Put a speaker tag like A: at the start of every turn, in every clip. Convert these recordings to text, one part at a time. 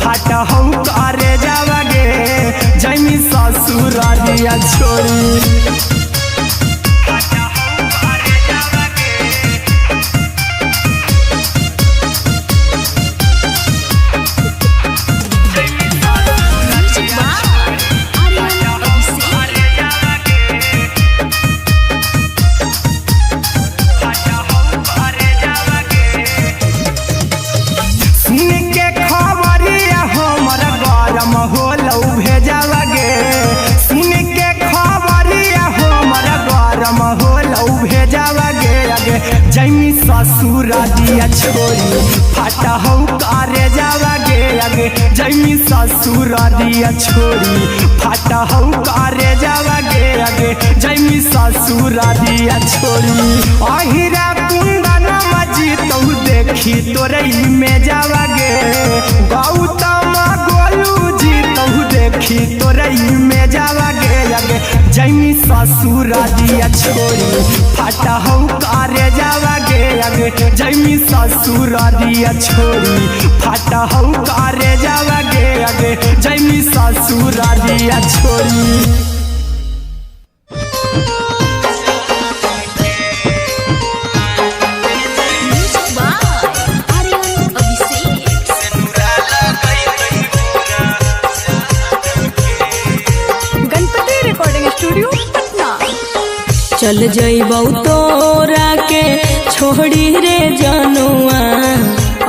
A: फाट हम करे जावगे जमी ससुरारिया छोड़ी। जमी ससुरारिया छोड़ी फाटा हम करे जावगे आगे जमी ससुरारिया छोड़ी फाटा हम करे जावगे आगे जमी ससुरारिया छोड़ी। अहिरा कुंदन मजी तो देखी तोरई में जावगे गौतम गोलू जी तो देखी तोरई में जावगे आगे जमी ससुरारिया छोड़ी फाटा हम करे जावगे आगे जमी ससुरारिया छोड़ी फाटा हम करे जावगे आगे जमी ससुरारिया छोड़ी।
B: चल जइबौ तोरा के छोड़ी रे जनुआ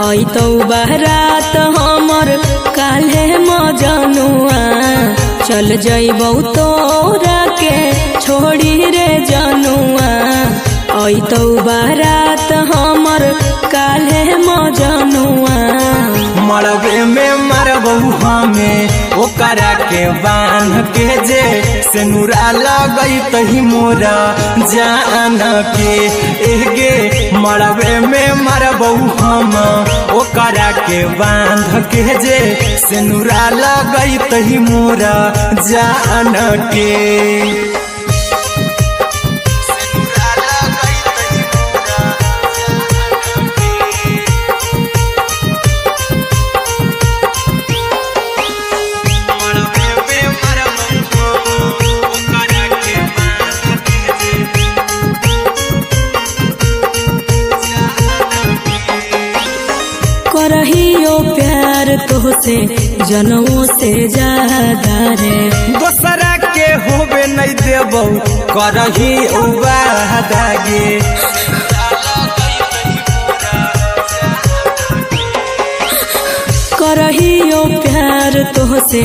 B: आई तो बारात हमर काल्हे मजनुआ। चल जइबौ तोरा के छोड़ी रे जनुआ आई तो बारात हमर काल्हे मजनुआ।
A: मरबे में मरबू हमें ओकरा के बांध के जे सेनुरा लगई तही मोरा जान के एगे मरबे में मरबू हम ओकरा के बांध के जे सेनुरा लगई तही मोरा जान के।
B: करहियो प्यार तोहसे जनमों से ज्यादा रे
A: दोसरा के होबे नहीं देबौ करही उबादागे।
B: करहियो प्यार तोहसे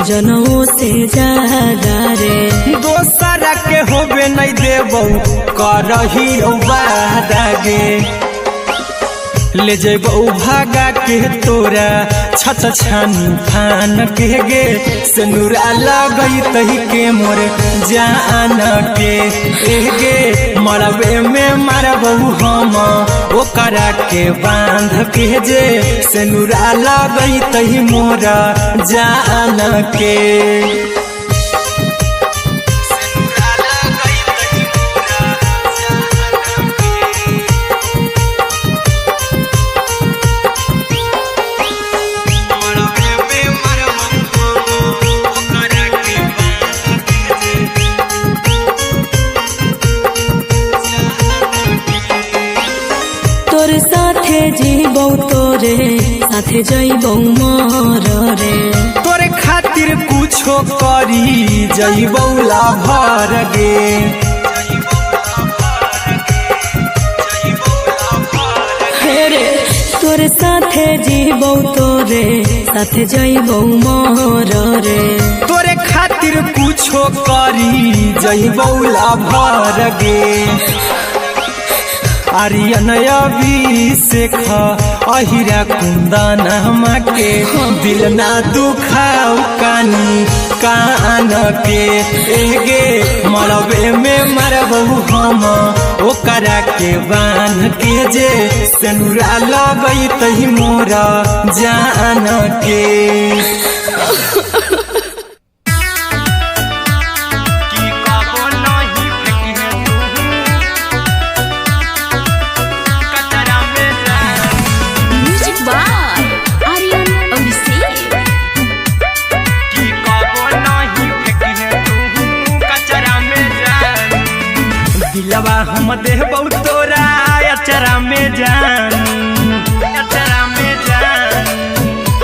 B: जनमों से ज्यादा रे
A: दोसरा के होबे नहीं देबौ करही उबादागे। ले जेबौ भागा के तोरा छछ छानी फान के गे सेनुरा लगई तही के मोरे जान के एगे मरबे में मरबौ हम ओकरा के बांध के जे सेनुरा लगई तही मोरा जान के।
B: तोरे साथे जीबौ तोरे साथे जइबौ मर रे
A: तोरे खातिर कुछो करी जइबौ लाभर गे।
B: हेरे तोरे साथे जीबौ तोरे साथे जइबौ मर रे
A: तोरे खातिर कुछो करी जइबौ लाभर गे। आर्यन अभिषेक अहिरा कुंदन के दिल ना दुखाओ कानी कान के एगे मरबे में मरबौ हम ओकरा के बांध के जे सेनुरा लगई तही मोरा जान के।
B: Music by Aryan Abhishek.
A: देबौ तोरा अचरा में जानू, अचरा में जानू,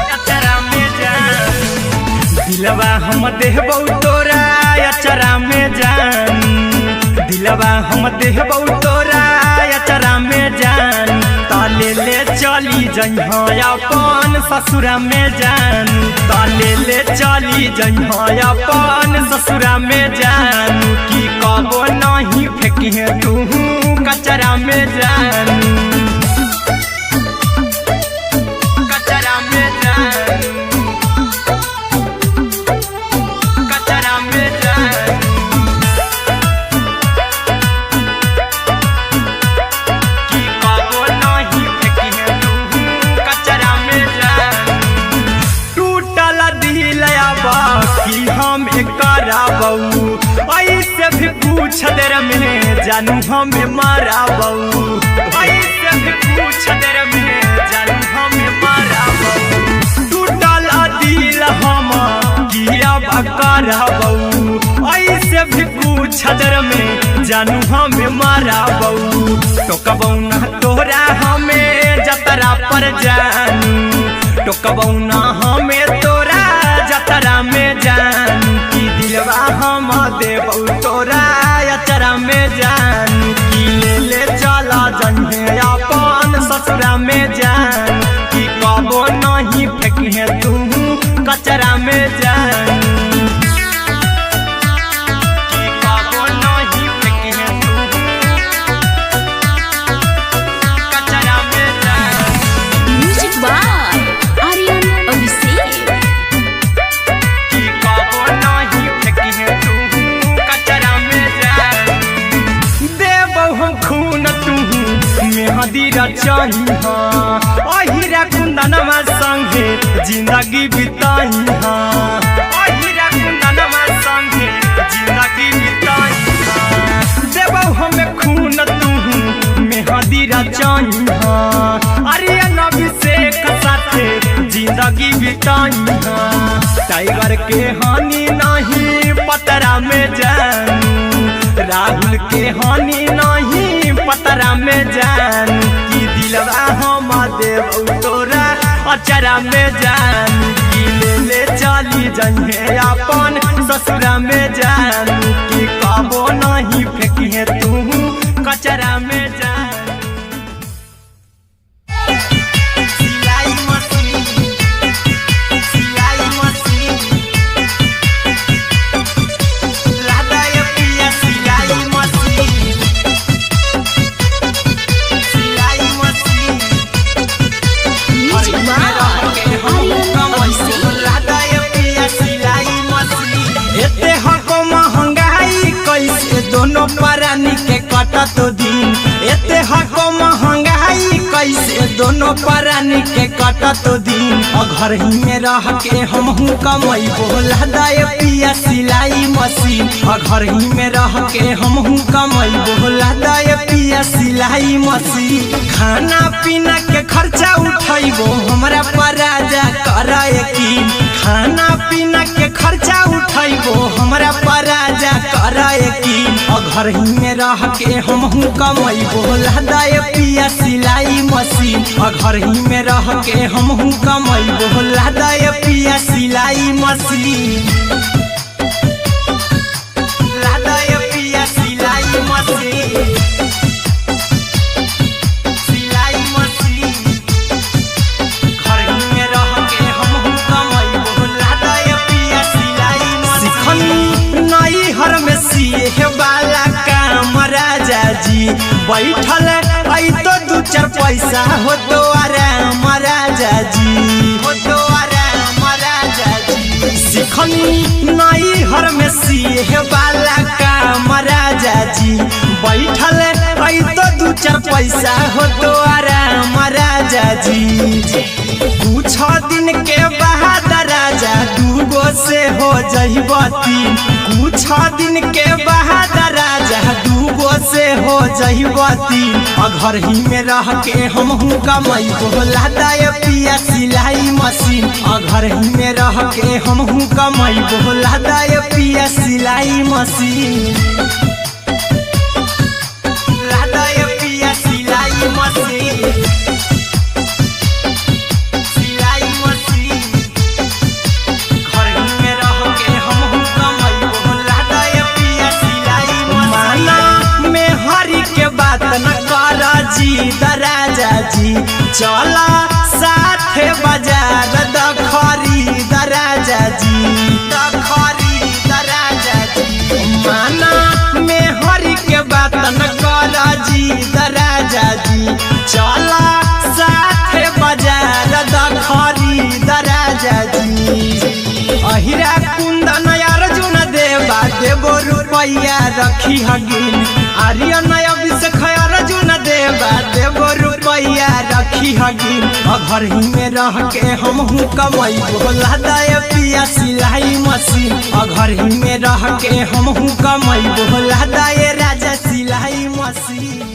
A: अचरा में जानू। दिलवा हम देबौ तोरा अचरा में जानू, दिलवा हम देबौ तोरा अचरा में जानू। ताले ले चली जइहा अपन ससुरा में जानू, ताले ले चली जइहा अपन ससुरा में जानू। की कबो नहीं फेंकिहे तू कचरा में जानू, कचरा में जानू, कचरा में जानू। की कबो नहीं फेंकिहे तू कचरा में जानू। टूटल दिल बाकी हम कराबू, ऐसे भी पूछ देर में जानू हमें माराबू, ऐसे भी पूछ देर में जानू हमें माराबू। टूटल दिल हम किया कराबू, ऐसे भी पूछ देर में जानू हमें माराबू। टोकबौ ना तोरा हमें जतरा पर जानू, टोकबौ ना हमें तोरा जतरा में जानू। की दिलवा हम देबौ तोरा अचरा में जानू। की ले ले चला जइहे अपन ससुरा में जानू। की कबो नहीं फेंकिहे तू कचरा में जानू, की कबो नहीं फेंकिहे तू कचरा में जानू।
B: Music by Aryan Abhishek.
A: की कबो नहीं फेंकिहे तू कचरा में जानू। देबौ हम खून तू मेहदी रचइहा, अहिरा कुंदनमा संगे जिंदगी बिताइहा, अहिरा कुंदनमा संगे जिंदगी बिताइहा। देबौ हमें खून तू मेहदी रचइहा, आर्यन अभिषेक साथे जिंदगी बिताइहा। टाइगर के हानि नहीं पतरा में जानू, राहुल के हानि नहीं पतरा में जानू। की दिलवा हम देबौ तोरा अचरा में जानू। की ले ले चली जइहे अपन ससुरा में जानू। की कबो नहीं फेंकिहे तू कचरा में जानू। सिलाई मशीन, सिलाई मशीन, लादा ये पिया सिलाई मशीन, सिलाई machine.
B: Music by Aryan Abhishek.
A: लादा ये पिया सिलाई मशीन। एते हको महंगाई कैसे दोनों परानी के कटत दिन, एते हको महंगाई कैसे दोनों परानी के कटत दिन। घर ही में रह के हमहू कमैबो लादा ये पिया सिलाई मशीन, घर ही में रह के हमहू कमैबो लादा ये पिया सिलाई मशीन। खाना पीना के खर्चा उठैबो हमरा पर राजा कर यकीन, खाना पीना के खर्चा उठैबो हमरा पर राजा कर यकीन। घर ही में रह के हमहू कमैबो लादा ये पिया सिलाई मशीन, घर ही में रह के हमहू कमैबो लादा ये पिया सिलाई मशीन, लादा ये पिया सिलाई मशीन, सिलाई मशीन। घर ही में रह के हमहू कमैबो लादा ये पिया सिलाई मशीन। सिखनी नई हर में सिए वाला काम राजा जी, बैठल आई तो दू चार पैसा हो तो आराम राजा जी, हो तो आराम राजा जी। सिखनी नई हर में सिए वाला काम राजा जी, बैठल आई तो दू चार पैसा हो तो आराम राजा जी। कुछ दिन के बाद राजा दूगो से हो जइबो तीन, कुछ दिन के बाद राजा दूगो से हो जइबो तीन। घर ही में रह के हमहू कमैबो लादा ये पिया सिलाई मशीन, घर ही में रह के हमहू कमैबो लादा ये पिया सिलाई मशीन, लादा मशीन सिलाई मशीन घर में रह के हम कमाइबो लादाए पिया सिलाई मशीन माना में हरी के बात न कर जी दराजा जी चला साथे बाजार द खरीद राजा जी द खरीद राजा जी माना में हरी के बात न कर जी दराजा जी चला साथे बाजार द खरीद राजा जी अहिरा कुंदन अर्जुन देवा देवो रुपया रखी हगिन आर्यन अभिषेक अर्जुन देवा देवो रुपया रखी हगिन घर ही में रह के हम कमाइबो लादाए पिया सिलाई मशीन घर ही में रह के हम कमाइबो लादाए राजा सिलाई मशीन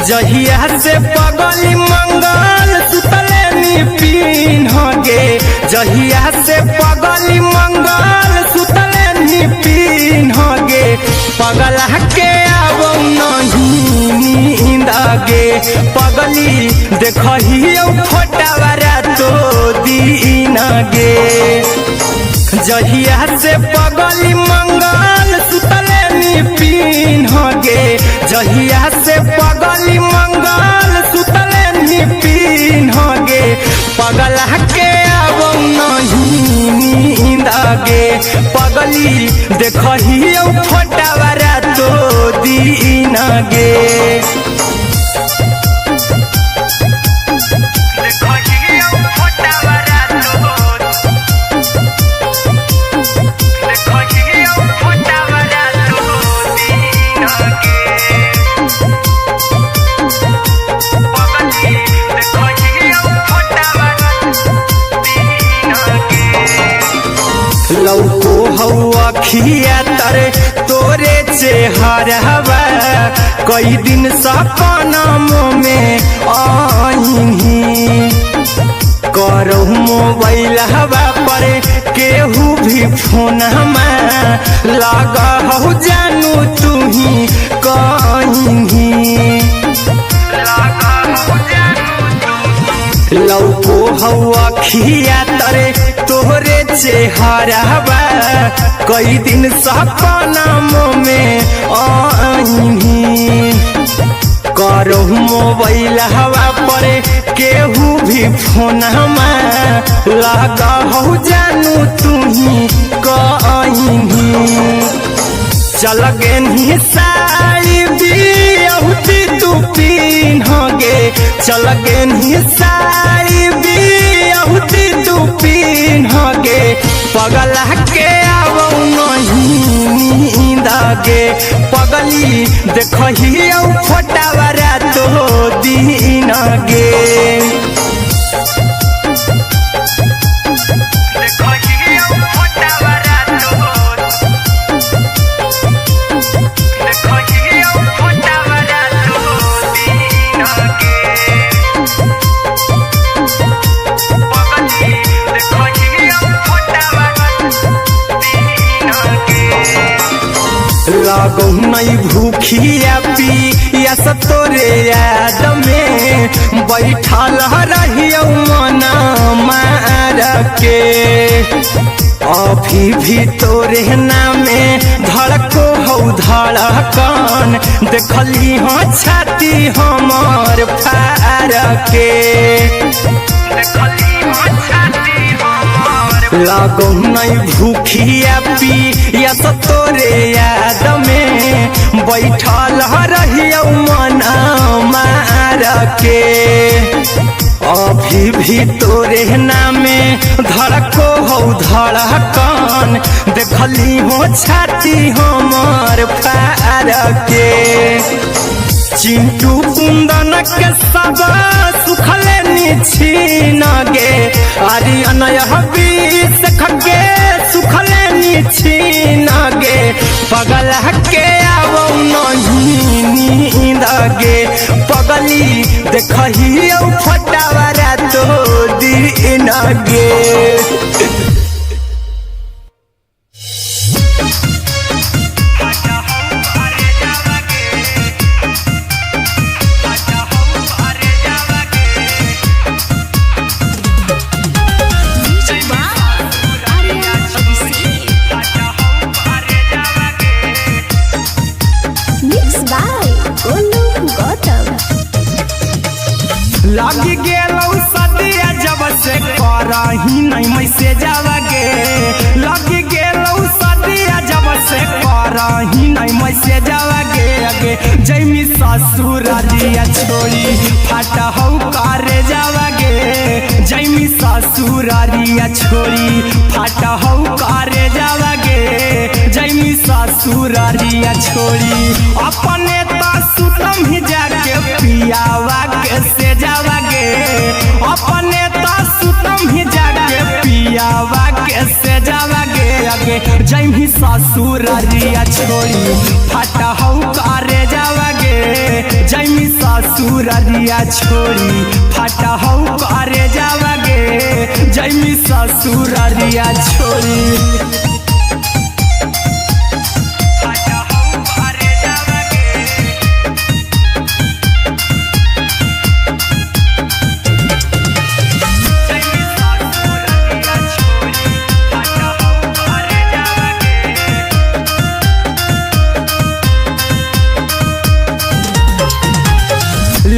A: जहिया से पगली मंगल सुतले निपिन गे जहिया से पगली मंगल सुतले निपिन गे पगला के आब नहीं नींद गे पगली देखही फोटावारा तो दीन गे जहिया से पगली मंगल सुतले निपिन गे जहिया से पगली मंगल सुतले निपिन गे पगला के अब नहीं नींद गे पगली देखही फोटावारा तो दीन गे लौको हवा खिया तरे तोरे चेहरवा कई दिन सपना में आईनी करो मोबाइल हवा पर केहू भी फोन में लगा हो जानू तू ही कहीं लौको हवा खिया तरे तोहरे चेहरवा कई दिन सपना में आईनी करो मोबाइल हवा पर केहू भी फोन में लगा हो जानू तू ही कहीं चल गे साड़ी बिहुती तू पीन गे चल गे साड़ी बिहुती तू पीन गे पगला के आब नहीं नींद गे पगली देखही फोटावारा तो दीन गे लागो नहीं भूखिया पिया तोरे याद में बैठल रहियो मना मार के अभी भी तोरे नामे धड़को हो धड़कन देखली हो छाती हमार फार के लागो नहीं भूखिया पिया तोरे याद में बैठल रहियो मना मार के अभी भी तोरे नामे धड़को हो धड़कन देखली हो छाती हमार फार के चिंटू कुंदन के सब सुखले निछीन गे आर्यन हबीस खगे सुखले निछीन गे पगल के आवो नहीं नींद गे पगली देखही फटावरा तो दिन गे। लगी गेलौ सदिया जब से करही नहीं मैसे जावगे लगी गेलौ सदिया जब से करही नहीं मैसे जावगे अगे जैमी ससुरारिया छोड़ी फाटा हौ करे जावगे जैमी ससुरारिया छोड़ी फाटा हौ करे जावगे जैमी ससुरारिया छोड़ी अपने तो सुतम ही जाके पियावा के से जावगे अपने तो सुतम ही जाके पियावा के से जावगे अगे जैमी ससुरारिया छोड़ी फाटा हौ करे जावगे जैमी ससुरारिया छोड़ी फाटा हौ करे जावगे जैमी ससुरारिया छोड़ी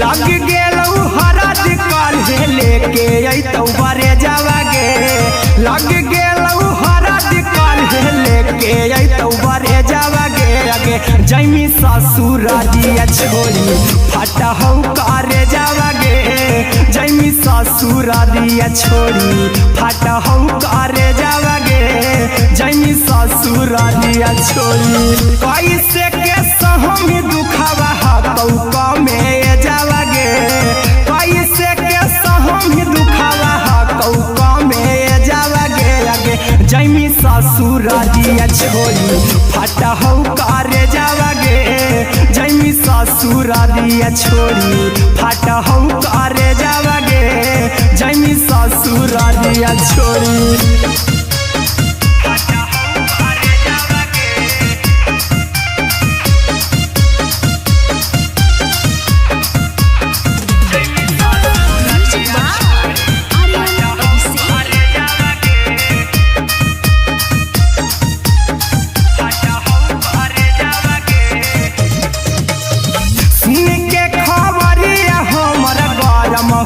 A: लग गेलौ हरद काल्हे लेके अइतौ बरे जावगे लग गेलौ हरद काल्हे लेके अइतौ बरे जावगे अगे जैमी ससुरारिया छोड़ी फाटा हौ करे जावगे जैमी ससुरारिया छोड़ी फाटा हौ करे जावगे जैमी ससुरारिया छोड़ी कैसे के सहम दुखवा हाथौ कमे जावगे कैसे के सहम दुखवा हाथौ कमे जावगे अगे जैमी ससुरारिया छोड़ी फाटा हौ करे जावगे जैमी ससुरारिया छोड़ी फाटा हौ करे जावगे जैमी ससुरारिया छोड़ी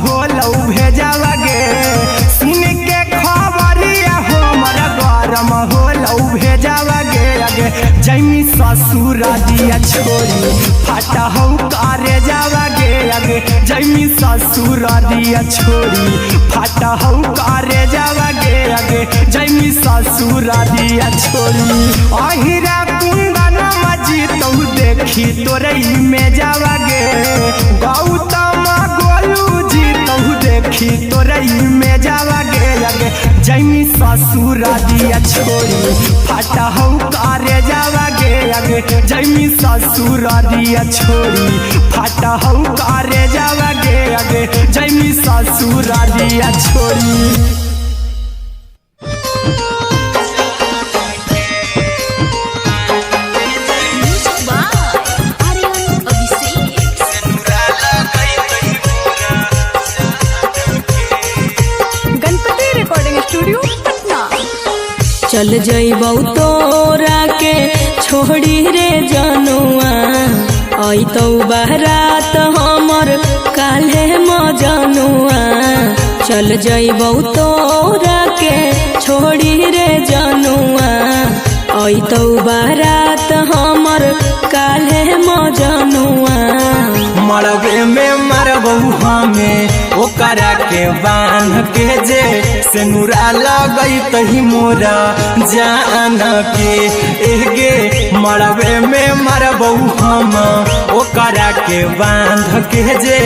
A: होलौ भेजावगे सुन के खबरिया हमर गरम होलौ भेजावगे अगे जैमी ससुरारिया छोड़ी फाटा हौ करे जावगे अगे जैमी ससुरारिया छोड़ी फाटा हौ करे जावगे अगे जैमी ससुरारिया छोड़ी अहिरा कुंदन मजी तौ देखी तोरई में जावगे गौतम गोलू देखी तोरई में जावगे अगे जैमी ससुरारिया छोड़ी फाटा हौ करे जावगे अगे जैमी ससुरारिया छोड़ी फाटा हौ करे जावगे अगे जैमी ससुरारिया छोड़ी
B: चल जइबौ तोरा के छोड़ी रे जनुआ अइतौ बारात हमर काल्हे मजनुआ चल जइबौ तोरा के छोड़ी रे जनुआ अइतौ बारात हमर काल्हे मजनुआ
A: मरबे में मरबौ हमें ओकर ओकरा के बांध के जे सिनुरा लगई तही मोरा जान के एगे मरबे में मरबौ हम ओकरा के बांध के जे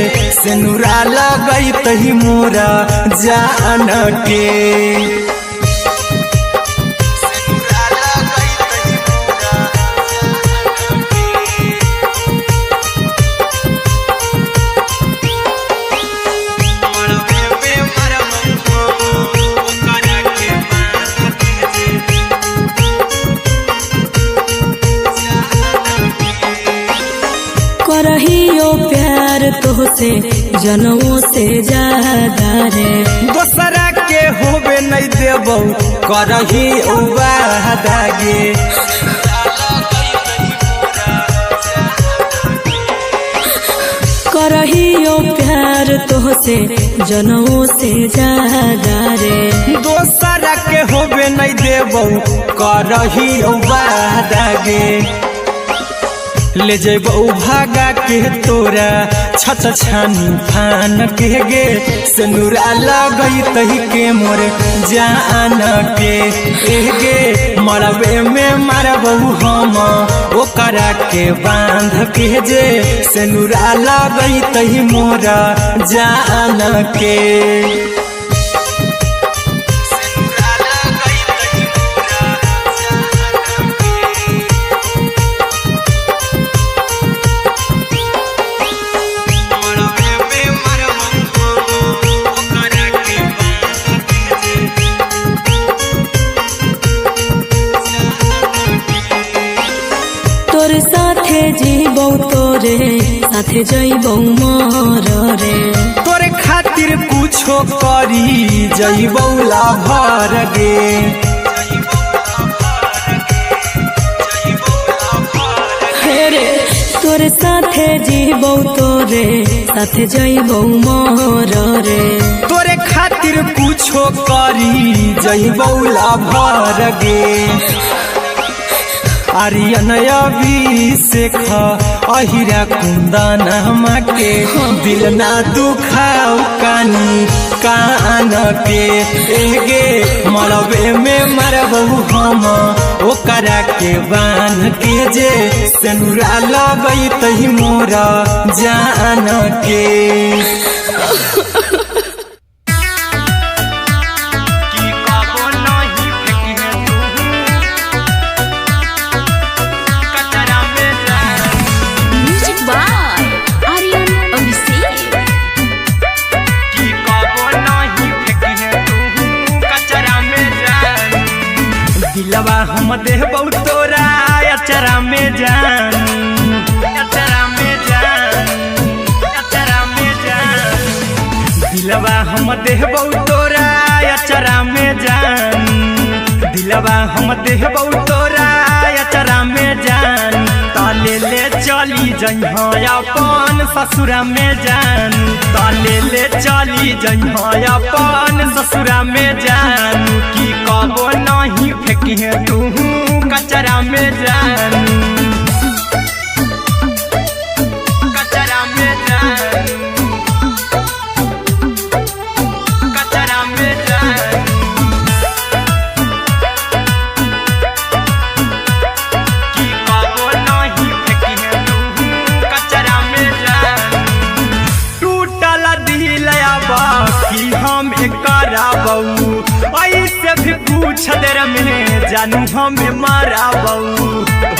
A: सिनुरा लगई तही मोरा जान के
B: करहियो प्यार तोहसे जनमों से ज्यादा रे
A: दोसरा के होबे नहीं देबौ करही वादा गे
B: करहियो प्यार तोहसे जनमों से ज्यादा रे
A: दोसरा के होबे नहीं देबौ करही वादा गे ले जेबौ भागा के तोरा छछ छानी फान के गे सिनुरा लगई तही के मोरे जान के एगे मरबे में मरबौ हम ओकरा के बांध के जे सिनुरा लगई तही मोरा जान के
B: तोरे साथे जीबौ तोरे साथे जइबौ मर रे
A: तोरे खातिर कुछो करी जइबौ लाभर गे
B: हेरे तोरे साथे जीबौ तोरे साथे जइबौ मर रे
A: तोरे खातिर कुछो करी जइबौ लाभर गे आर्यन अभिषेक अहिरा कुंदन के दिल ना दुखाओ कानी कान के एगे मरबे में मरबौ हम ओकरा के बांध के जे सिनुरा लगई तही मोरा जान के दिलवा हम देबौ तोरा अचरा में जान अचरा में जान अचरा में जान दिलवा हम देबौ तोरा अचरा में जान दिलवा हम देबौ तोरा अचरा में जान ताले ले चली जइहा अपन ससुरा में जान ताले ले चली जइहा अपन ससुरा में जान की कबो नहीं फेंकी तू कचरा में जान कचरा में जान कचरा में जान की कबो नहीं फेंकी तू कचरा में जान टूटल दिल बाकी हम कराबौ ऐसे भी पूछ देर में जानू हमें माराबौ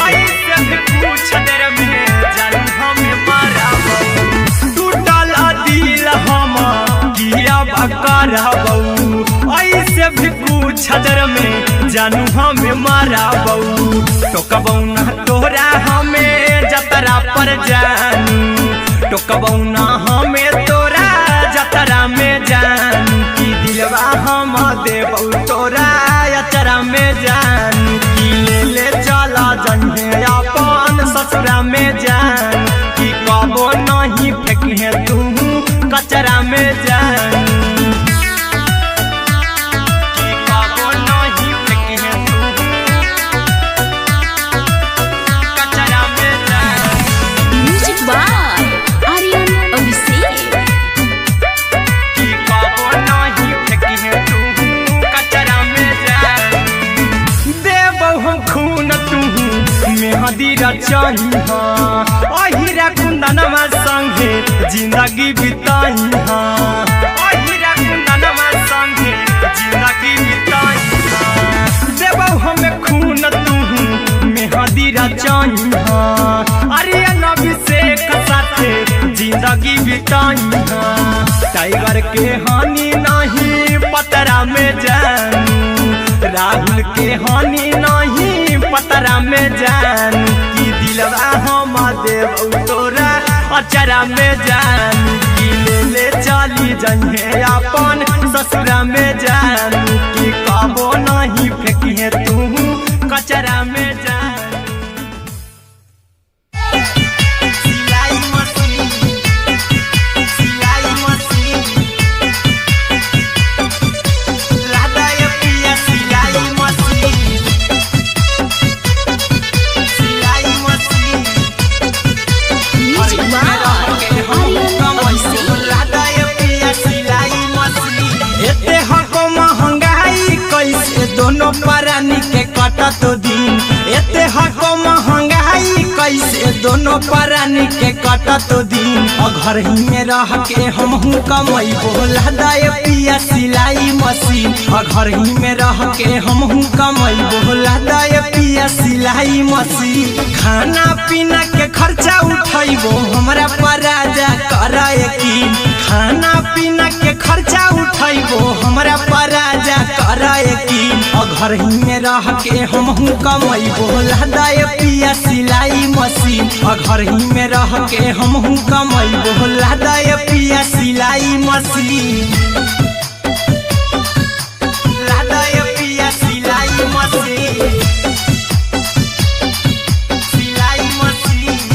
A: ऐसे भी पूछ देर में जानू हमें माराबौ टूटल दिल हम किया कराबौ ऐसे भी पूछ देर में जानू हमें माराबौ टोकबौ ना तोरा हमें जतरा पर जानू टोकबौ ना हमें तोरा जतरा में जानू की दिलवा हम देबौ तोरा अचरा में जान की ले चला जन्हे अपन ससुरा में जान की कबो नहीं फेंकी तू कचरा में जान की कबो नहीं फेंकी तू कचरा में जान
C: म्यूजिक बाय आर्यन अभिषेक
A: की कुंदनमा संगे जिंदगी बिताई हाँ हीरा कुंदनमा संगे जिंदगी बिताई हाँ देबौ हमें खून तू मेहदी रचाई हाँ आर्यन अभिषेक साथे जिंदगी बिताई हाँ टाइगर के हानि नहीं पतरा में जानू राहुल के हानि नहीं पतरा में जानू कि दिलवा हम देव तोरा अचरा में जानू कि ले चली जन्हे अपन ससुरा में जानू कि कबो नहीं फेंकिए तू कचरा में जानू दोनों परानी के कटत दिन एते हको महंगाई कैसे दोनों परानी के कटत दिन और घर ही में रह के हमहू कमाई बोला दाए पिया सिलाई मशीन और घर ही में रह के हमहू कमाई बोला दाए पिया सिलाई मशीन खाना पीना के खर्चा उठाइबो हमरा पराजा करा यकीन खाना पीना के खर्चा उठाइबो हमरा पराजा करा यकीन और घर ही में रह के हमहू कमाई बोला दाए पिया सिलाई मशीन और घर ही में रह के हमहू कमाई बोला दाए पिया सिलाई मशीन लादाए पिया सिलाई मशीन सिलाई मशीन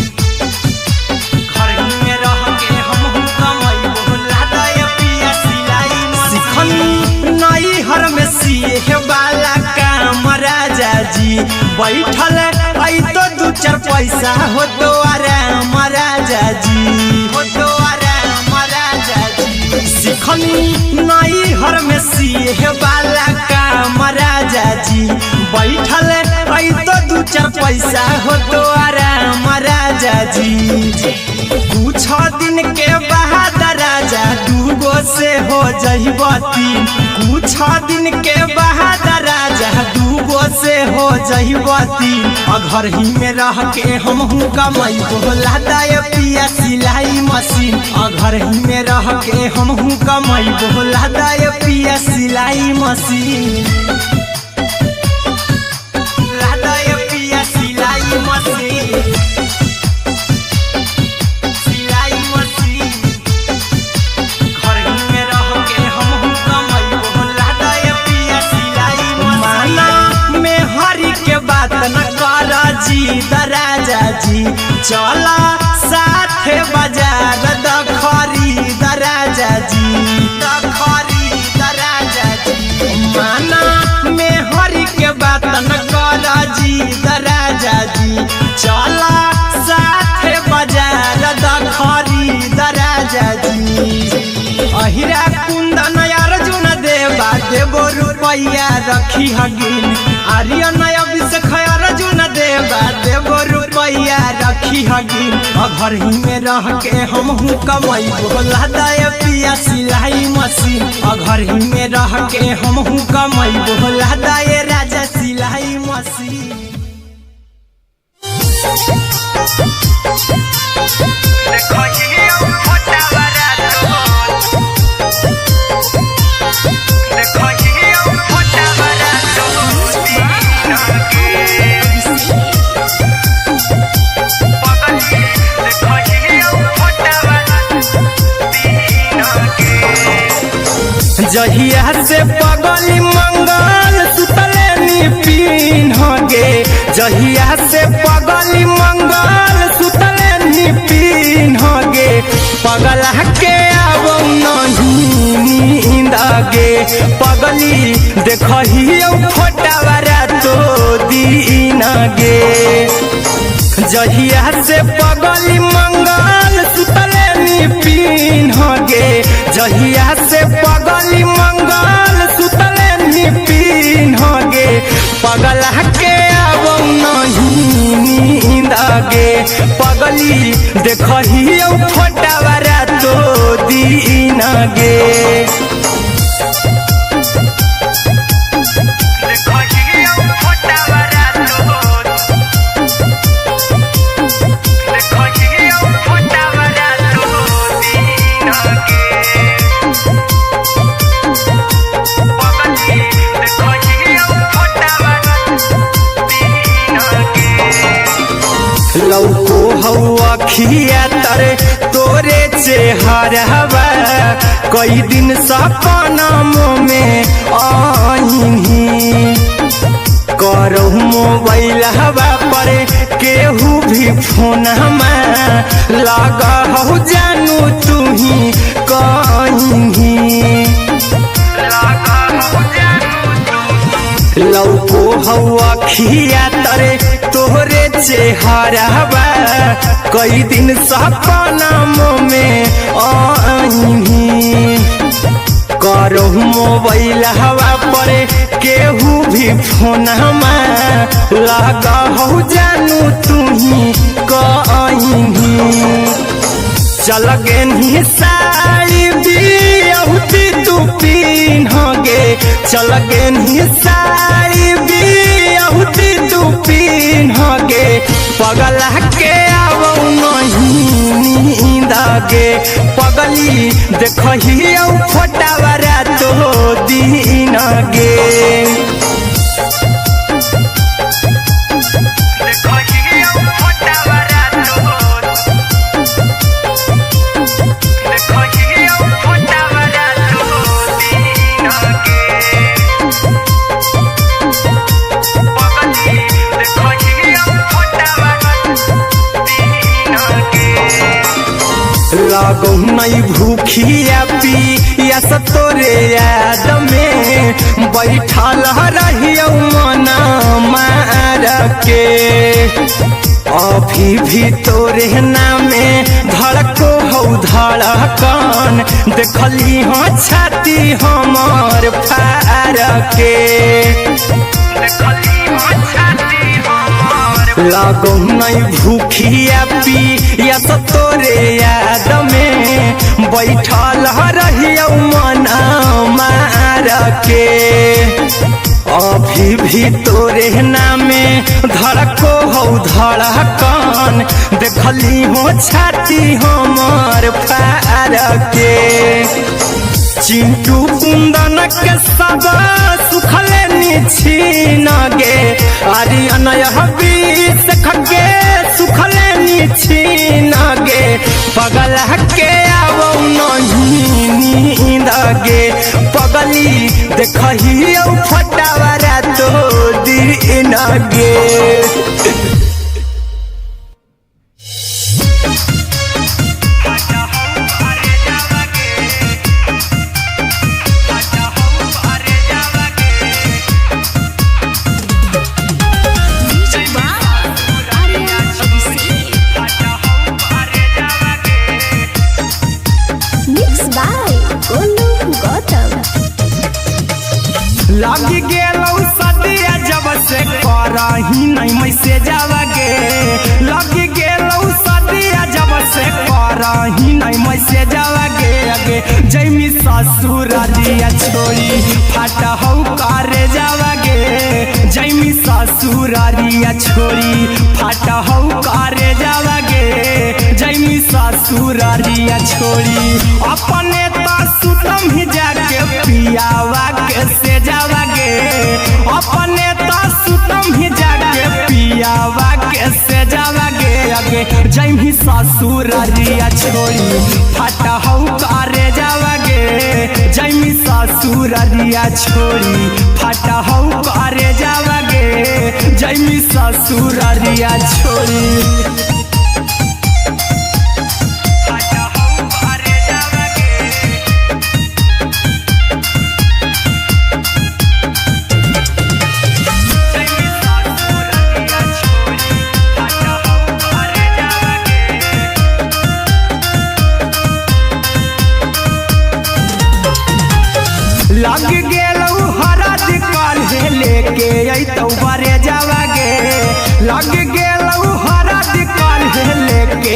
A: घर ही में रह के हमहू कमाई बोला दाए पिया सिलाई मशीन नई हर में सीहे वाला काम राजा जी बैठल आई तो दू चार पैसा हो तो आराम राजा जी हो तो आराम राजा जी सिखनी नई हर में सीहे वाला काम राजा जी बैठल आई तो दू चार पैसा हो तो आराम राजा जी कुछ दिन के बाद राजा दूगो से हो जइबो तीन कुछ दिन के बाद राजा दूगो से हो जइबो तीन और घर ही में रह के हमहू कमाई बोला दाए पिया सिलाई मशीन और घर ही में रह के हमहू कमाई बोला दाए पिया सिलाई मशीन लादाए पिया सिलाई मशीन राजा जी चला साथे बाजार द खरीद राजा जी द खरीद राजा जी माना में हरी के बात न कर जी राजा जी चला साथे बाजार द खरीद राजा जी अहिरा कुंदन अर्जुन देवा देबो रुपया रखी हगिन आर्यन अभिषेक अर्जुन देवा देबो रुपया रखी हगिन और घर ही में रह के हमहू कमाई बोला दाए पिया सिलाई मशीन और घर ही में रह के हमहू कमाई बोला दाए राजा सिलाई मशीन जहिया से पगली मंगल सुतले पीन गे जहिया से पगली मंगल सुतले पीन गे पगला के अब नहीं नींद गे पगली देखही फोटावारा तो दीन गे जहिया से पगली मंगल सुतले पीन गे जहिया से पगली मंगल सुतले पीन गे पगला के अब नहीं नींद गे पगल पगली देखही फोटावारा तो दीन गे लौको हवा खिया तरे तोरे चेहरवा कई दिन सपना में आईनी करहु मोबाइल हवा पर केहू भी फोन लगा हो जानू तू ही कहीं लौको हवा खिया तरे तोहरे चेहरवा कई दिन सपना में आईनी करहु मोबाइल हवा पर केहू भी फोन लगा हो जानू तू ही कहीं चल गे साड़ी बियहुती तू पिन्हगे चल गे साड़ी बियहुती तू पिन्हगे पगला के आवो नहीं नींद गे पगली देखही फोटावारा तो दीन गे लागो नहीं भूखिया पिया तोरे याद में बैठल रहियो मना मार के अभी भी तोरे नामे धड़को हो धड़कन देखली हो छाती हमार फार के लागो नहीं भूखिया पिया तोरे याद में बैठल रहियो मना मार के अभी भी तोरे नामे धड़को हो धड़कन देखली हो छाती हमार फार के चिंटू कुंदन के सब सुखले छीन गे आर्यन बीस खगे सुखले छीन गे पगला के आवो नहीं नींद गे पगली देखही फोटावारा तो दीन गे लगी गेलौ सदिया जब से करही नहीं मैसेजवा गे लगी गेलौ सदिया जब से करही नहीं मैसेजवा गे अगे जैमी ससुरारिया छोड़ी फाटा हौ करे जावा गे जैमी ससुरारिया छोड़ी फाटा हौ करे जावा गे जैमी ससुरारिया छोड़ी अपने तो सुतम ही जाके पियावा के से जावा गे अपने तो सुतम ही जाके पियावा के से जावा गे अगे जैमी ससुरारिया छोड़ी फाटा हौ करे जावा गे जैमी ससुरारिया छोड़ी फाटा हौ करे जावा गे जैमी ससुरारिया छोड़ी लग गेलौ हरद काल्हे लेके अइतौ बरे जावा गे लग गेलौ हरद काल्हे लेके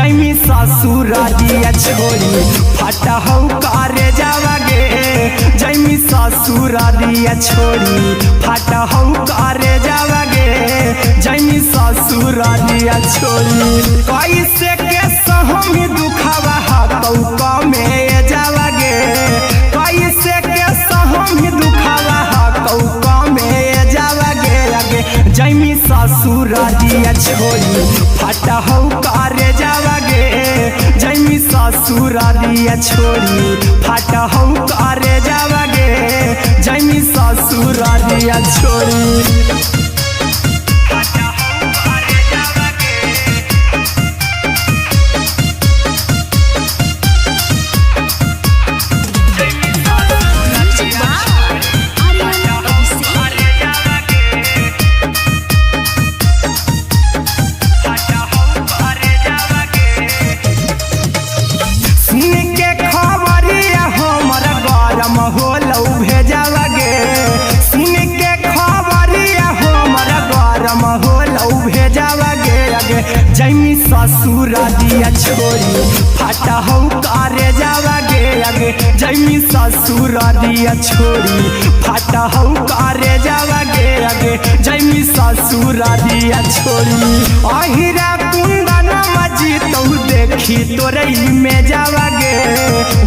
A: जैमी ससुरारिया छोड़ी फाटा हौ करे जावागे जैमी ससुरारिया छोड़ी फाटा हौ करे जावागे जैमी ससुरारिया छोड़ी कैसे के सहमी दुखावा हाथौ कमे जावागे कैसे के सहमी दुखावा हाथौ कमे जावागे आगे जैमी ससुरारिया छोड़ी फाटा हौ करे जावागे जैमी ससुरारिया छोड़ी फाटा हौ करे जावागे जैमी ससुरारिया छोड़ी जैमी ससुरारिया छोड़ी फाटा हौ करे जावागे आगे जैमी ससुरारिया छोड़ी फाटा हौ करे जावागे आगे जैमी ससुरारिया छोड़ी अहिरा कुंदन मजी तौ देखी तोरई में जावागे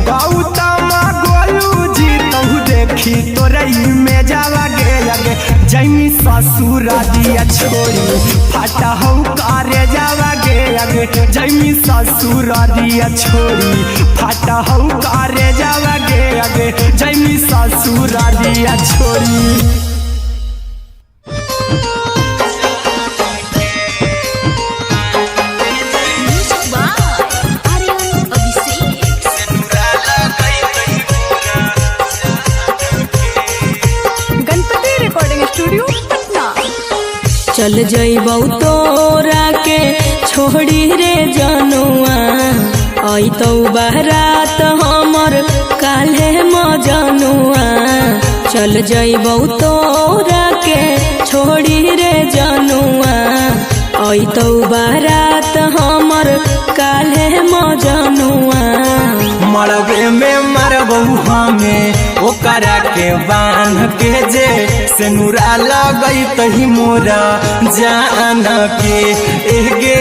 A: गौतम गोलू जी तौ देखी तोरई में जावागे आगे जैमी ससुरारिया छोड़ी फाटा हौ करे जावागे आगे जैमी ससुरारिया छोड़ी फाटा हौ करे जावागे आगे जैमी ससुरारिया छोड़ी
B: चल जइबौ तोरा के छोड़ी रे जनुआ अइतौ बारात हमर काल्हे मजनुआ चल जइबौ तोरा के छोड़ी रे जनुआ अइतौ बारात हमर काल्हे मजनुआ
A: मरबे में मरबौ हमें ओकरा के बांध के जे सेनुरा लगई तही मोरा जान के एगे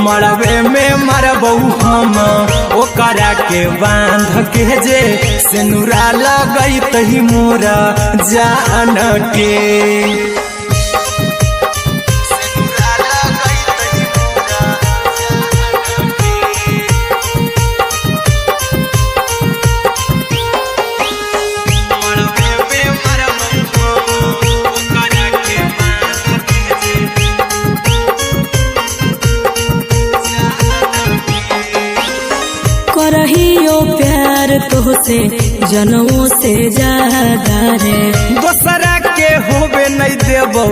A: मरबे में मरबौ हम ओकरा के बांध के जे सेनुरा लगई तही मोरा जान के
B: करहियो प्यार तोहसे जनमों से ज्यादा रे
A: दोसरा के होबे नहीं देबौ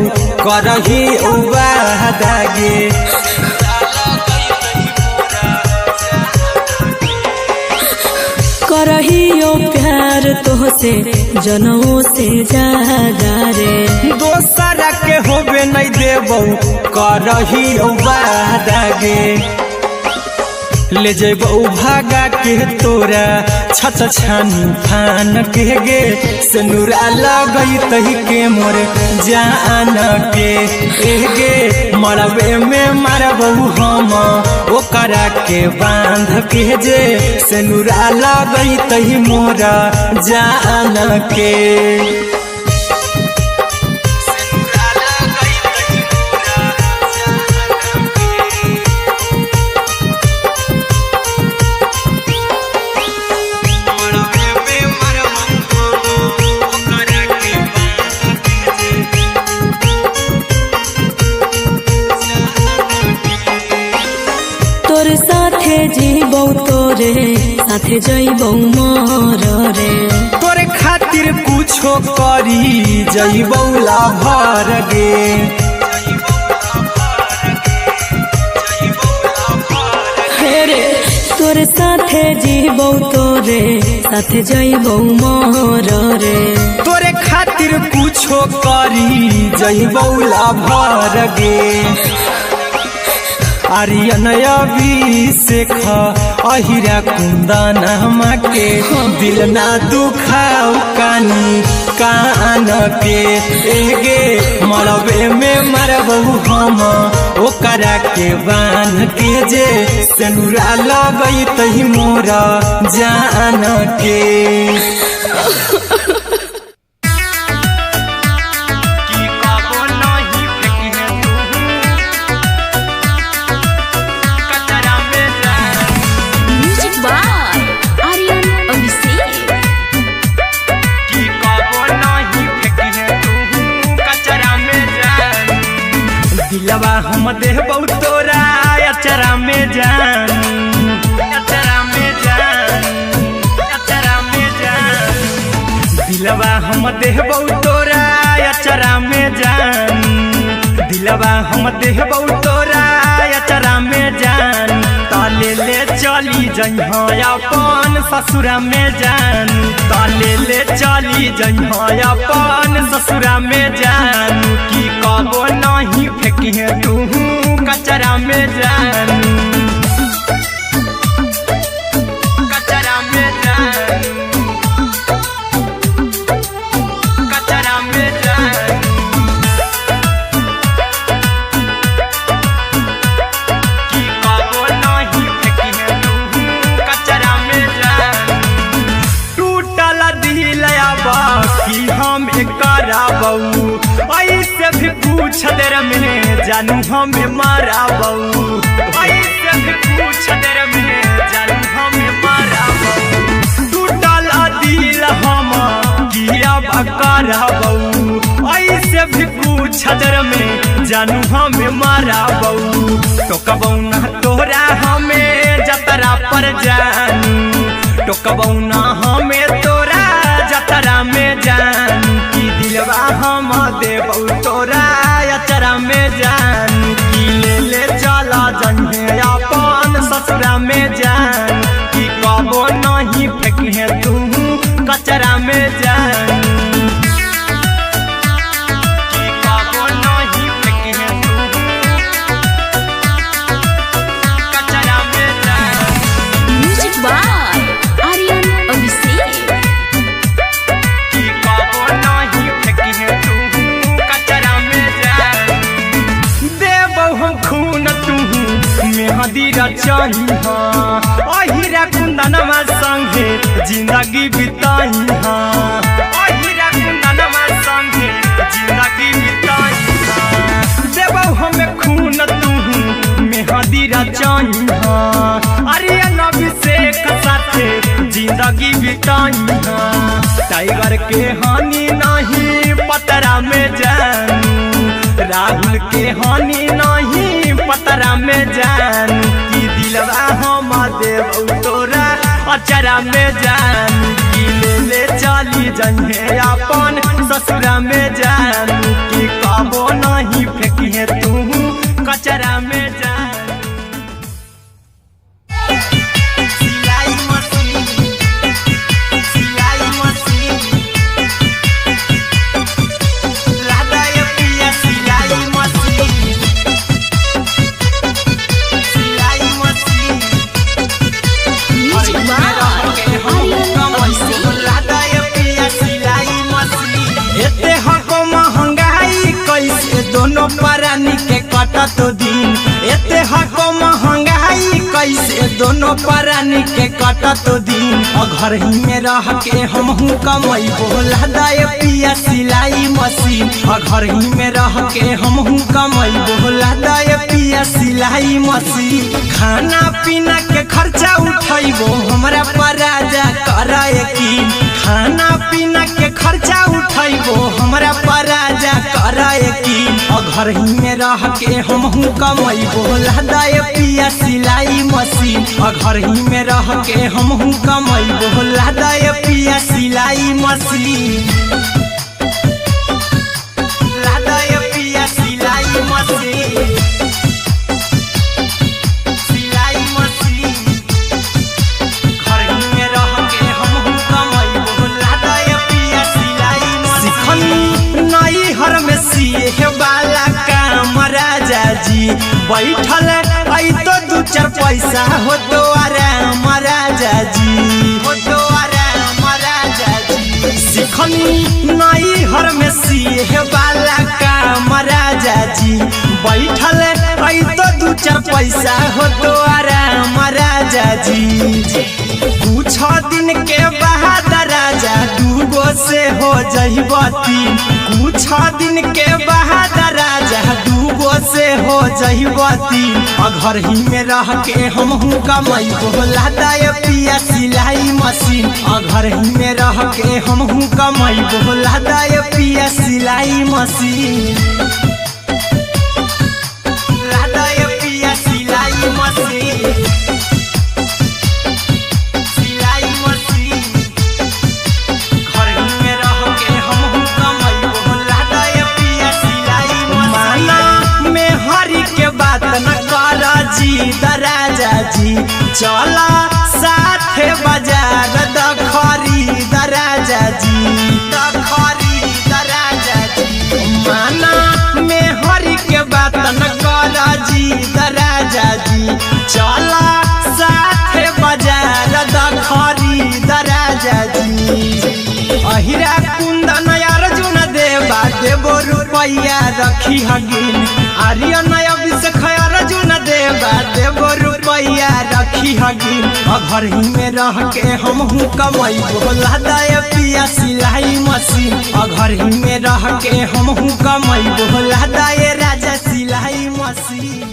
A: करही उबादागे
B: करहियो प्यार तोहसे जनमों से ज्यादा रे
A: दोसरा के होबे नहीं देबौ करही उबादागे ले जेबौ भागा के तोरा छछ छानी फान के गे सेनुरा लगई तही के मोर जान के एगे मरबे में मरबौ हम ओकरा के बांध के जे सेनुरा लगई तही मोरा जान के
B: तोर साथे जीबौ तोरे साथे जइबौ मोर रे
A: तोरे खातिर कुछो करी जइबौ लाभर गे
B: हेरे तोर साथे जीबौ तोरे साथे जइबौ मोर रे
A: तोरे खातिर कुछो करी जइबौ लाभर गे आर्यन अभिषेक अहिरा कुंदन के दिल ना दुखाओ कानी कान के एगे मरबे में मरबू हम ओकरा के बान के जे सेनुरा लगई तही मोरा जान के दिलवा हम देबौ तोरा अचरा में जान अचरा में जान अचरा में जान दिलवा हम देबौ तोरा अचरा में जान दिलवा हम देबौ तोरा अचरा में जान ताले ले चली जइहा अपन ससुरा में जान ताले ले चली जइहा अपन ससुरा में जान की कबो नहीं फेंकी तू कचरा में जान कचरा में जान कचरा में जान की कबो नहीं फेंकी तू कचरा में जान टूटल दिल बाकी हम कराबू ऐसे भी पूछ देर में जानू हमें माराबू ऐसे भी पूछ देर में जानू हमें माराबू टूटल दिल हम किया कराबू ऐसे भी पूछ देर में जानू हमें माराबू टोकबौ ना तोरा हमें जतरा पर जानू टोकबौ ना हमें तोरा जतरा में जानू की दिलवा हम देबौ तोरा अचरा में जान की ले चला जन्हे अपन ससुरा में जान की कबो नहीं फेंके तू कचरा में जान की कबो नहीं फेंके तू कचरा में जान
B: म्यूजिक बाय आर्यन अभिषेक
A: की कबो नहीं फेंके तू कचरा में जान देबौ हम खून तू मेहदी रचही अहिरा कुंदनमा संगे जिंदगी बिताई अहिरा कुंदनमा संगे जिंदगी बिताई देबौ हमें खून तू मेहदी रचही आर्यन अभिषेक साथे जिंदगी बिताई टाइगर के हानि नहीं पतरा में जानू राहुल के हानि नहीं पतरा में जानू की दिलवा हम देबौ तोरा अचरा में जानू की ले चली जइहे अपन ससुरा में जानू की कबो नहीं फेंकी तू कचरा में जानू सिलाई मशीन सिलाई मशीन लादा ये पिया सिलाई मशीन सिलाई machine
B: music by Aryan Abhishek
A: लादा ये पिया सिलाई मशीन एते हको महंगाई कैसे दोनों परानी के कटत दिन एते हको महंगाई कैसे दोनों परानी के कटत दिन और घर ही में रह के हमहू कमैबो लादा ये पिया सिलाई मशीन और घर ही में रह के हमहू कमैबो लादा ये पिया सिलाई मशीन खाना पीना के खर्चा उठैबो हमरा पर राजा करा यकीन खाना पीना के खर्चा उठैबो हमरा पर राजा करा यकीन और घर ही में रह के हमहू कमैबो लादा ये पिया सिलाई मशीन और घर ही में रह के हमहू कमैबो लादा ये पिया सिलाई मशीन लादा ये पिया सिलाई मशीन सिलाई मशीन घर ही में रह के हमहू कमैबो लादा ये पिया सिलाई मशीन नई हर में सिए वाला काम राजा जी बैठल आई तो 2-4 पैसा हो तो आराम राजा जी, हो तो आराम राजा जी। सिखनी नई हर में सीहे वाला काम राजा जी, बैठल आई तो 2-4 पैसा हो तो आराम राजा जी। कुछ दिन के बाद राजा 2 से हो जइबती, कुछ दिन के बाद राजा 2 से हो जइबती। घर ही में रह के हमहू कमाई बोला दाय पिया सिलाई मशीन, घर ही में रह के हमहू कमाई बोला दाय पिया सिलाई मशीन, लादाय पिया सिलाई मशीन, सिलाई मशीन। घर ही में रह के हमहू कमाई बोला दाय पिया सिलाई मशीन। माना में हरी के बात न कर जी दराजा जी, चला साथे बाजार द खरीद राजा जी, द खरीद राजा जी। माना में हरी के बात न कर जी दराजा जी, चला साथे बाजार द खरीद राजा जी। अहिरा कुंदन अर्जुन देवा देवो रुपैया रखी हगिन, आर्यन अभिषेक अर्जुन देवा देवो रुपैया रखी हगिन। घर ही में रह के हमहू कमाई बोला दाय पिया सिलाई मशीन, घर ही में रह के हमहू कमाई बोला दाय राजा सिलाई मशीन।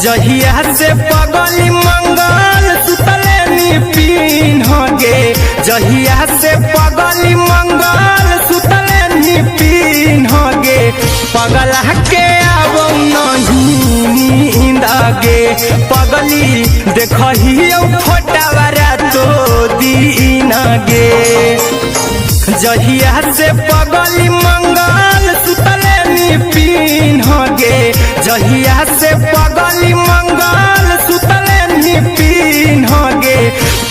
A: जहिया से पगली मंगल सुतले निपिन गे, जहिया से पगली मंगल सुतले निपिन गे। पगला के आब नहीं नींद गे, पगली देखही फोटावारा तो दीन गे। जहिया से पगली मंगल सुतले निपिन गे, जहिया से पगली मंगल सुतले निपिन गे।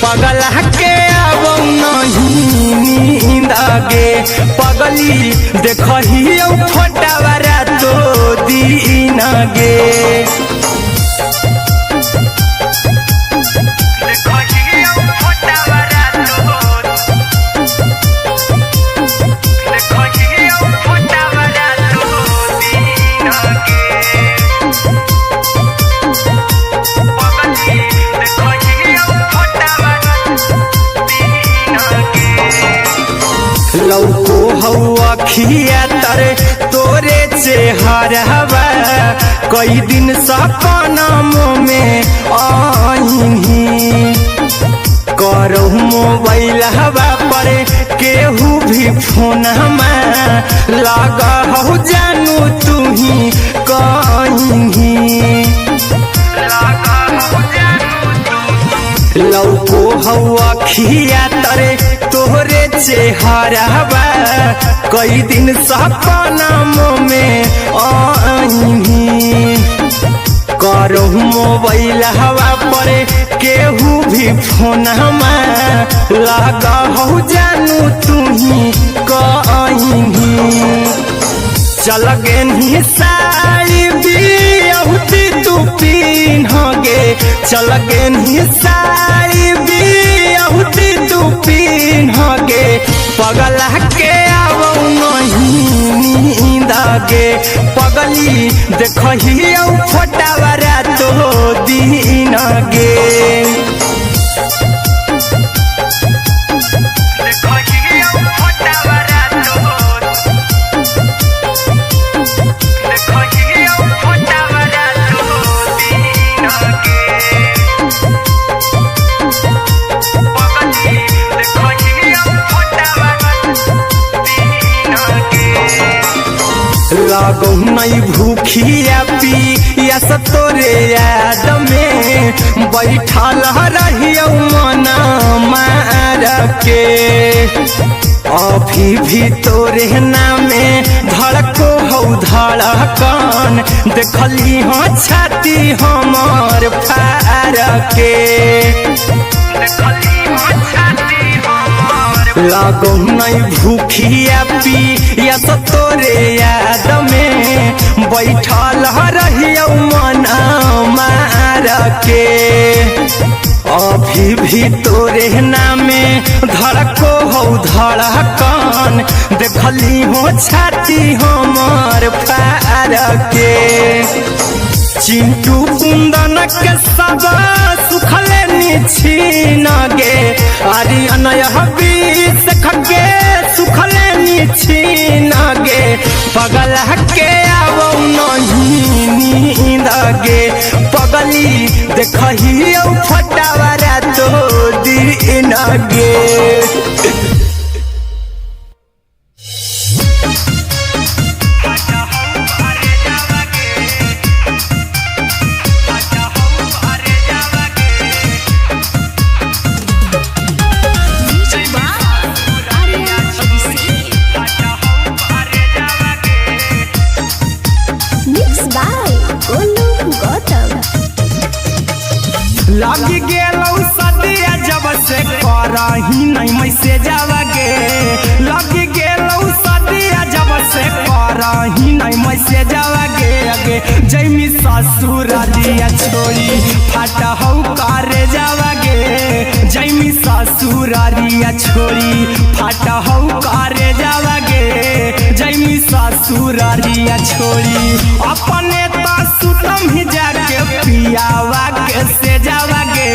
A: पगला के आब नहीं नींद गे, पगली देखही फोटावारा तो दीन गे। लौको हवा खिया तरे तोरे चेहरवा, कई दिन सपना में आईनी। करो मोबाइल हवा पर केहू भी फोन लगा हो जानू तू ही कहीं। लौको हवा खिया तरे तोहरे चेहरवा, कई दिन सपना में आईनी। करो मोबाइल हवा पर केहू भी फोन लगा हो जानू तू ही कहीं। चल गे साड़ी बिहुती तू पीन गे, चल गे साड़ी बिहुती तू पीन गे। पगला के आब नहीं नींद गे, पगली देखही फोटावारा तो दीन गे। लागो नहीं भूखिया पिया तोरे याद में, बैठल रहियो मन मार के अभी भी तोरे नामे धड़को हो धड़कन देखली हो छाती हमर फार के लागो नहीं भूखिया पिया तो तोरे याद में बैठल रहियो मन मार के अभी भी तोरे नामे धड़को हो धड़कन देखली हो छाती हमर फार के चिंटू कुंदन के सब सुखले निछीन गे आर्यन हबीस खगे सुखले निछीन गे पगल के आवो नहीं नींद गे पगली देखही फटावरा तो दिन गे लगी गेलौ सदिया जब से करही नहीं मैसेजवा गे लगी गेलौ सदिया जब से करही नहीं मैसेजवा गे अगे जैमी ससुर दिया छोड़ी फाटा हौ करे जावा गे जैमी ससुर दिया छोड़ी फाटा हौ करे जावा गे जैमी ससुर दिया छोड़ी अपने तो सुतम ही जाके पियावा के से जावा गे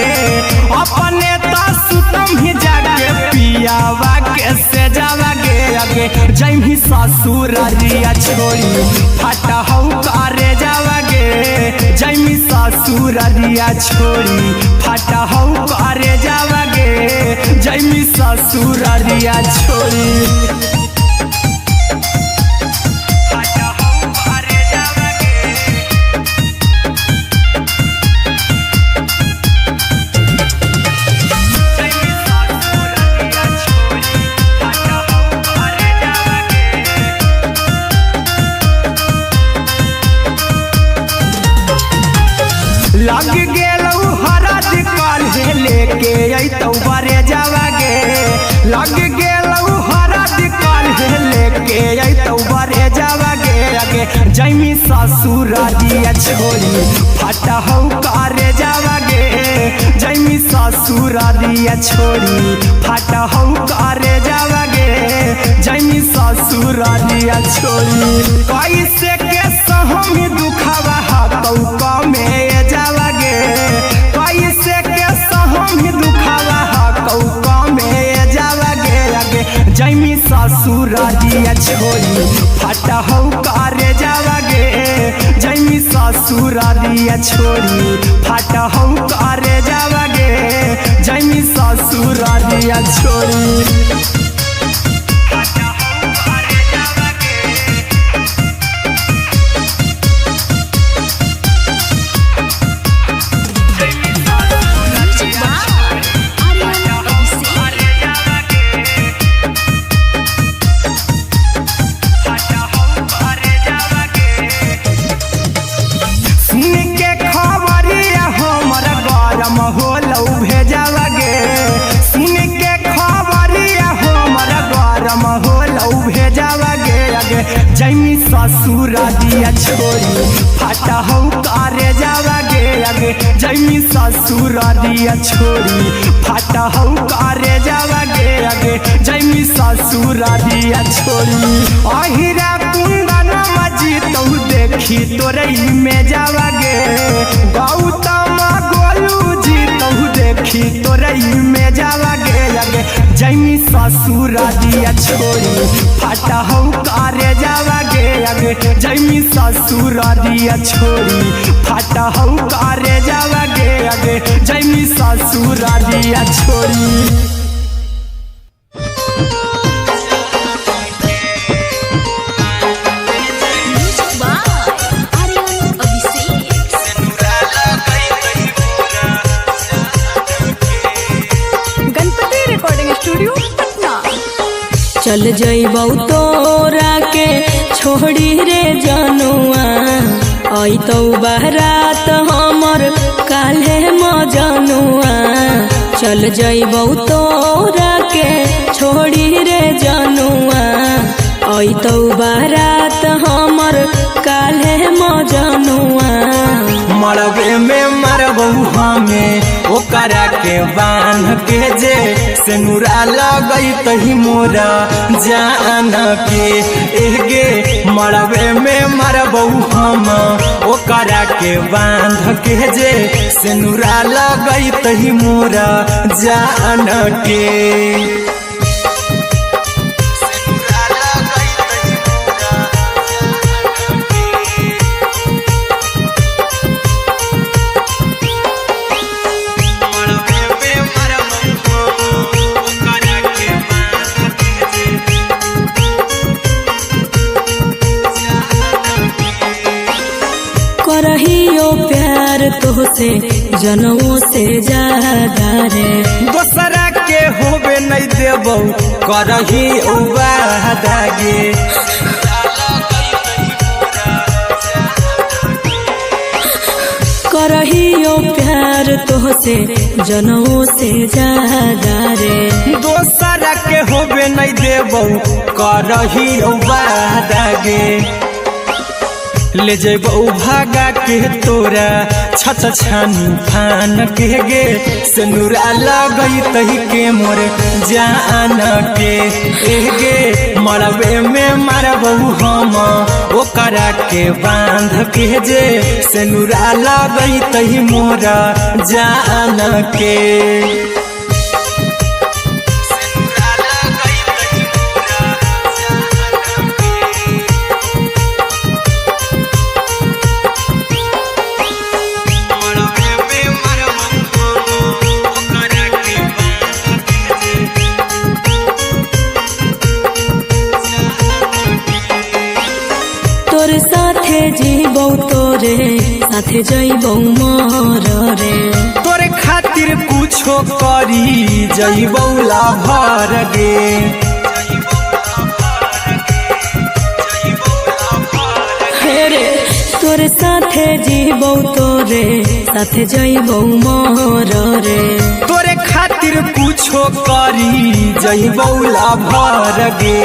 A: अपने तो सुतम ही जाके पियावा के से जावा गे अगे जैमी ससुर दिया छोड़ी फाटा हौ करे जावा गे जैमी ससुर दिया छोड़ी फाटा हौ करे जावा गे जैमी ससुर दिया छोड़ी लग गेलौ हरद काल्हे लेके अइतौ बरे जावा गे लग गेलौ हरद काल्हे लेके अइतौ बरे जावा गे अगे जैमी ससुर दिया छोड़ी फाटा हौ करे जावा गे जैमी ससुर दिया छोड़ी फाटा हौ करे जावा गे जैमी ससुर दिया छोड़ी कैसे के सहमी दुखावा हाथौ कमे जावा गे कैसे के सहमी दुखावा हाथौ कमे जावा गे अगे जैमी ससुर दिया छोड़ी फाटा हौ करे जावा गे जैमी ससुर दिया छोड़ी फाटा हौ करे जावा गे जैमी ससुर दिया छोड़ी होलौ भेजावा गे सुन के खबरिया हमर गरम होलौ भेजावा गे अगे जैमी ससुर दिया छोड़ी फाटा हौ करे जावा गे अगे जैमी ससुर दिया छोड़ी फाटा हौ करे जावा गे अगे जैमी ससुर दिया छोड़ी अहिरा कुंदन मजी तौ देखी तोरई में जावा गे गौतम गोलू देखी तोरई में जावा गे अगे जैमी ससुर दिया छोड़ी फाटा हौ करे जावा गे अगे जैमी ससुर दिया छोड़ी फाटा हौ करे जावा गे अगे जैमी ससुर दिया छोड़ी
B: चल जइबौ तोरा के छोड़ी रे जनुआ अइतौ बारात हमर काल्हे मजनुआ चल जइबौ तोरा के छोड़ी रे जनुआ अइतौ बारात हमर काल्हे मजनुआ
A: मरबे में मरबौ हमें ओकरा के बांध के जे सिनुरा लगैतहि मोरा जान के एगे मरबे में मरबौ हम ओकरा के बांध के जे सिनुरा लगैतहि मोरा जान के
B: करहियो प्यार तोहसे जनमों से ज्यादा रे
A: दोसरा के होबे नहीं देबौ करही वादा गे
B: करहियो प्यार तोहसे जनमों से ज्यादा रे
A: दोसरा के होबे नहीं देबौ करही वादा गे ले जेबौ भागा के तोरा छछ छानी फान के गे सिनुरा लगैतहि के मोरे जान के एगे मरबे में मरबौ हम ओकरा के बांध के जे सिनुरा लगैतहि मोरा जान के
B: तोरे साथे जीबौ तोरे साथे जइबौ मर रे
A: तोरे खातिर कुछो करी जइबौ लाभर गे
B: रे तोरे साथे जीबौ तोरे साथे जइबौ मर रे
A: तोरे खातिर कुछो करी जइबौ लाभर गे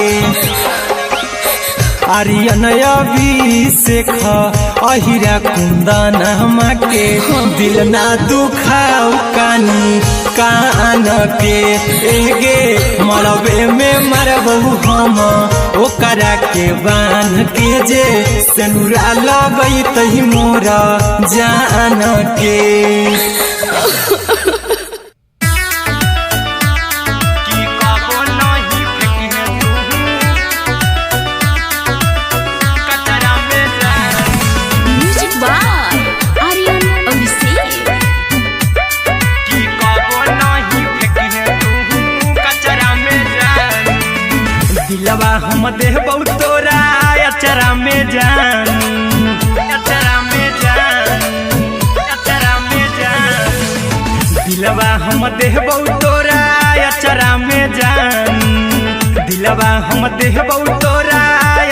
A: आर्यन अभिषेक अहिरा कुंदन के दिल ना दुखाऊ कानी कान के एगे मरबे में मरबौ हम ओकरा के बांध के जे सिनुरा लगैतहि मोरा जान के दिलवा हम देबौ तोरा अचरा में जान अचरा में जान अचरा में जान दिलवा हम देबौ तोरा अचरा में जान दिलवा हम देबौ तोरा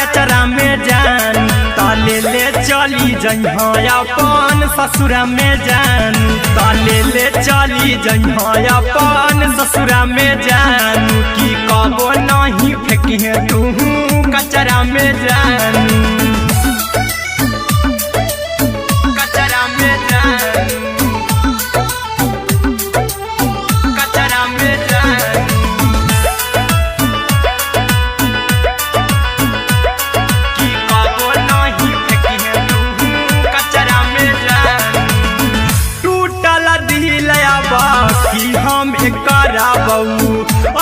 A: अचरा में जान ताले ले चली जइहा अपन ससुरा में जान ताले ले चली जइहा अपन ससुरा में जान की कबो नहीं फेंकिहे तू कचरा में जान कचरा में जान कचरा में जान की कबो नहीं फेंकिहे तू कचरा में जान टूटल दिल बाकी हम कराबौ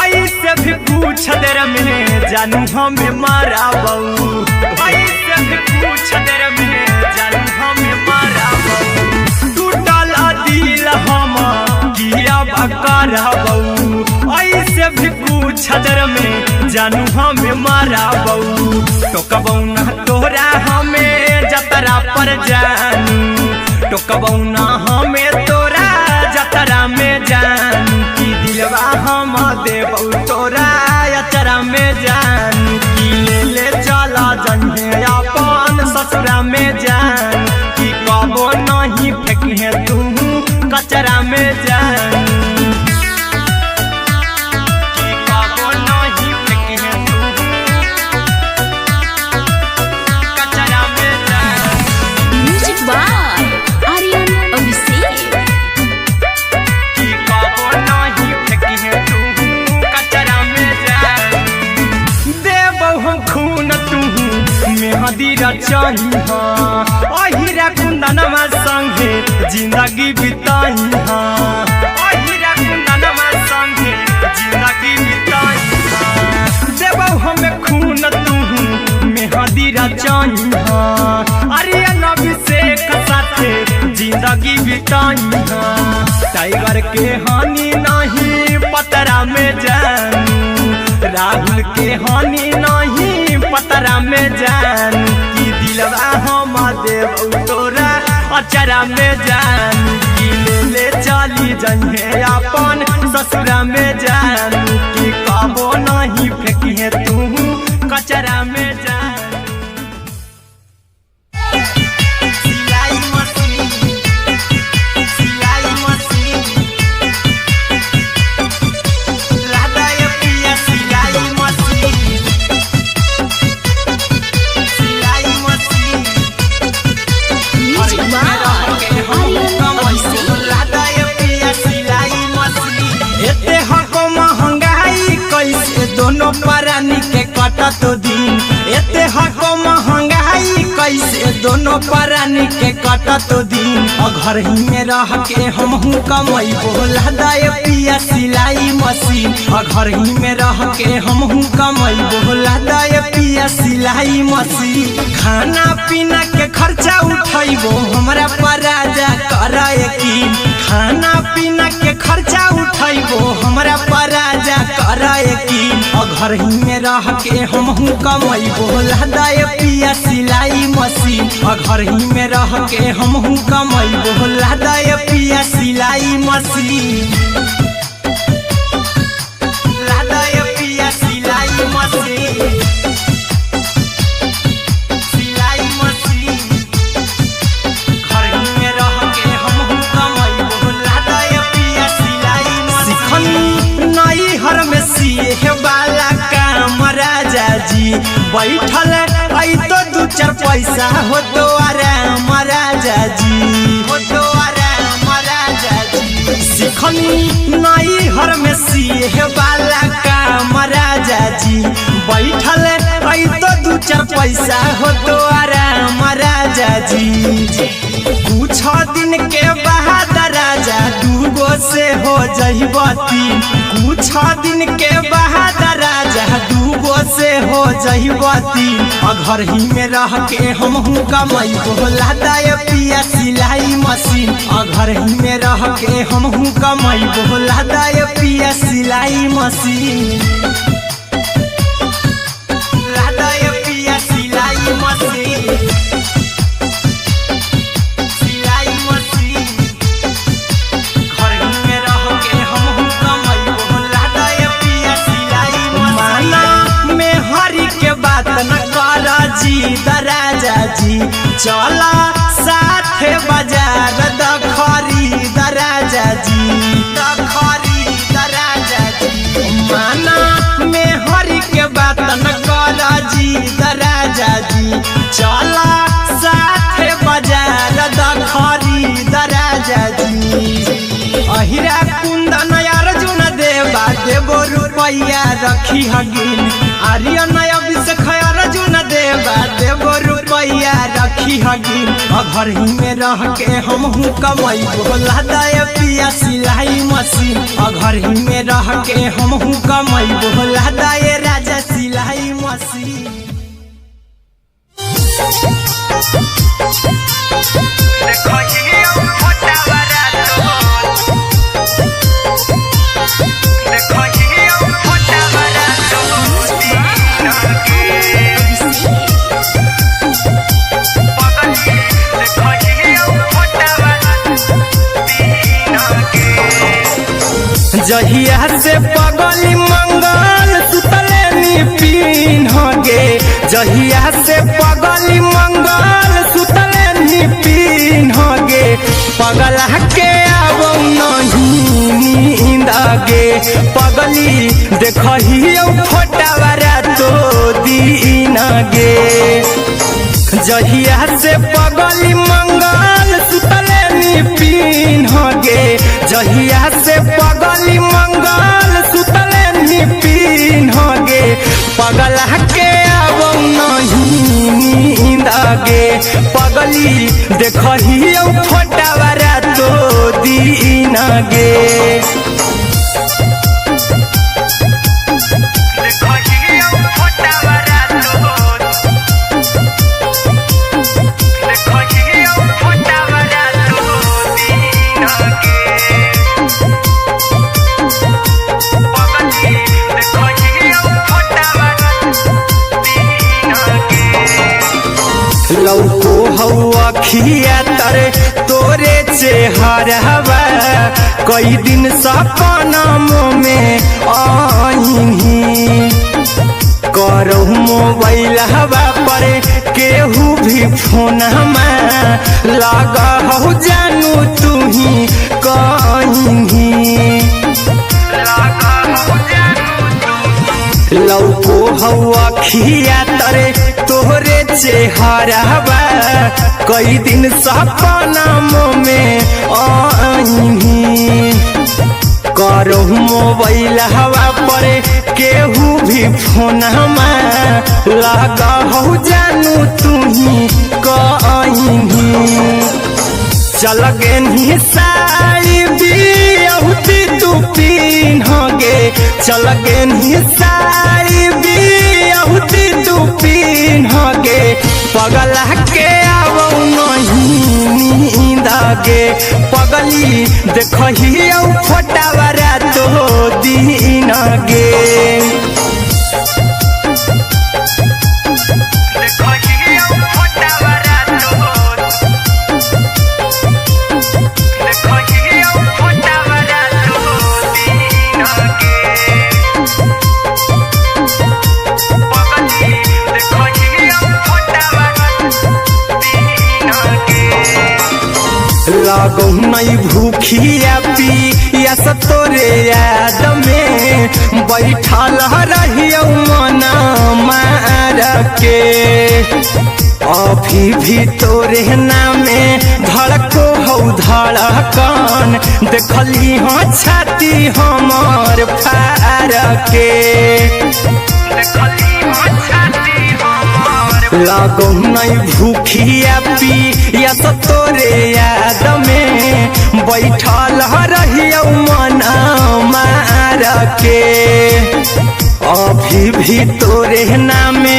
A: ऐसे भी पूछ देर में जानू हमें माराबौ ऐसे भी पूछ देर में जानू हमें माराबौ टूटल दिल हम किया कराबौ ऐसे भी पूछ देर में जानू हमें माराबौ टोकबौ ना तोरा हमें जतरा पर जानू टोकबौ ना हमें तोरा जतरा में जानू की दिलवा हम देबौ तोरा अचरा में जान की ले चला जन्हे अपन ससुरा में जान की कबो नहीं फेंके तू कचरा में जान की कबो नहीं फेंके तू कचरा में जान।
C: Music by Aryan Abhishek.
A: की कबो नहीं फेंके तू कचरा में जान देबो हम खून तू मेहदी रचाई अहिरा कुंदनमा संगे जिंदगी बिताई अहिरा कुंदनमा संगे जिंदगी बिताई देबो हमें खून तू मेहदी रचाई आर्यन अभिषेक साथे जिंदगी बिताई टाइगर के हानि नहीं पतरा में जानू राहुल के हानि नहीं पतरा में जानू की दिलवा हम देव तोरा अचरा में जानू की ले चली जन्हे अपन ससुरा में जानू की कबो नहीं फेंकिए तू कचरा में जानू। सिलाई मशीन सिलाई मशीन लादा ये पिया सिलाई मशीन सिलाई machine
C: music by Aryan Abhishek.
A: लादा ये पिया सिलाई मशीन एते हको महंगाई कैसे दोनों परानी के कटत दिन एते हको महंगाई कैसे दोनों परानी के कटत दिन घर ही में रह के हमहू कमाई बोला दाए पिया सिलाई मशीन घर ही में रह के हमहू कमाई बोला दाए पिया सिलाई मशीन खाना पीना के खर्चा उठाइबो हमरा पर राजा करा यकीन खाना पीना के खर्चा उठाइबो हमरा पर राजा करा यकीन घर ही में रह के हमहू कमाई बोला दाए पिया सिलाई मशीन घर ही में रह के हमहू कमाई बोला दाए पिया सिलाई मशीन लादा ये पिया सिलाई मशीन सिलाई मशीन घर ही में रह के हमहू कमाई बोला दाए पिया सिलाई मशीन नई हर में सिए वाला काम राजा जी बैठल आई तो दू चार पैसा हो तो आराम राजा जी हो तो आराम राजा जी सिखनी नई हर में सिए वाला काम राजा जी बैठल आई तो दू चार पैसा हो तो आराम राजा जी कुछ दिन के बाद राजा दूगो से हो जहिबती कुछ दिन के बाद राजा दूगो से हो जहिबती घर ही में रह के हमहू कमाई बोला दाए पिया सिलाई मशीन घर ही में रह के हमहू कमाई बोला दाए पिया सिलाई मशीन लादा ये पिया सिलाई मशीन सिलाई मशीन घर ही में रह के हमहू कमाई बोला दाए पिया सिलाई मशीन माना में हरी के बात न करा जी दराजा जी चला साथे बाजार दखरी दराजा जी दखरी दराजा जी माना में हरी के बात न करा जी दराजा जी चला साथे बाजार दखरी दराजा जी अहिरा कुंदन अर्जुन देवा देबो रुपैया रखी हगिन आर्यन अभिषेक अर्जुन देवा देबो रुपैया रखी हगिन घर ही में रह के हमहू कमाई बोला दाए पिया सिलाई मशीन घर ही में रह के हमहू कमाई बोला दाए राजा सिलाई मशीन। जहिया से पगली मंगल सुतले नी जहिया से पगली मंगल सुतले नी पीन गे पगला के आवो नहीं नींद गे पगली देखही फोटावारा तो दीन गे जहिया से पगली मंगल सुतले नी पीन गे जहिया से पगली मंगल सुतले नी पीन गे पगला के आवो नहीं नींद गे पगली देखही फोटावारा तो दीन गे लौको हवा खिया तरे तोरे चेहरवा कई दिन सपना में आईनी करो मोबाइल हवा पर केहू भी फोन लगा हो जानू तू ही कहीं लौको हवा खिया तरे तोहरे चेहरवा कई दिन सपना में आईनी करो मोबाइल हवा पर केहू भी फोन लगा हो जानू तू ही कहीं चल गे साड़ी बिहुती तू पीन गे चल गे साड़ी बिहुती तू पीन गे पगला के आवो नहीं नींद गे पगली देखही फोटावारा तो दीन गे लागो नहीं भूखिया पिया तोरे याद में बैठल रहियो मना मार के अभी भी तोरे नामे धड़को हो धड़कन देखली हाँ छाती हमार फार के लागो नहीं भूखिया पिया तोरे याद में बैठल रहियो मना मार के अभी भी तोरे नामे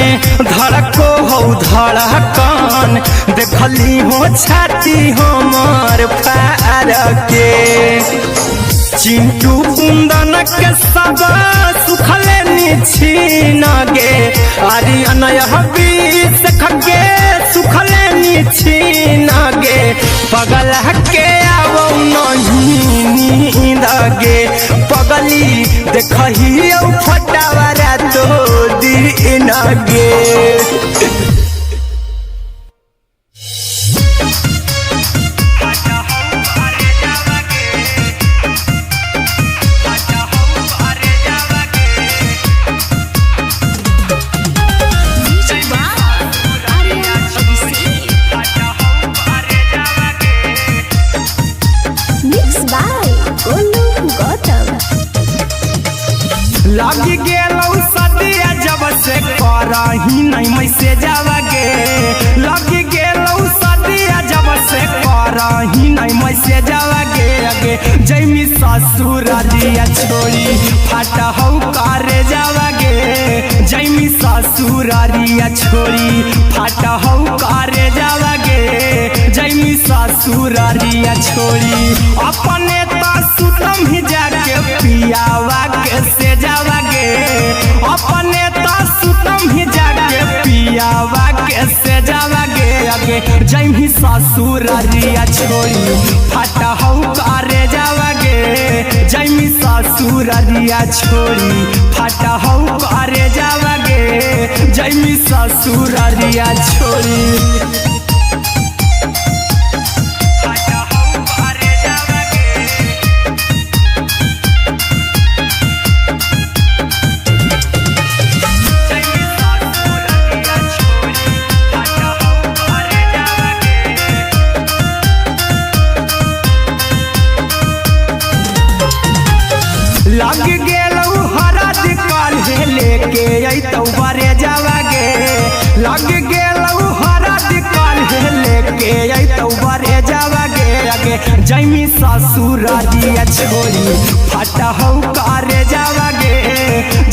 A: धड़को हो धड़कन देखली हो छाती हमार फार के चिंटू कुंदन के सब सुखले छीन गे आर्यन बीस खगे सुखले छीन गे पगला के आवो नहीं नींद गे पगली देखही फोटावारा तो दीन गे लगी गेलौ सदिया जब से करही नहीं मैसे जावगे लगी गेलौ सदिया जब से करही नहीं मैसे जावगे अगे जैमी ससुरारिया छोड़ी फाटा हौ करे जावगे जैमी ससुरारिया छोड़ी फाटा हौ करे जावगे जैमी ससुरारिया छोड़ी अपने तो सुतम ही जाके पियावा के से जावगे अपने तो सुतम ही जाके पियावा के से जावगे अगे जैमी ससुरारिया छोड़ी फाटा हौ करे जावगे जैमी ससुरारिया छोड़ी फाटा हौ करे जावगे जैमी ससुरारिया छोड़ी लग गेलौ हरद काल्हे लेके अइतौ बरे जावागे लग गेलौ हरद काल्हे लेके अइतौ बरे जावागे अगे जैमी ससुरारिया छोड़ी फटहौ करे जावागे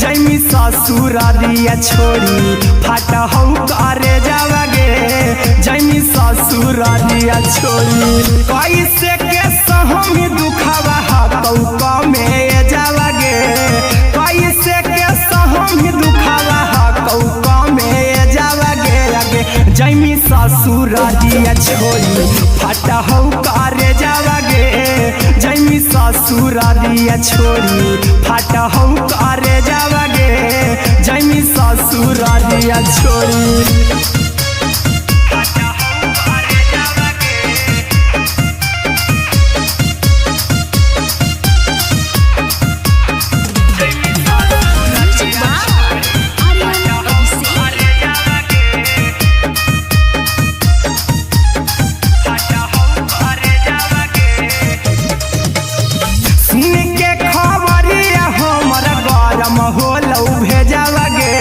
A: जैमी ससुरारिया छोड़ी फटहौ करे जावागे जैमी ससुरारिया छोड़ी कैसे के सहमी दुखावा हाथौ कमे जावागे कैसे के सहमी दुखावा हाथौ कमे जावागे अगे जैमी ससुरारिया छोड़ी फटहौ करे जावागे जैमी ससुरारिया छोड़ी फटहौ करे जावागे जैमी ससुरारिया छोड़ी होलौ भेजावागे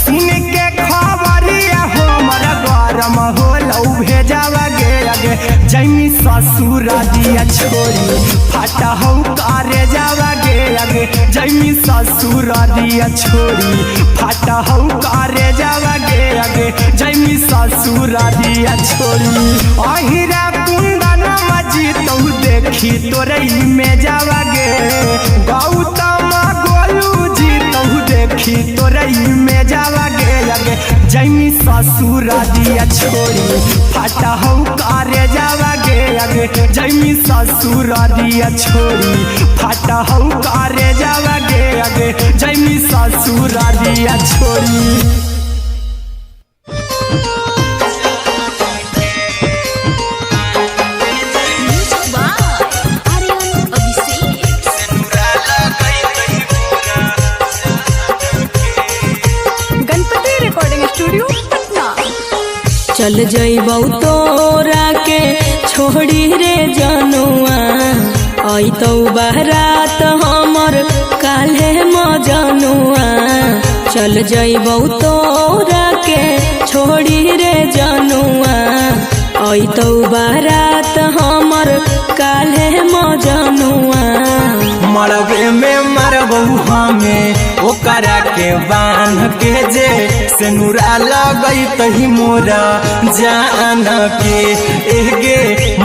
A: सुन के खबरिया हमर गरम होलौ भेजावागे अगे जैमी ससुरारिया छोड़ी फटहौ करे जावागे अगे जैमी ससुरारिया छोड़ी फटहौ करे जावागे अगे जैमी ससुरारिया छोड़ी अहिरा कुंदन मजीतौ देखी तोरई में जावागे गौतम देखी तोरई में जावागे अगे जैमी ससुरारिया छोड़ी फटहौ करे जावागे अगे जैमी ससुरारिया छोड़ी फटहौ करे जावागे अगे जैमी ससुरारिया छोड़ी
B: चल जइबौ तोरा के छोड़ी रे जनुआ अइतौ बारात हमर काल्हे मजनुआ चल जइबौ तोरा के छोड़ी रे जनुआ अइतौ बारात हमर काल्हे मजनुआ
A: मरबे में मरबौ हमें ओकरा के बांध के जे सेनुरा लगैतहि मोरा जान के एगे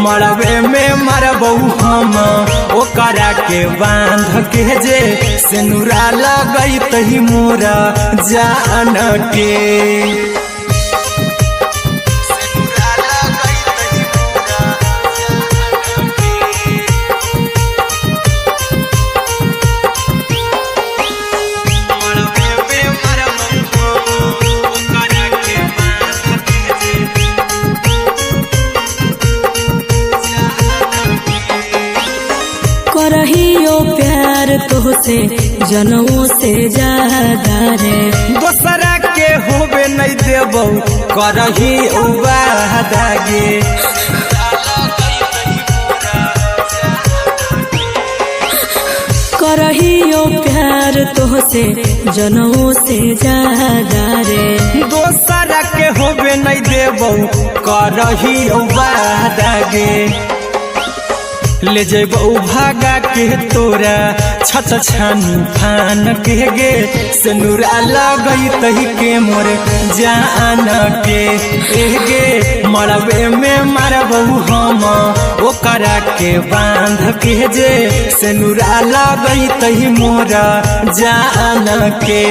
A: मरबे में मरबौ हम ओकरा के बांध के जे सेनुरा लगैतहि मोरा जान के
B: करहियो प्यार तोहसे जनमों से ज्यादा रे
A: दोसरा के होबे नहीं देबौ करही वादागे
B: करहियो प्यार तोहसे जनमों से ज्यादा रे
A: दोसरा के होबे नहीं देबौ करही वादागे ले जेबौ भागा के तोरा छछ छानी फान के गे सेनुरा लगैतहि के मोर जान के एगे मरबे में मरबौ हम ओकरा के बांध के जे सेनुरा लगैतहि मोरा जान के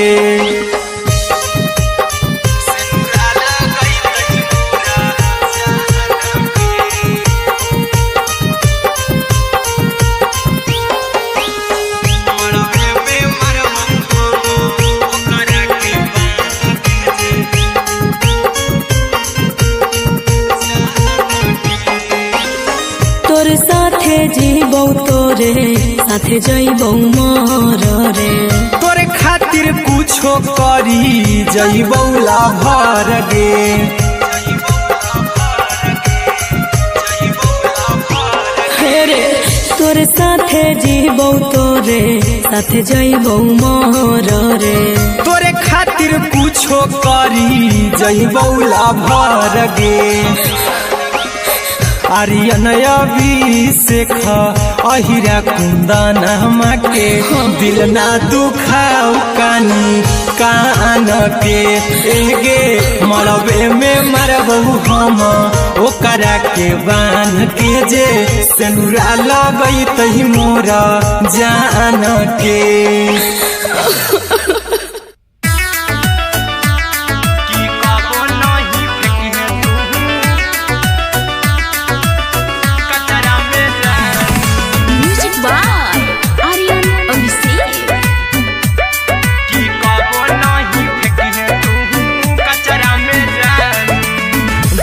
B: साथे जइबौ मोर रे।
A: तोरे खातिर कुछो करी जइबौला भर गे।
B: रे तोरे साथे जीबौ तोरे साथे जइबौ मोर रे।
A: तोरे खातिर कुछो करी जइबौला भर गे। आर्यन अभिषेक अहिरा कुंदन के दिल ना दुखाऊ कानी कान के। एगे मरबे में मरबहू हम ओकरा के बान के जे सेनुरा लगई तही मोरा जान के।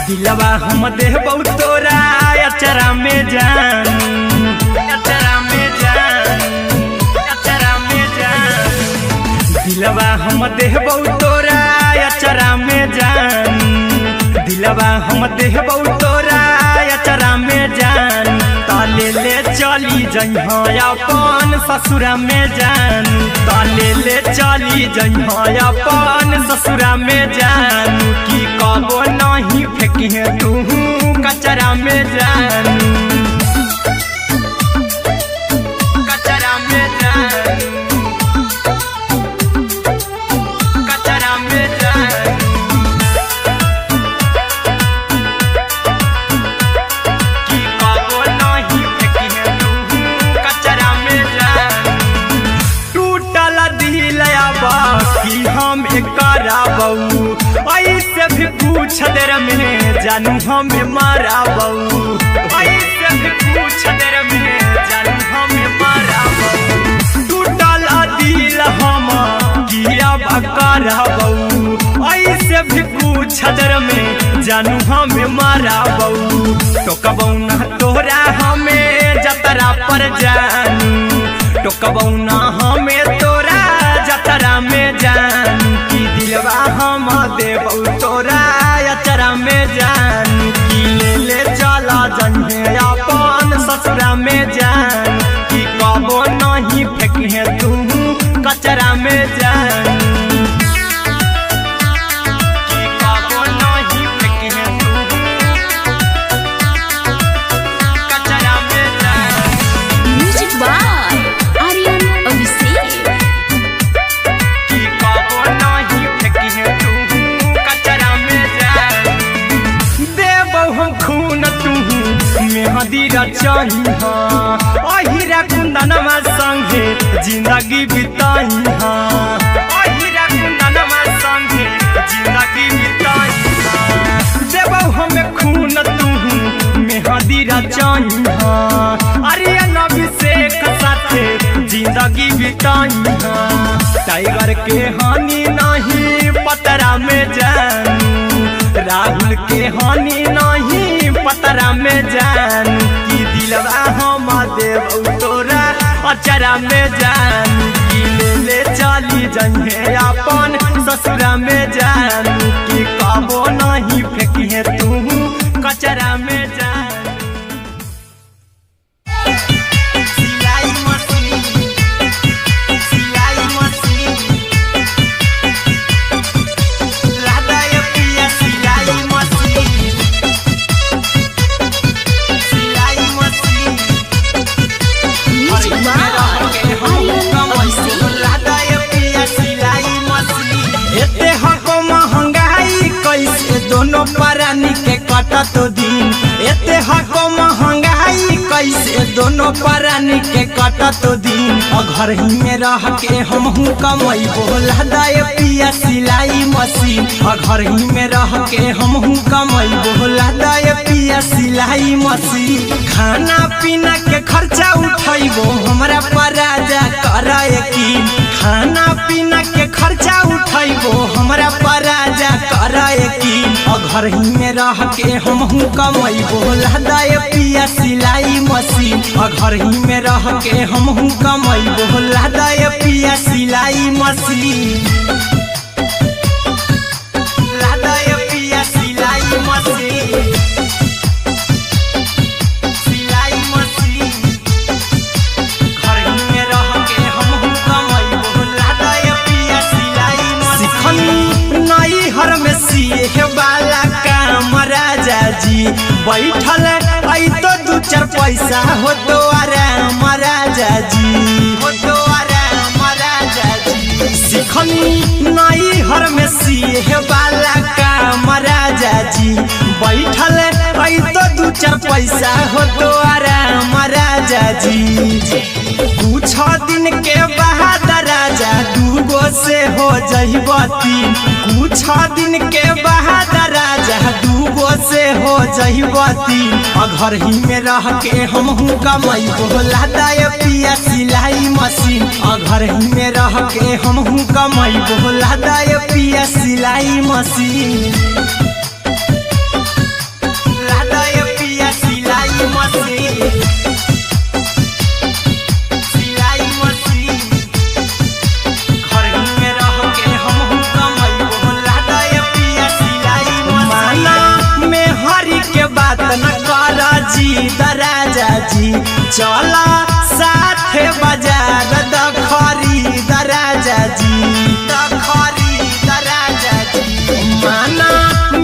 A: दिलवा हम देबौ तोरा अचरा में जान, अचरा में जान, अचरा में जान। दिलवा हम देबौ तोरा अचरा में जान। दिलवा हम देबौ तोरा अचरा में जान। ताले ले चली जइहा अपन ससुरा में जान। ताले ले चली जइहा अपन ससुरा में जान। की कबो नहीं फेंकी तू कचरा में जान, कचरा में जान, कचरा में जान। की कबो नहीं फेंकी तू कचरा में जान। टूटल दिल बाकी हम कराबौ ऐसे भी पूछ देर में जानू हमें माराबौ। ऐसे भी पूछ देर में जानू हमें माराबौ। टूटल दिल हम किया कराबौ ऐसे भी पूछ देर में जानू हमें माराबौ। टोकबौ ना तोरा हमें जतरा पर जानू। टोकबौ ना हमें तोरा जतरा में जानू। की दिलवा हम देबौ तोरा अचरा में जान। की ले ले चला जन्हे अपन ससुरा में जान। की कबो नहीं फेंकी तू कचरा में जान। की कबो नहीं फेंकी तू कचरा में जान।
C: Music by Aryan Abhishek.
A: की कबो नहीं फेंकी तू कचरा में जान। देबौ हम खून तू मेहदी रचही अहिरा कुंदनमा संगे जिंदगी बिताई। अहिरा कुंदनमा संगे जिंदगी बिताई। देबौ हमें खून तू मेहदी रचही आर्यन अभिषेक साथे जिंदगी बिताई। टाइगर के हानि नहीं पतरा में जानू। राहुल के हानि नहीं पतरा में जानू। की दिलवा हम देबौ तोरा अचरा में जानू। की ले ले चली जइहे अपन ससुरा में जानू। की कबो नहीं फेंकी तू कचरा में जानू। सिलाई मशीन, सिलाई मशीन, लादा ये पिया सिलाई मशीन, सिलाई machine.
C: Music by Aryan Abhishek.
A: लादा ये पिया सिलाई मशीन। एते हको महंगाई कैसे दोनों परानी के कटत दिन। एते हको महंगाई कैसे दोनों परानी के कटत दिन। घर ही में रह के हमहू कमैबो लादा ये पिया सिलाई मशीन। घर ही में रह के हमहू कमैबो लादा ये पिया सिलाई मशीन। खाना पीना के खर्चा उठैबो हमरा पर राजा कर यकीन। खाना पीना के खर्चा उठैबो हमरा पर राजा कर यकीन। घर ही में रह के हमहू कमैबो लहदाए पिया सिलाई मशीन घर ही में रह के हमहू कमैबो लहदाए पिया सिलाई मशीन लहदाए पिया सिलाई मशीन सिलाई मशीन घर ही में रह के हमहू कमैबो लहदाए पिया सिलाई मशीन नई हर में सिए वाला काम राजा जी बैठल आई तो दू चार पैसा हो तो आराम राजा जी हो तो आराम राजा जी सिखनी नई हर में सिए वाला काम राजा जी बैठल आई तो दू चार पैसा हो तो आराम राजा जी कुछ दिन के बाद राजा दूगो से हो जइबो तीन कुछ दिन के बाद राजा दूगो से हो जइबो तीन घर ही में रह के हमहू कमैबो लहदाए पिया सिलाई मशीन घर ही में रह के हमहू कमैबो लहदाए पिया सिलाई मशीन लहदाए पिया सिलाई मशीन राजा जी चला साथे बाजार द खरीद राजा जी द खरीद राजा जी माना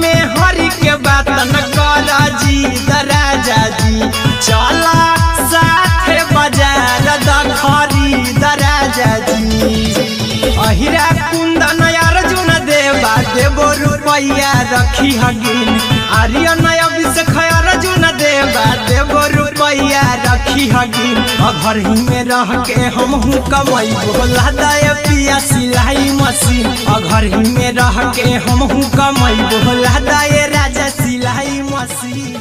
A: में हरी के बात न कर जी राजा जी चला साथे बाजार द खरीद राजा जी अहिरा कुंदन अर्जुन देवा देवो रुपया रखी हगिन आर्यन अभिषेक अर्जुन देवा देवो रुपया रखी हगिन घर ही में रह के हमहू कमैबो लहदाए पिया सिलाई मशीन घर ही में रह के हमहू कमैबो लहदाए राजा सिलाई मशीन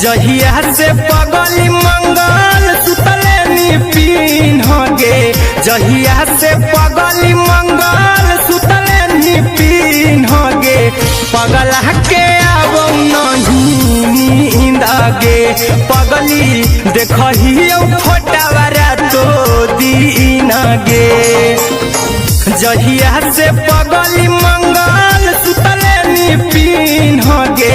A: जहिया से पगली मंगल सुतले पीन गे जहिया से पगली मंगल सुतले पीन गे पगला के अब नहीं नींद गे पगली देखही फोटावारा तो दीन गे जहिया से पगली मंगल सुतले पीन गे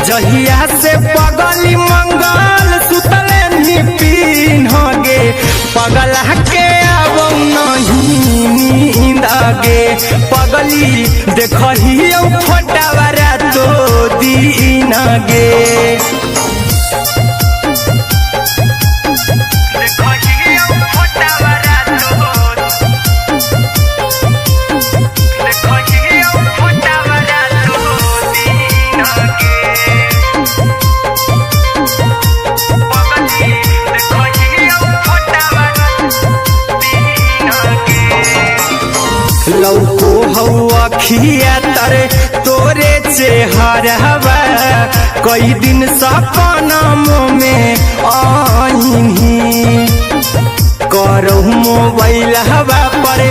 A: जहिया से पगली मंगल सुतले पीन गे पगला के अब नहीं नींद गे पगली देखही फोटावारा तो दीन गे लौको हवा खिया तरे तोरे चेहरवा कई दिन सपना में आईनी करो मोबाइल हवा पर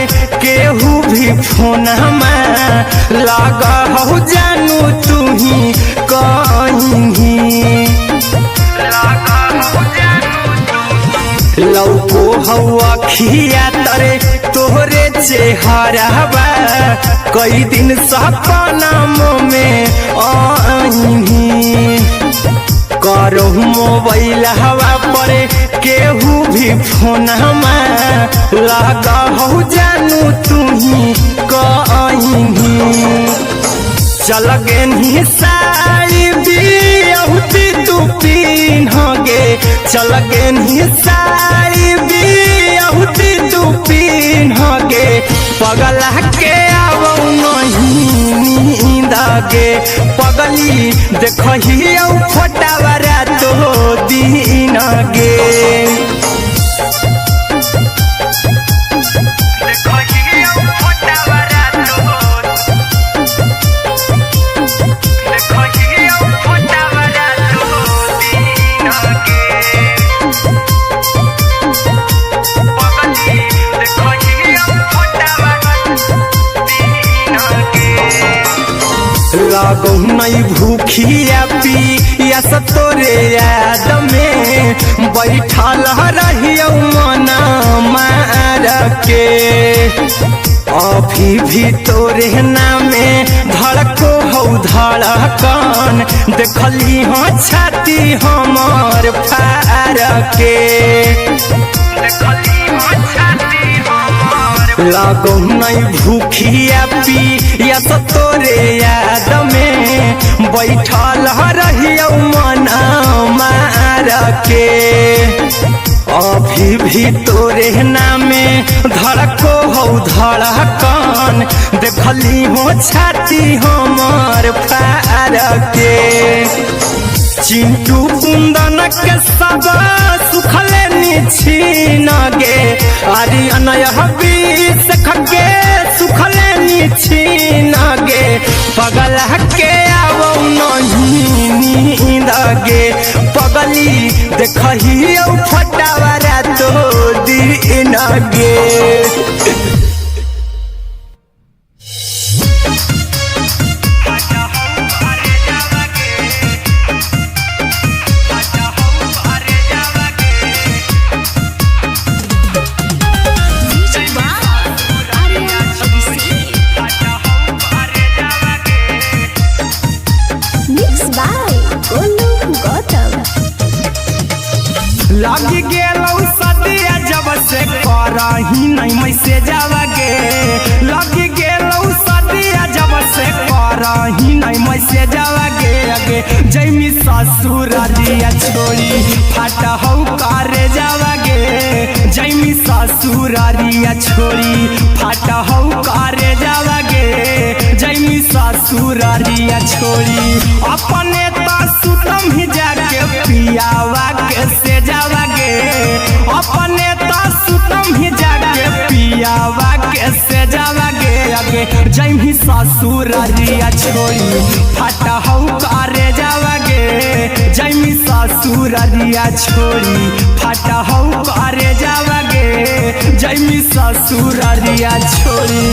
A: केहू भी फोन में लगा हो जानू तू ही कहीं लौको हवा खिया तरे तोहरे चेहरवा कई दिन सपना में आईनी करो मोबाइल हवा पर केहू भी फोन में लगा हो जानू तू ही कहीं चल गे साड़ी बिहुती तू पीन गे चल गे साड़ी बिहुती तू पीन गे पगला के अब नहीं नींद गे पगली देखही फोटावारा तो दीन गे नहीं भूखिया पी या तोरे याद में बैठल रहियो मन मार के अभी भी तोरे नामे धड़को हो धड़कन देखली हो छाती हमर फार के देखली हो छाती लागो नहीं भूखिया पी या तोरे याद में बैठल रहियो मन मार के अभी भी तोरे नामे धड़को हो धड़कन देखली हो छाती हमर फार के चिंटू कुंदन के सब सुखले निछीन गे आर्यन हबीस खगे सुखले निछीन गे पगल के आवो नहीं नींद गे पगली देखही फटावरा तो दिन गे लगी गेलौ सदिया जब से करही नहीं मैसेजवा गे लगी गेलौ सदिया जब से करही नहीं मैसेजवा गे अगे जैमी ससुरारिया छोड़ी फाटा हौ करे जावा गे जैमी ससुरारिया छोड़ी फाटा हौ करे जावा गे जैमी ससुरारिया छोड़ी अपने तो सुतम ही जाके पियावा के से जावा गे अपने तो सुतम ही जाके पियावा के से जावा गे अगे जैमी ससुरारिया छोड़ी फाटा हौ करे जावा गे जैमी ससुरारिया छोड़ी फाटा हौ करे जावा गे जैमी ससुरारिया छोड़ी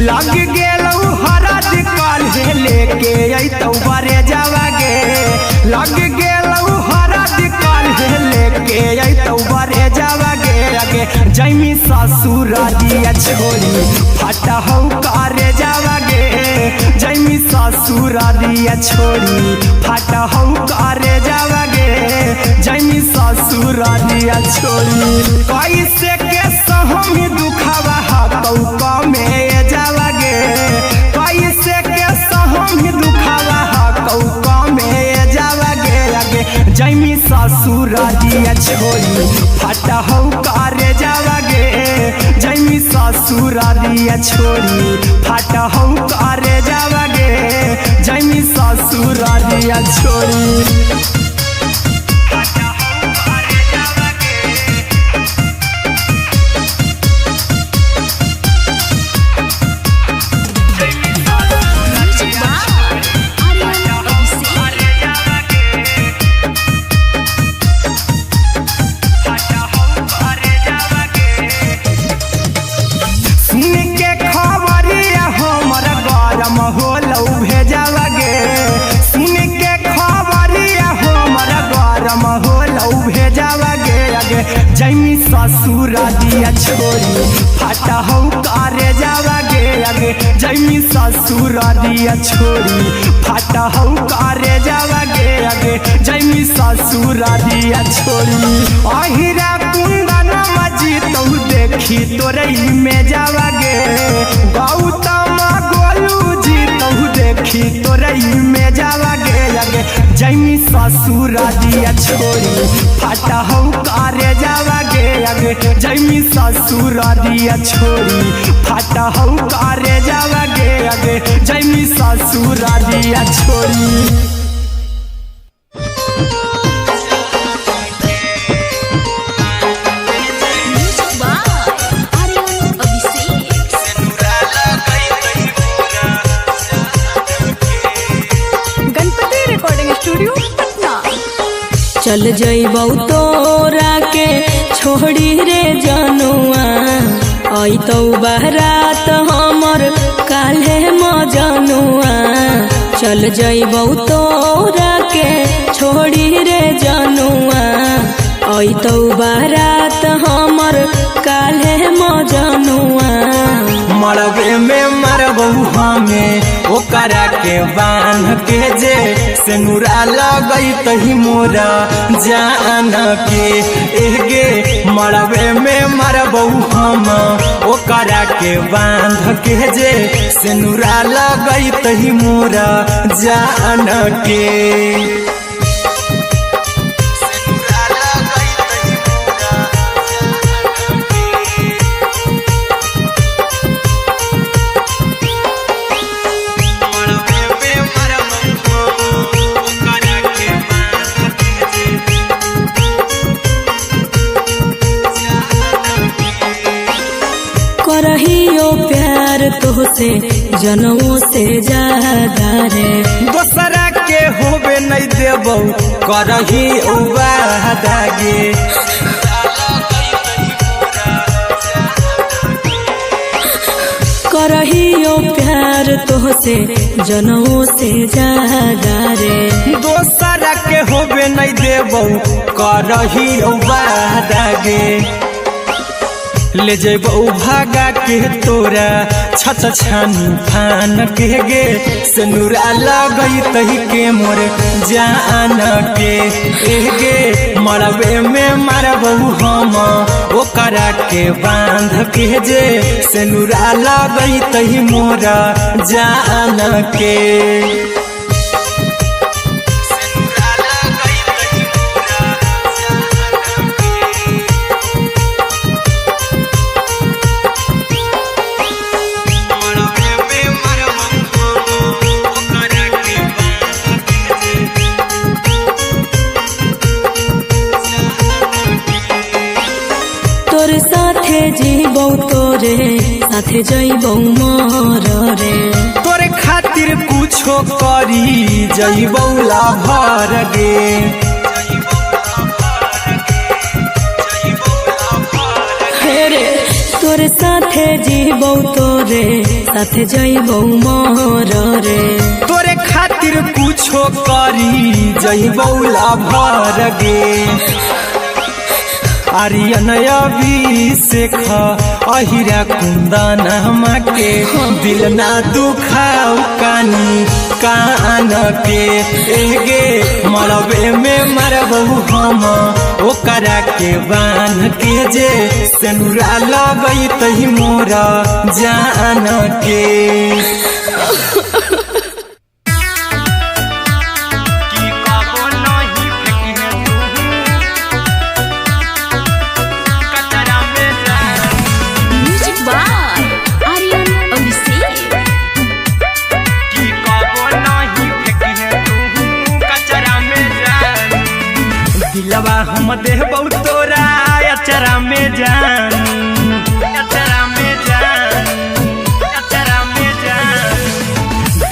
A: लग गेलौ हरद काल्हे लेके अइतौ बरे जावा गे लग गेलौ हरद काल्हे लेके अइतौ बरे जावा गे अगे जैमी ससुरारिया छोड़ी फाटा हौ करे जावा गे जैमी ससुरारिया छोड़ी फाटा हौ करे जावा गे जैमी ससुरारिया छोड़ी कैसे के सहम दुखावा हाथौ कमे जावा गे कैसे के सहम दुखावा हाथौ कमे जावा गे अगे जैमी ससुरारिया छोड़ी फाटा हौ करे जावा गे जैमी ससुरारिया छोड़ी फाटा हौ करे जावा गे जैमी ससुरारिया छोड़ी होलौ भेजावा गे सुन के खबरिया हमर गरम होलौ भेजावा गे अगे जैमी ससुरारिया छोड़ी फाटा हौ करे जावा गे अगे जैमी ससुरारिया छोड़ी फाटा हौ करे जावा गे अगे जैमी ससुरारिया छोड़ी अहिरा कुंदन मजी तौ देखी तोरई में जावा गे गौतम गोलू देखी तोरई में जावा गे अगे जैमी ससुरारिया छोड़ी फाटा हौ करे जावा गे अगे जैमी ससुरारिया छोड़ी फाटा हौ करे जावा गे अगे जैमी ससुरारिया छोड़ी
C: Music by
B: चल जइबौ तोरा के छोड़ी रे जनुआ अइतौ बारात हमर काल्हे मजनुआ चल जइबौ तोरा के छोड़ी रे जनुआ अइतौ बारात हमर काल्हे मजनुआ
A: मरबे में मरबौ हमें ओकरा के बांध के जे सिनुरा लगैतहि मोरा जान के एगे मरबे में मरबौ हम ओकरा के बांध के जे सिनुरा लगैतहि मोरा जान के
B: करहियो प्यार तोहसे जनमों से ज्यादा रे
A: दोसरा के होबे नहीं देबौ करही वादा गे
B: करहियो प्यार तोहसे जनमों से ज्यादा रे
A: दोसरा के होबे नहीं देबौ करही वादा गे ले जेबौ भागा के तोरा छछ छानी फान के गे सिनुरा लगैतहि के मोर जान के एगे मरबे में मरबौ हम ओकरा के बांध के जे सिनुरा लगैतहि मोरा जान के
B: तोरे साथे जीबौ तोरे साथे जइबौ मोर रे
A: तोरे खातिर कुछो करी जइबौ लाभर गे
B: रे तोरे साथे जीबौ तोरे साथे जइबौ मोर रे
A: तोरे खातिर कुछो करी जइबौ लाभर गे आर्यन अभिषेक अहिरा कुंदन के दिल ना दुखाऊ कानी कान के एगे मरबे में मरबौ हम ओकरा के बांध के जे सिनुरा लगैतहि मोरा जान के दिलवा हम देबौ तोरा अचरा में जान अचरा में जान अचरा में जान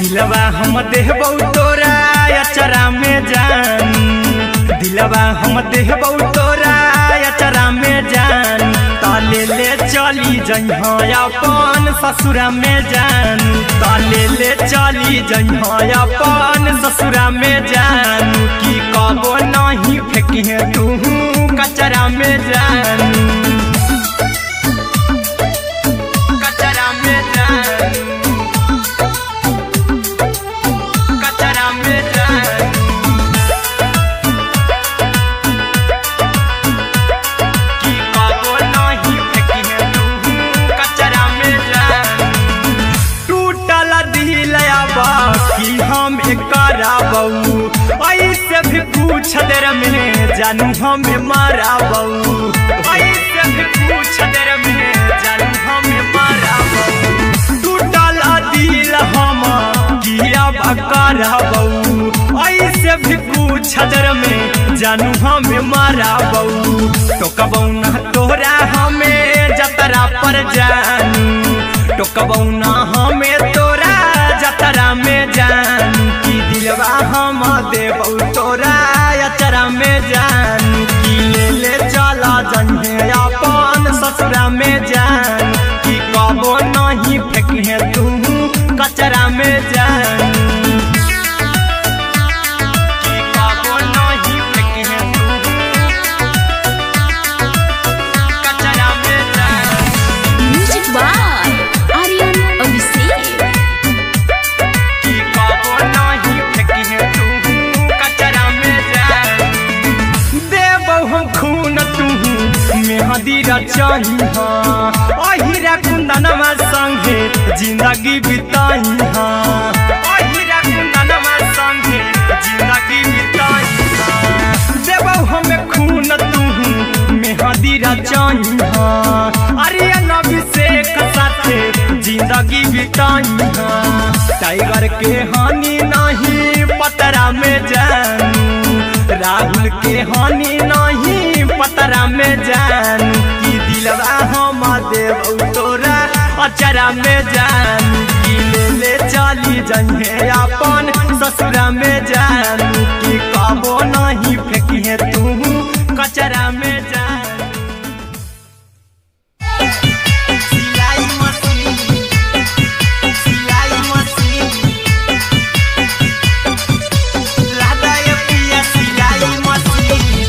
A: दिलवा हम देबौ तोरा अचरा में जान दिलवा हम देबौ तोरा अचरा में जान ताले ले चली जइहा अपन ससुरा में जान ताले ले चली जइहा अपन ससुरा में जान की कबो नहीं फेंकी तू कचरा में जान कचरा में जान कचरा में जान की कबो नहीं फेंकी तू कचरा में जान टूटल दिल बाकी हम कराबौ ऐसे भी पूछ देर में जानू हमें माराबौ ऐसे भी पूछ देर में जानू हमें माराबौ टूटल दिल हम किया कराबौ ऐसे भी पूछ देर में जानू हमें माराबौ टोकबौ ना तोरा हमें जतरा पर जानू टोकबौ ना हमें तोरा जतरा में जानू की दिलवा हम देबौ तोरा अचरा में जान में जानू कि कबो नहीं फेंके तू कचरा में जानू।
C: Music by Aryan Abhishek.
A: कि कबो नहीं फेंके तू कचरा में जानू। देबो हम खून तू मेहदी रचाही अहिरा कुंदनमा संगे जिंदगी बिताई अहिरा कुंदनमा संगे जिंदगी बिताई देबो हमें खून तू मेहदी रचाई आर्यन अभिषेक साथे जिंदगी बिताई टाइगर के हानि नहीं पतरा में जानू राहुल के हानि नहीं पतरा में जानू कि दिलवा हम देव तोरा अचरा में जानू कि ले चली जंगे अपन ससुरा में जानू कि कबो नहीं फेंकिए तू कचरा में जानू। सिलाई मशीन लादा ये पिया सिलाई machine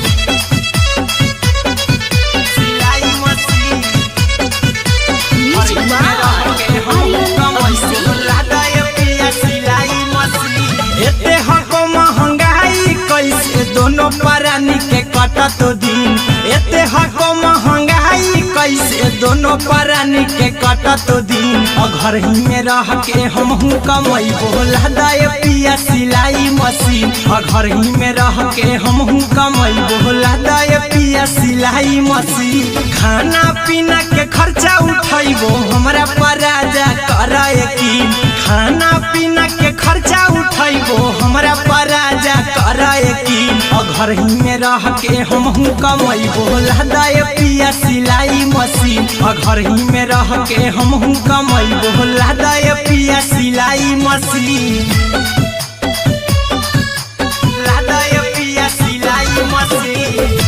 C: music by Aryan Abhishek.
A: लादा ये पिया सिलाई मशीन एते हको महंगाई कैसे दोनों परानी के कटत दिन एते हको महंगाई कैसे दोनों परानी के कटत दिन घर ही में रह के हमहू कमाई बोला दाए पिया सिलाई मशीन घर ही में रह के हमहू कमाई बोला दाए पिया सिलाई मशीन खाना पीना के खर्चा उठाइबो हमरा पराजा करे यकीन खाना पीना के खर्चा उठाइबो हमरा पराजा करे यकीन घर ही में रह के हमहू कमाई बोला दाए पिया सिलाई मशीन घर ही में रह के हमहू कमाई बोला दाए पिया सिलाई मशीन लादा ये पिया सिलाई मशीन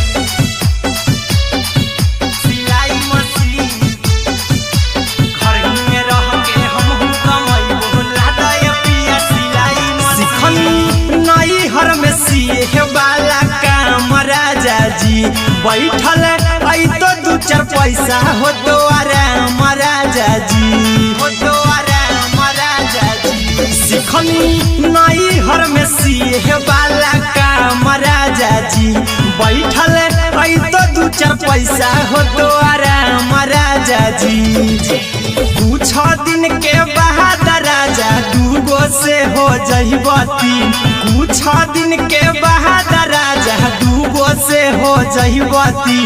A: घर ही में रह के हमहू कमाई बोला दाए पिया सिलाई मशीन नई हर में सिए वाला काम राजा जी बैठल आई तो दू चार पैसा हो तो आराम राजा जी हो तो आराम राजा जी सिखनी नई हर में सिए वाला काम राजा जी बैठल आई तो दू चार पैसा हो तो आराम राजा जी कुछ दिन के बाद राजा दूगो से हो जहिबती कुछ दिन के बाद राजा दूगो से हो जहिबती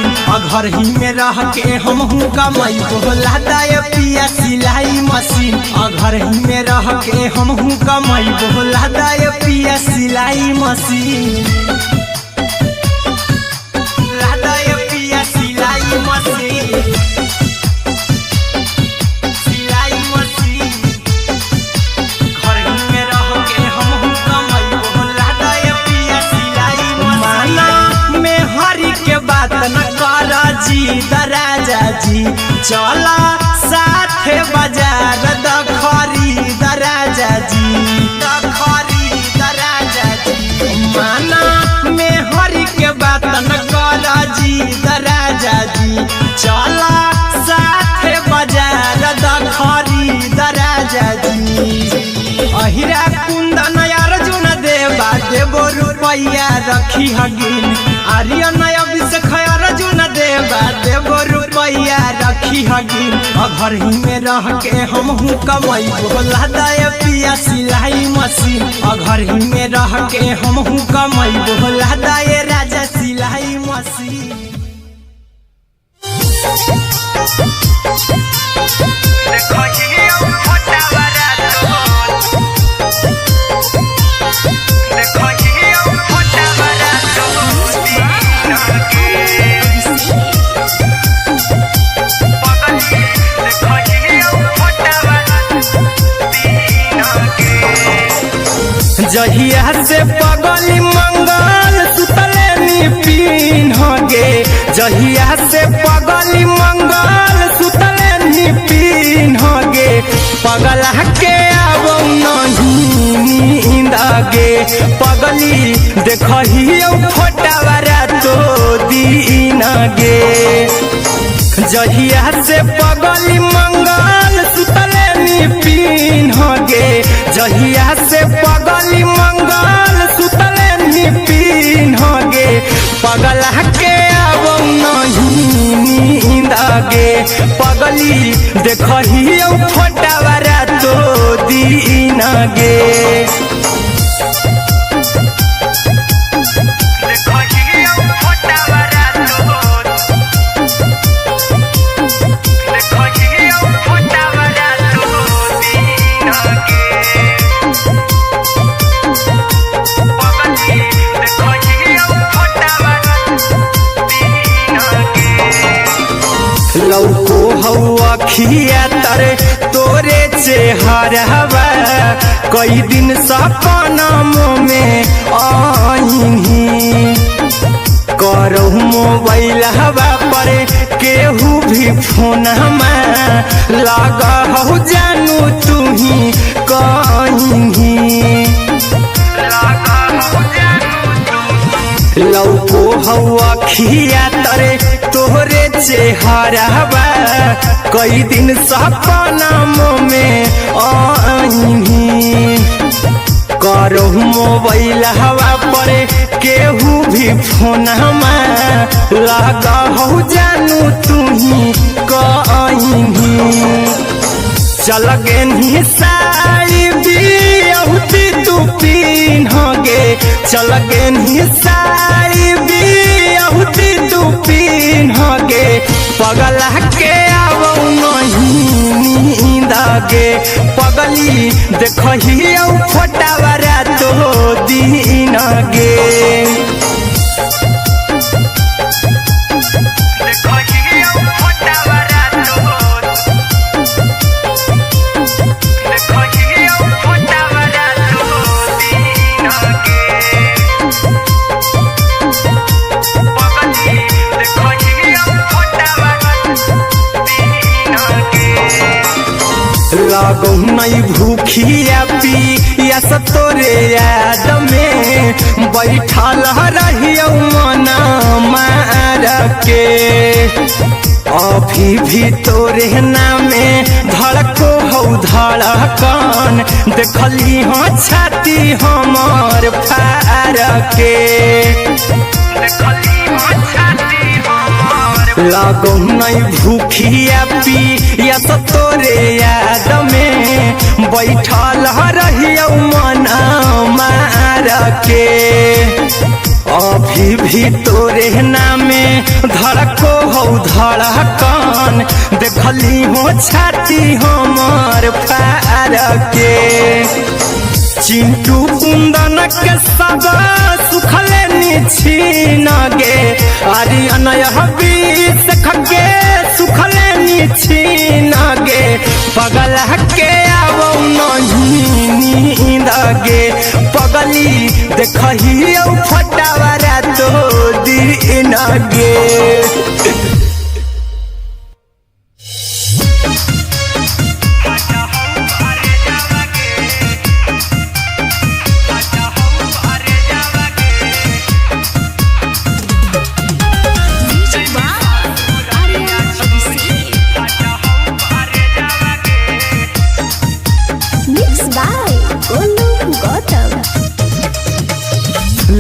A: घर ही में रह के हमहू कमाई बोला दाए पिया सिलाई मशीन घर ही में रह के हमहू कमाई बोला दाए पिया सिलाई मशीन लादा ये पिया सिलाई मशीन घर ही में रह के हमहू कमाई बोला दाए पिया सिलाई मशीन माना में हरी के बात न कर जी दराजा जी चला साथे बाजार द खरीद राजा जी माना में हरी के बात न कर जी दराजा जी चला साथे बाजार द खरीद राजा जी अहिरा कुंदन अर्जुन देवा देबो रुपैया रखी हगिन आर्यन अभिषेक अर्जुन देवा देबो रुपैया रखी हगिन घर ही में रह के हमहू कमाई बोला दाए पिया सिलाई मशीन घर ही में रह के हमहू कमाई बोला दाए राजा सिलाई मशीन जहिया से पगली मंगल सुतले निपिन गे जहिया से पगली मंगल सुतले निपिन गे पगला के आवो नहीं नींद गे पगली देखही फोटावा रातो दिन गे जहिया से पगली मंगल सुतले निपिन गे जहिया से पगली मंगल सुतले निपिन गे पगला के आवो नहीं नींद गे पगली देखही फोटावा रातो दिन गे लौको हवा खिया तरे तोरे चेहरवा कई दिन सपना में आईनी करहु मोबाइल हवा पर केहू भी फोन में लगा हो जानू तू ही कहीं लौको हवा खिया तरे तोहरे चेहरवा कई दिन सपना में आईनी करहु मोबाइल हवा पर केहू भी फोन में लगा हो जानू तू ही कहीं चल गे साड़ी बिहुती तू पीन गे चल गे साड़ी बिहुती तू पीन गे पगला के आवो नहीं नींद गे पगली देखही फोटावा रातो दिन गे लागो नहीं भूखिया पिया तोरे याद में बैठल रहियो मना मार के अभी भी तोरे नामे धड़को हो धड़कन देखली हाँ छाती हमार फार के लागो नहीं भूखिया पिया तोरे याद में बैठल रहियो मना मार के अभी भी तोरे नामे धड़को हो धड़कन देखली हो छाती हमार फार के चिंटू कुंदन के सब सुखले निछीन गे आर्यन हबीस खगे सुखले निछीन गे पगला के आवो नहीं नींद गे पगली देखही फोटावा रातो दिन गे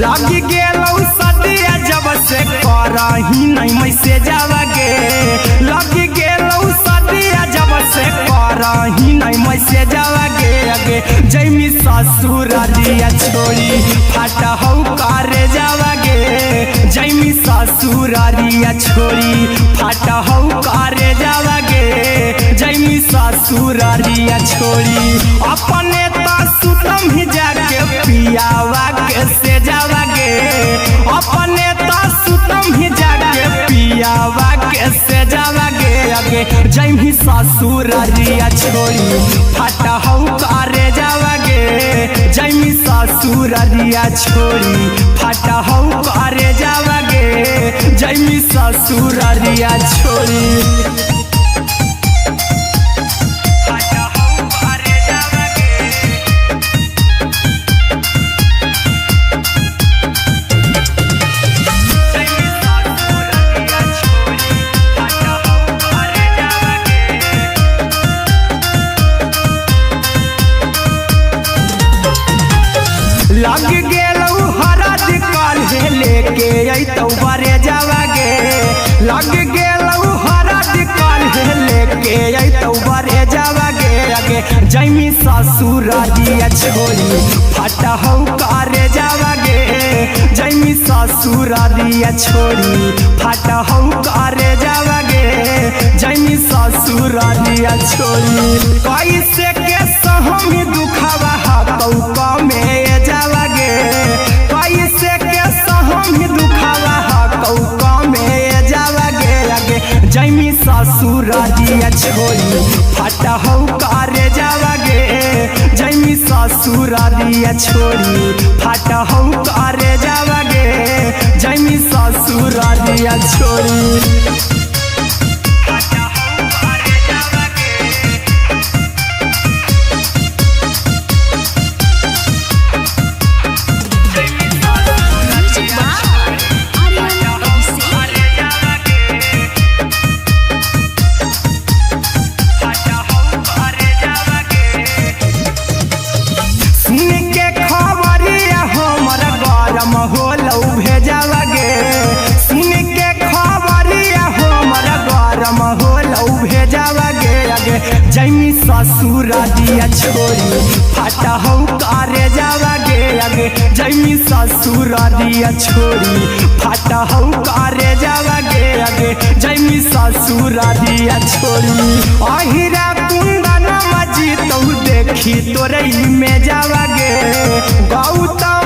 A: लागी गेलौ सदिया जब से करही नहीं मैसेजवा गे लागी गेलौ सदिया जब से करही नहीं मैसेजवा गे अगे जैमी ससुरारिया छोड़ी फाटा हौ करे जावा गे जैमी ससुरारिया छोड़ी फाटा हौ करे जावा गे जैमी ससुरारिया छोड़ी अपने तो सुतम ही जाके पियावा के से जावा गे अपने तो सुतम ही जाके पियावा के से जावा गे अगे जैमी ससुरारिया छोड़ी फाटा हौ करे जावा गे जैमी ससुरारिया छोड़ी फाटा हौ करे जावा गे जैमी ससुरारिया छोड़ी फाटा लग गेलौ हरद काल्हे लेके अइतौ बरे जावागे लग गेलौ हरद काल्हे लेके अइतौ बरे जावागे आगे जैमी ससुरारिया छोरी फटहौ करे जावागे जैमी ससुरारिया छोरी फटहौ करे जावागे जैमी ससुरारिया छोरी कैसे के सहमी दुखावा हाथौ कमे जावागे कैसे के सहमी दुखावा हाथौ कमे जावागे आगे जैमी ससुरारिया छोरी फटहौ करे जावागे जैमी ससुरारिया छोरी फटहौ करे जावागे जैमी ससुरारिया छोरी होलौ भेजावागे सुन के खबरिया हमर गरम होलौ भेजावागे आगे जैमी ससुरारिया छोरी फटहौ करे जावागे आगे जैमी ससुरारिया छोरी फटहौ करे जावागे आगे जैमी ससुरारिया छोरी अहिरा कुंदन मजीतौ देखी तोरई में जावागे गौतम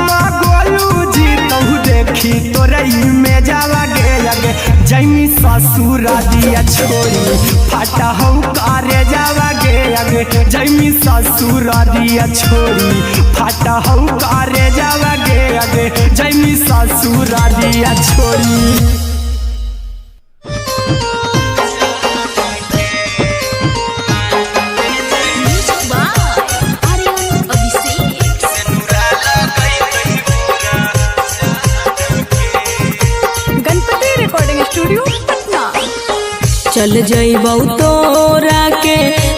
A: देखी तोरई में जावागे आगे जैमी ससुरारिया छोरी फटहौ करे जावागे आगे जैमी ससुरारिया छोरी फटहौ करे जावागे आगे जैमी ससुरारिया छोरी
B: चल जइबौ तोरा के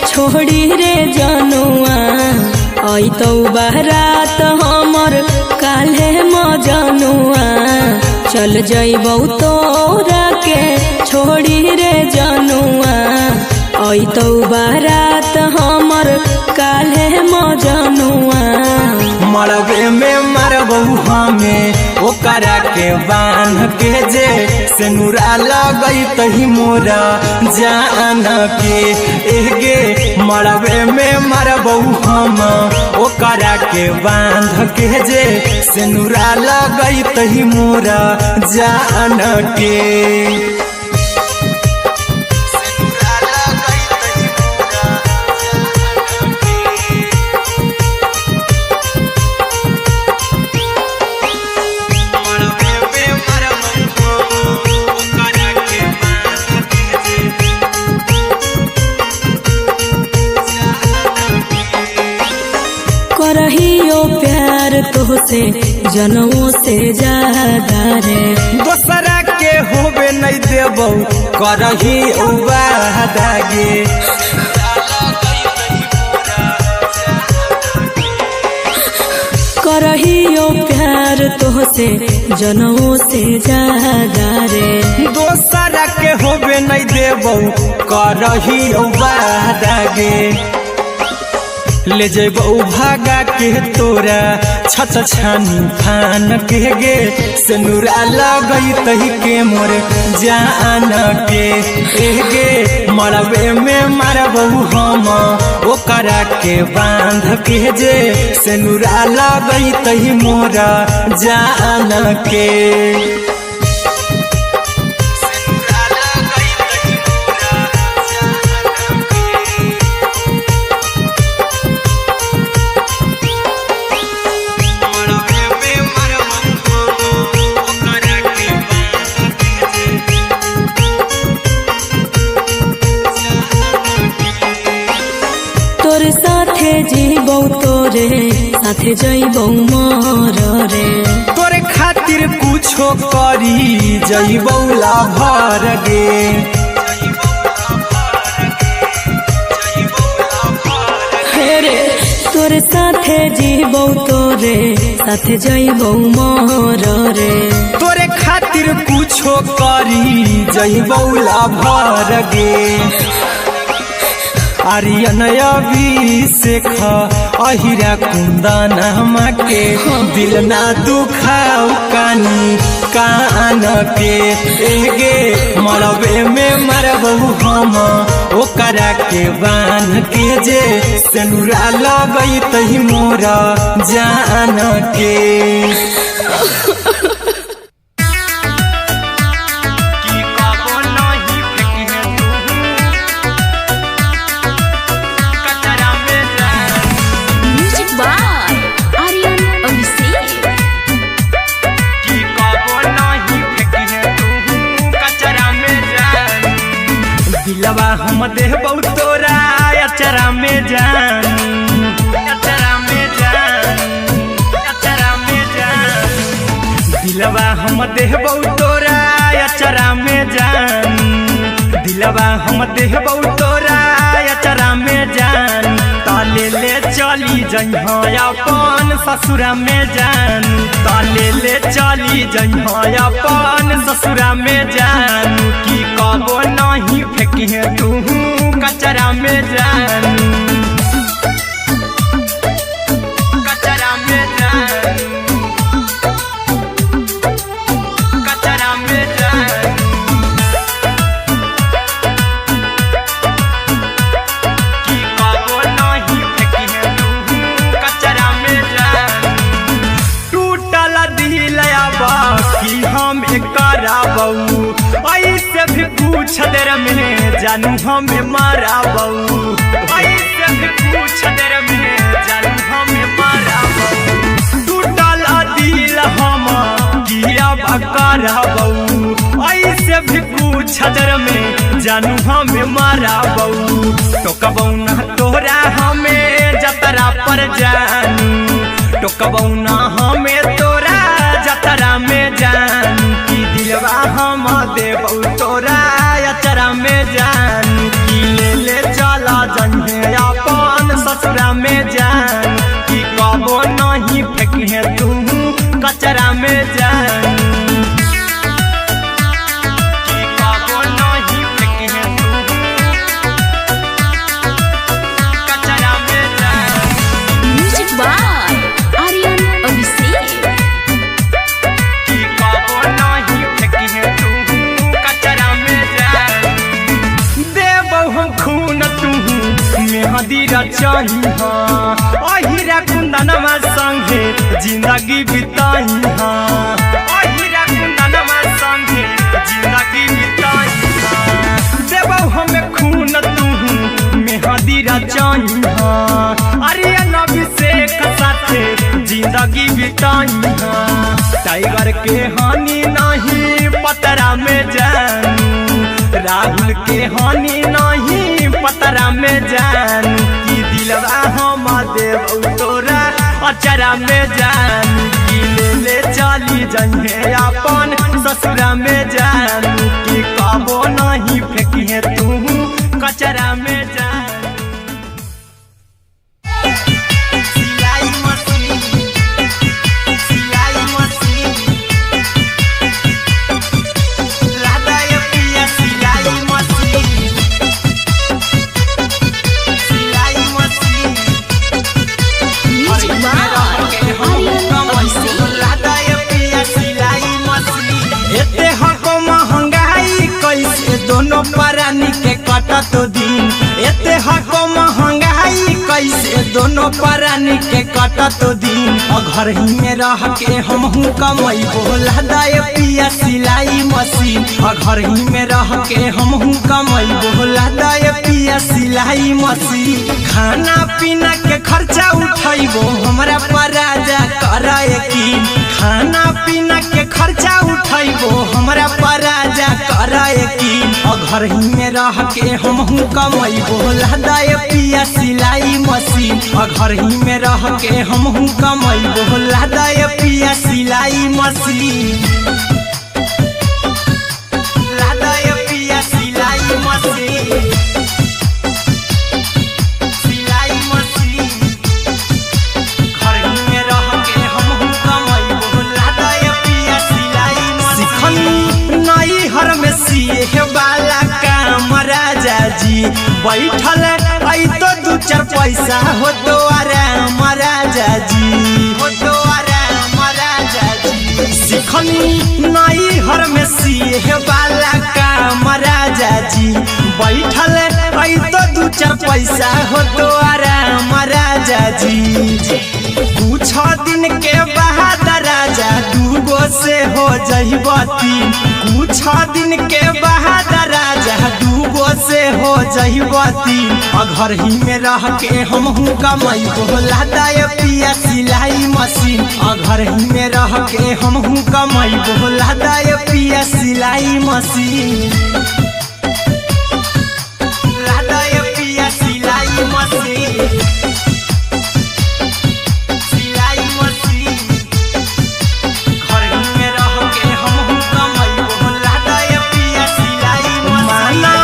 B: छोड़ी रे जनुआ अइतौ बारात हमर काल्हे मजनुआ चल जइबौ तोरा के छोड़ी रे जनुआ अइतौ बारात हमर काल्हे मजनुआ
A: मरबे में मरबौ हमें ओकरा के बांध के जे सेनुरा लगैतहि मोरा जान के एगे मरबे में मरबौ हम ओकरा के बांध के जे सेनुरा लगैतहि मोरा जान के
B: करहियो प्यार तोहसे जनमों से ज्यादा रे
A: दोसरा के होबे नहीं देबौ करही वादागे
B: करहियो प्यार तोहसे जनमों से ज्यादा रे
A: दोसरा के होबे नहीं देबौ करही वादागे ले जेबौ भागा के तोरा छछ छानी फान के गे सेनुरा लगैतहि के मोर जान के एगे मरबे में मरबौ हम ओकरा के बांध के जे सेनुरा लगैतहि मोरा जान के
B: जीबौ तोरे साथे जइबौ मोर रे
A: तोरे खातिर कुछो करी जइबौ लाभर गे
B: हे रे तोरे साथे जीबौ तोरे साथे जइबौ मोर रे
A: तोरे खातिर कुछो करी जइबौला भर गे आर्यन अभिषेक अहिरा कुंदन के दिल ना दुखाऊ कानी कान के एगे मरबे में मरबहू हम ओकरा के बान के जे सेनुरा लगई तही मोरा जान के दिलवा हम देबौ तोरा अचरा में जान अचरा में जान अचरा में जान दिलवा हम देबौ तोरा अचरा में जान दिलवा हम देबौ तोरा अचरा में जान ताले ले चली जइहा अपन ससुरा में जान ताले ले चली जइहा अपन ससुरा में जान की कबो नहीं फेंकी तू कचरा में जान कचरा में जान कचरा में जान की कबो नहीं फेंकी तू कचरा में जान टूटल दिल बाकी हम कराबू ऐसे भी पूछ देर में जानू हमें माराबू ऐसे भी पूछ देर में जानू हमें माराबू टूटल दिल हम किया कराबू ऐसे भी पूछ देर में जानू हमें माराबू टोकबौ ना तोरा हमें जतरा पर जानू टोकबौ ना हमें तोरा जतरा में जानू की दिलवा हम देबौ तोरा अचरा में जान की ले चला जन्हे अपन ससुरा में जान की कबो नहीं फेंकी तू कचरा में जान की कबो नहीं फेंकी तू कचरा में जान
C: म्यूजिक बाय आर्यन अभिषेक
A: की कबो नहीं फेंकी तू कचरा में जान देबौ हम खून तू मेहदी रचाही अहिरा कुंदनमा संगे जिंदगी बिताई अहिरा कुंदनमा संगे जिंदगी बिताई देबौ हमें खून तू मेहदी रचाही आर्यन अभिषेक साथे जिंदगी बिताई टाइगर के हानि नहीं पतरा में जानू राहुल के हानि नहीं पतरा में जानू की दिलवा हम देबौ तोरा अचरा में जानू की ले चली जइहे अपन ससुरा में जानू की कबो नहीं फेंकी तू कचरा में जानू सिलाई मशीन सिलाई मशीन लादा ये पिया सिलाई मशीन सिलाई machine
C: music by Aryan Abhishek
A: लादा ये पिया सिलाई मशीन एते हको महंगाई कैसे दोनों परानी के कटत दिन एते हको महंगाई कैसे दोनों परानी के कटत दिन घर ही में रह के हमहू कमैबो लादा ये पिया सिलाई मशीन घर ही में रह के हमहू कमैबो लादा ये पिया सिलाई मशीन खाना पीना के खर्चा उठैबो हमरा पर राजा करा यकीन खाना पीना के खर्चा उठैबो हमरा पर राजा करा यकीन घर ही में रह के हमहू कमैबो लादा ये पिया सिलाई मशीन घर ही में रह के हमहू कमैबो लादा ये पिया सिलाई मशीन लादा ये पिया सिलाई मशीन सिलाई मशीन बैठल आई तो 2-4 पैसा हो तो आराम राजा जी, हो तो आराम राजा जी। सिखनी नई हर में सीहे वाला काम राजा जी, बैठल आई तो 2-4 पैसा हो तो आराम राजा जी। कुछ दिन के बाद राजा 2 से हो जइबा 3, कुछ दिन के बाद राजा 2 से हो जइबा 3। घर ही में रह के हमहू कमाई बोला दाय पिया सिलाई मशीन, घर ही में रह के हमहू कमाई बोला दाय पिया सिलाई मशीन, लादाय पिया सिलाई मशीन, सिलाई मशीन। घर ही में रह के हमहू कमाई बोला दाय पिया सिलाई मशीन। माना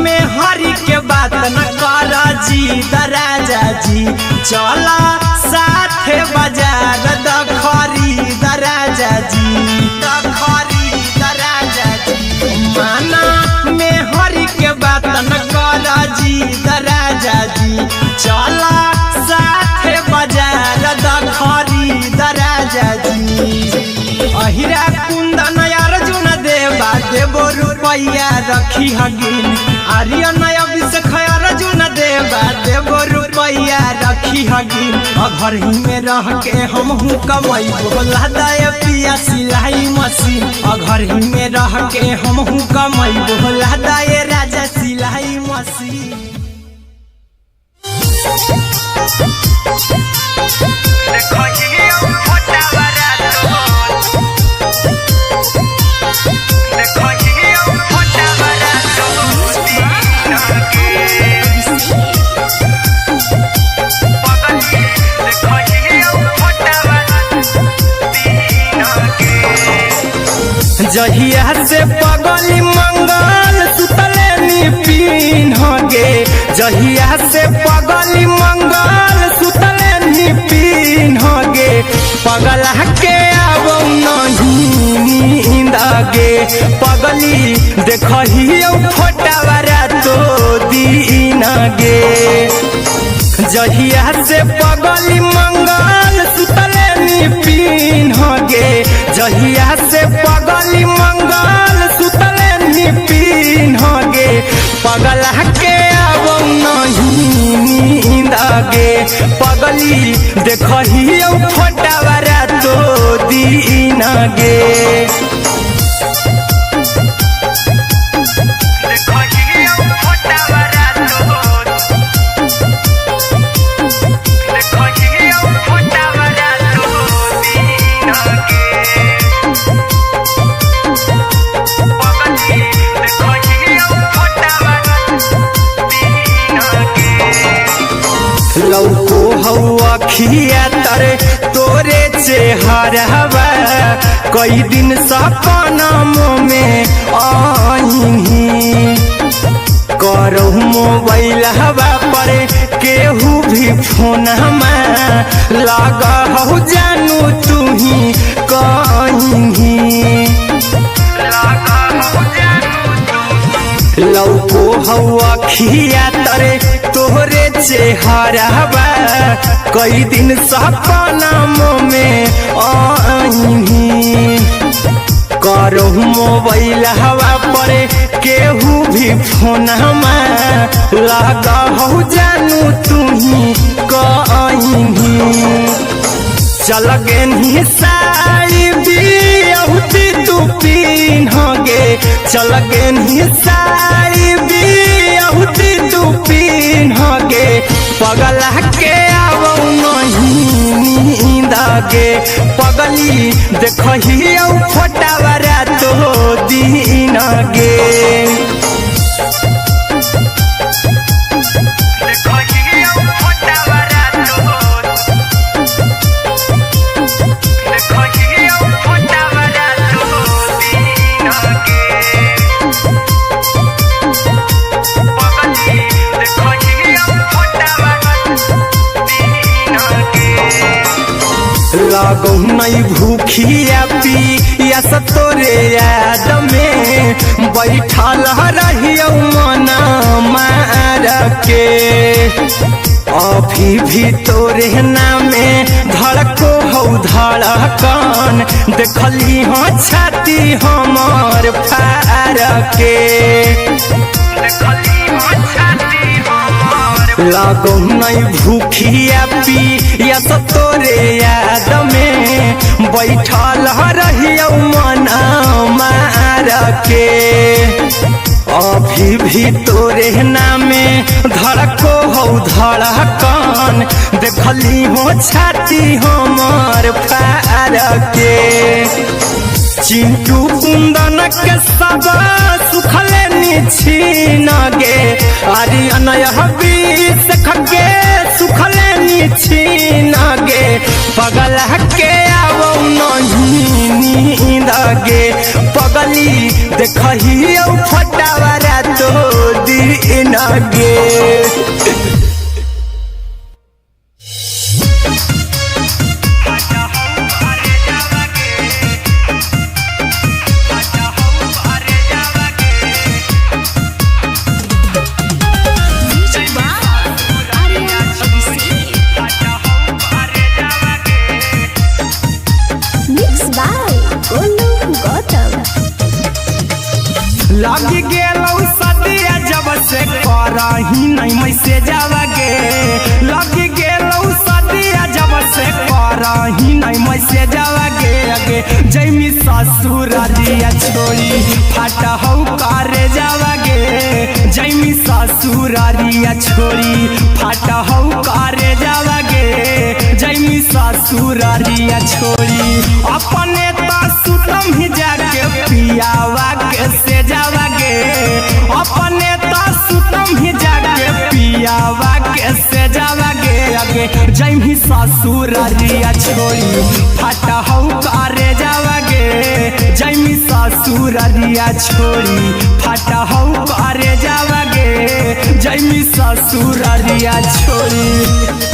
A: में हरी के बात न कर जी दराजा जी, चला साथे बाजार द खरीद राजा जी, द खरीद राजा जी। माना में हरी के बात न कर जी दराजा जी, चला साथे बाजार द खरीद राजा जी। अहिरा कुंदन अर्जुन देवा देबो रुपैया रखी हगिन, आर्यन अभिषेक अर्जुन देवा देबो रुपैया रखी हगिन। घर ही में रह के हमहू कमाई बोला दाय पिया सिलाई मशीन, घर ही में रह के हमहू कमाई बोला दाय राजा सिलाई मशीन। जहिया से पगली मंगल सुतले निपिन गे, जहिया से पगली मंगल सुतले निपिन गे। पगला के आबो नहीं नींद गे, पगली देखही फोटावारा तो दीन गे। जहिया से पगली मंगल सुतले निपिन गे, जहिया से पगली मंगल सुतले निपिन गे। पगला के आबो नहीं नींद गे, पगली देखही फोटावारा तो दीन गे। लौको हवा खिया तरे तोरे चेहरवा, कई दिन सपना में आईनी। करहु मोबाइल हवा पर केहू भी फोन लगा हो जानू तू ही कहीं। लौको हवा खिया तरे तोहरे चेहरवा, कई दिन सपना में आईनी। करहु मोबाइल हवा पर केहू भी फोन लगा हो जानू तू ही कहीं। चल गेनी साड़ी बियहुती तू पीन गे, चल गेनी साड़ी बियहुती तू पीन गे। पगला के आबो नहीं नींद गे, पगली देखही फोटावारा तो दीन गे। लागो नहीं भूखिया पिया तोरे याद में बैठल रहियो मन मार के अभी भी तोरे नामे धड़को हो धड़कन देखली हो छाती हमर फार के लागो नहीं भूखिया पिया तोरे याद में बैठल रहियो मन मार के अभी भी तोरे नामे धड़को हो धड़कन देखली हो छाती हमर फार के चिंटू कुंदन के सब सुखले निछीन गे आर्यन हबीस खगे सुखले निछीन गे पगल के आवो नहीं नींद गे पगली देखही फटावरा तो दिन गे लगी गेलौ सदिया जब से करही नहीं मैसेजवा गे लगी गेलौ सदिया जब से करही नहीं मैसेजवा गे अगे जैमी ससुरारिया छोड़ी फाटा हौ करे जावा गे जैमी ससुरारिया छोड़ी फाटा हौ करे जावा गे जैमी ससुरारिया छोड़ी अपने सुतम ही जाके पियावा के से जावा गे अपने सुतम ही जाके पियावा के से जावा गे अगे जैमी ससुरारिया छोड़ी फाटा हौ करे जावा गे जैमी ससुरारिया छोड़ी फाटा हौ करे जावा गे जैमी ससुरारिया छोड़ी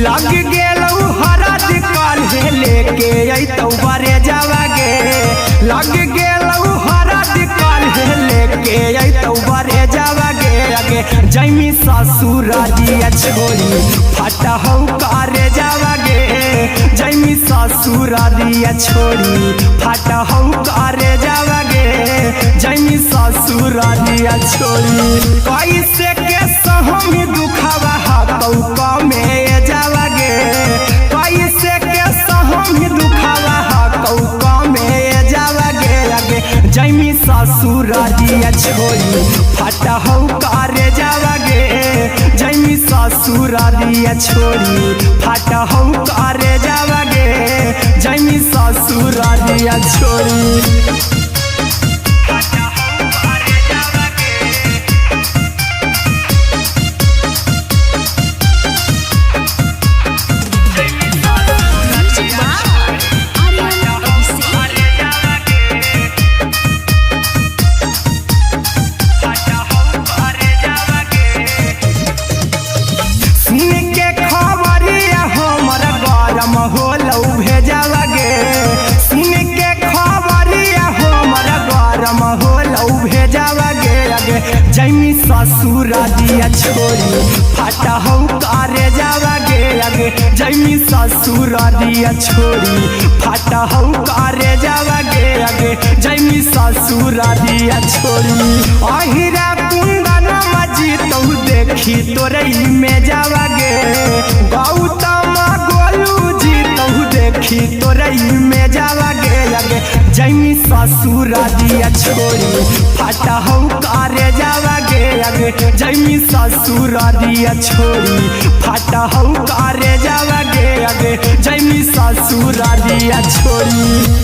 A: लग गेलौ हरा दिकाल हे लेके अइतौ बरे जावा गे लग गेलौ हरा दिकाल हे लेके अइतौ बरे जावा गे अगे जैमी ससुरारिया छोड़ी फाटा हौ करे जावा गे जैमी ससुरारिया छोड़ी फाटा हौ करे जावा गे जैमी ससुरारिया छोड़ी कैसे के सहमी दुखावा हाथौ कमे जावा गे कैसे के सहमी दुखावा हाथौ कमे जावा गे अगे जैमी ससुरारिया छोड़ी फाटा हौ करे जावा गे जैमी ससुरारिया छोड़ी फाटा हौ करे जावा गे जैमी ससुरारिया छोड़ी जैमी ससुरारिया छोड़ी फाटा हौ करे जावा गे अगे जैमी ससुरारिया छोड़ी फाटा हौ करे जावा गे अगे जैमी ससुरारिया छोड़ी अहिरा कुंदन मजी तो देखी तोरई में जावा गे गौतम गोलू जी तो देखी तोरई में जावा गे अगे जैमी ससुरारिया छोड़ी फाटा हौ करे जावा गे अगे जैमी ससुरारिया छोड़ी फाटा हौ करे जावा गे अगे जैमी ससुरारिया छोड़ी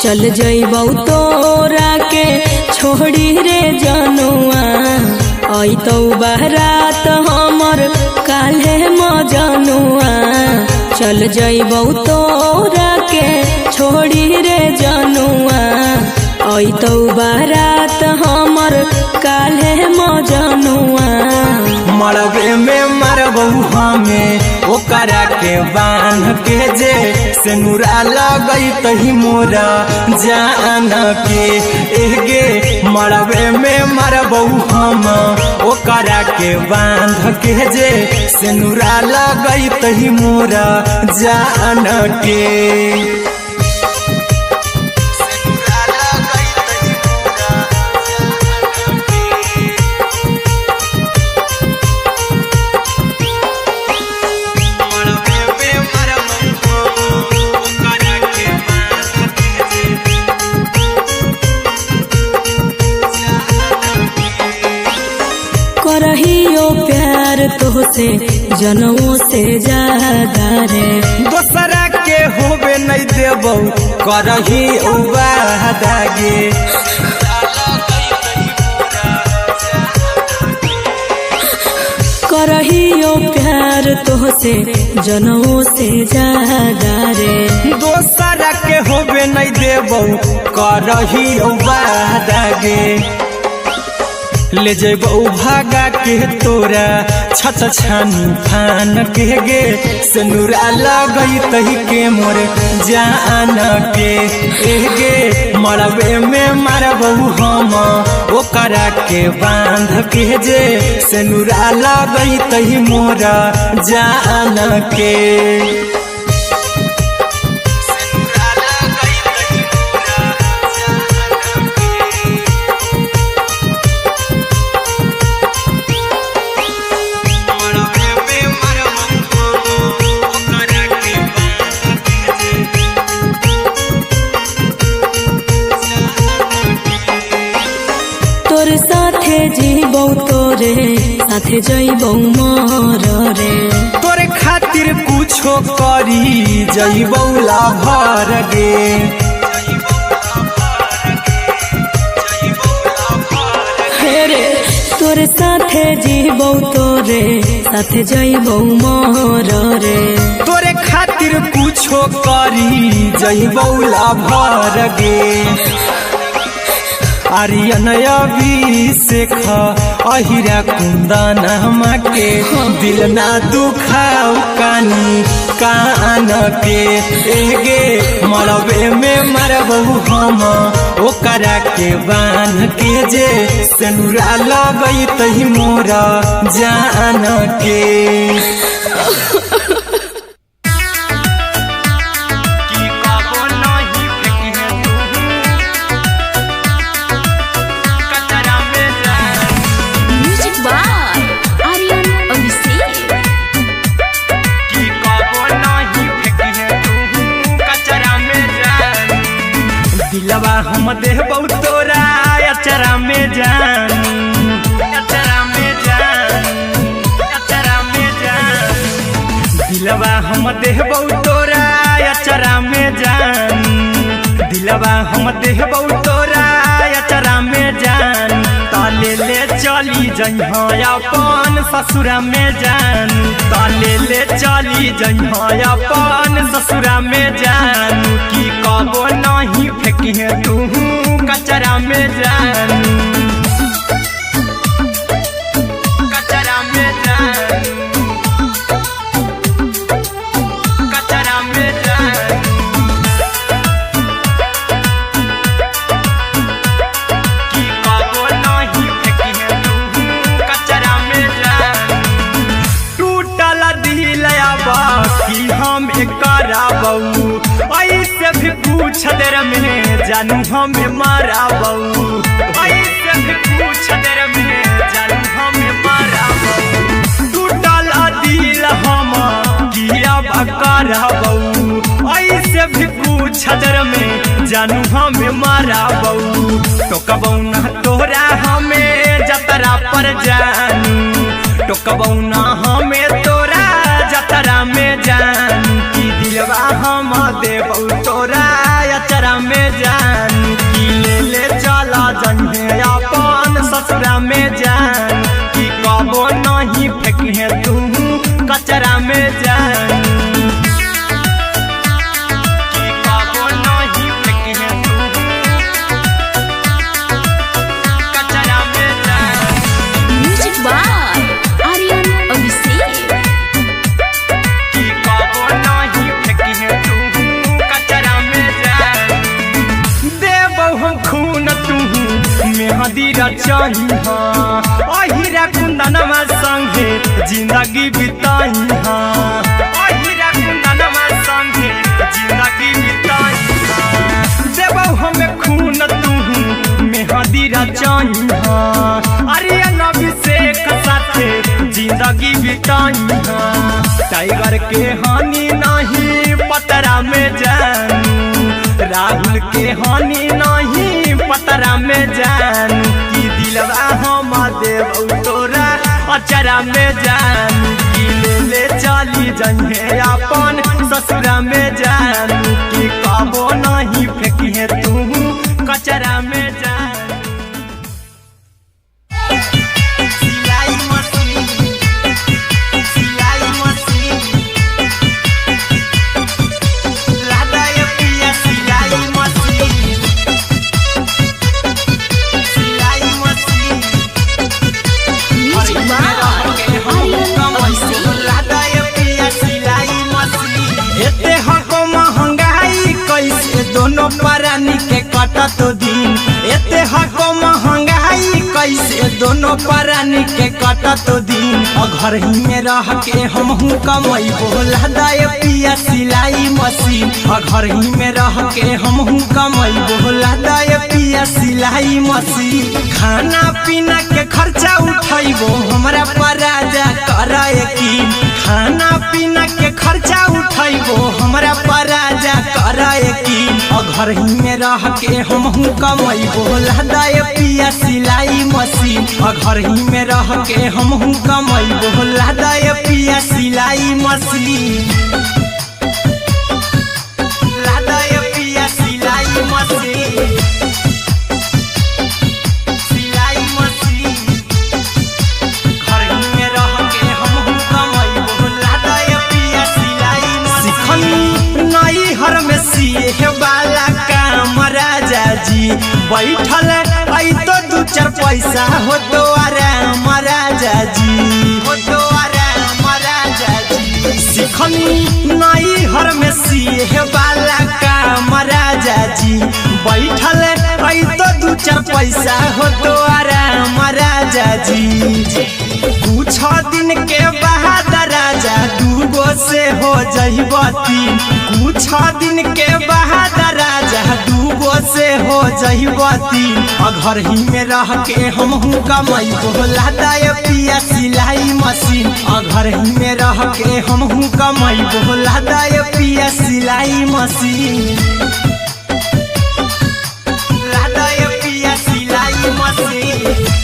B: चल जइबौ तोरा के छोड़ी रे जनुआ अइतौ बारात हमर काल्हे मजनुआ चल जइबौ तोरा के छोड़ी रे जनुआ अइतौ बारात हमर काल्हे मजनुआ
A: मरबे में मरबौ हमें ओकरा के बांध के जे सिनुरा लगई तही मोरा जान के एगे मरबे में मरबौ हम ओकरा के बांध के जे सिनुरा लगई तही मोरा जान के
B: करहियो प्यार तोहसे जनमों से ज्यादा रे
A: दोसरा के होबे नहीं देबौ करही वादा गे
B: करहियो प्यार तोहसे जनमों से ज्यादा रे
A: दोसरा के होबे नहीं देबौ करही वादा गे ले जेबौ भागा के तोरा छछ छानी फान के गे सिनुरा लगई तही के मोर जान के एगे मरबे में मरबौ हम ओकरा के बांध के जे सिनुरा लगई तही मोरा जान के
B: तोर साथे जीबौ तोरे साथे जइबौ मर रे
A: तोरे खातिर कुछो करी जइबौ लाभर गे
B: रे तोर साथे जीबौ तोरे साथे जइबौ मर रे
A: तोरे खातिर कुछो करी जइबौ लाभर गे आर्यन अभिषेक अहिरा कुंदन के दिल ना दुखाऊ कानी कान के एगे मरबे में मरबौ हम ओकरा के बांध के जे सिनुरा लगई तही मोरा जान के दिलवा हम देबौ तोरा अचरा में जान अचरा में जान अचरा में जान दिलवा हम देबौ तोरा अचरा में जान दिलवा हम देबौ तोरा अचरा में जान ताले ले चली जइहा अपन ससुरा में जान ताले ले चली जइहा अपन ससुरा में जान की कबो नहीं फेंकिहे तू कचरा में जान कचरा में जान कचरा में जान की कबो नहीं फेंकिहे तू कचरा में जान टूटल दिल बाकी हम कराबौ ऐसे भी पूछ देर में जानू हमें माराबौ ऐसे भी पूछ देर में जानू हमें माराबौ टूटल दिल हम किया कराबौ ऐसे भी पूछ देर में जानू हमें माराबौ टोकबौ ना तोरा हमें जतरा पर जानू टोकबौ ना हमें तोरा जतरा में जानू की दिलवा हम देबौ तोरा अचरा में जान रचाई अहिरा कुंदनमा संगे जिंदगी बिताई अहिरा कुंदनमा संगे जिंदगी बिताई देबौ हमें खून तू मेहदी रचाई आर्यन अभिषेक साथे जिंदगी बिताई टाइगर के हानि नहीं पतरा में जानू राहुल के हानि नहीं पतरा में जानू कि दिलवा हम देव तोरा अचरा में जानू कि ले चली जइहे अपन ससुरा में जानू कि कबो नहीं फेंकिए तू कचरा में जानू दोनों परानी के कटत दिन एते हको महंगाई कैसे दोनों परानी के कटत दिन घर ही में रह के हमहू कमाई बोला दाय पिया सिलाई मशीन घर ही में रह के हमहू कमाई बोला दाय पिया सिलाई मशीन खाना पीना के खर्चा उठाइबो हमरा पराजा कराए की खाना पीना के खर्चा उठाइबो हमरा पराजा कराए की घर ही में रह के हमहू कमाई बोला दाय पिया सिलाई मशीन घर ही में रह के हमहू कमाई बोला दाय पिया सिलाई मशीन लादाय पिया सिलाई मशीन सिलाई मशीन घर ही में रह के हमहू कमाई बोला दाय पिया सिलाई मशीन नई हर में सिए वाला काम राजा जी बैठल आई तो दू चार पैसा हो तो आराम राजा जी हो तो आराम राजा जी सिखनी नई हर में सिए वाला काम राजा जी बैठल आई तो दू चार पैसा हो तो आराम राजा जी कुछ दिन के बाद राजा दूगो से हो जइबो तीन कुछ दिन के बाद राजा दूगो से हो जइबो तीन घर ही में रह के हमहू कमाई बोला दाय पिया सिलाई मशीन घर ही में रह के हमहू कमाई बोला दाय पिया सिलाई मशीन लादाय पिया सिलाई मशीन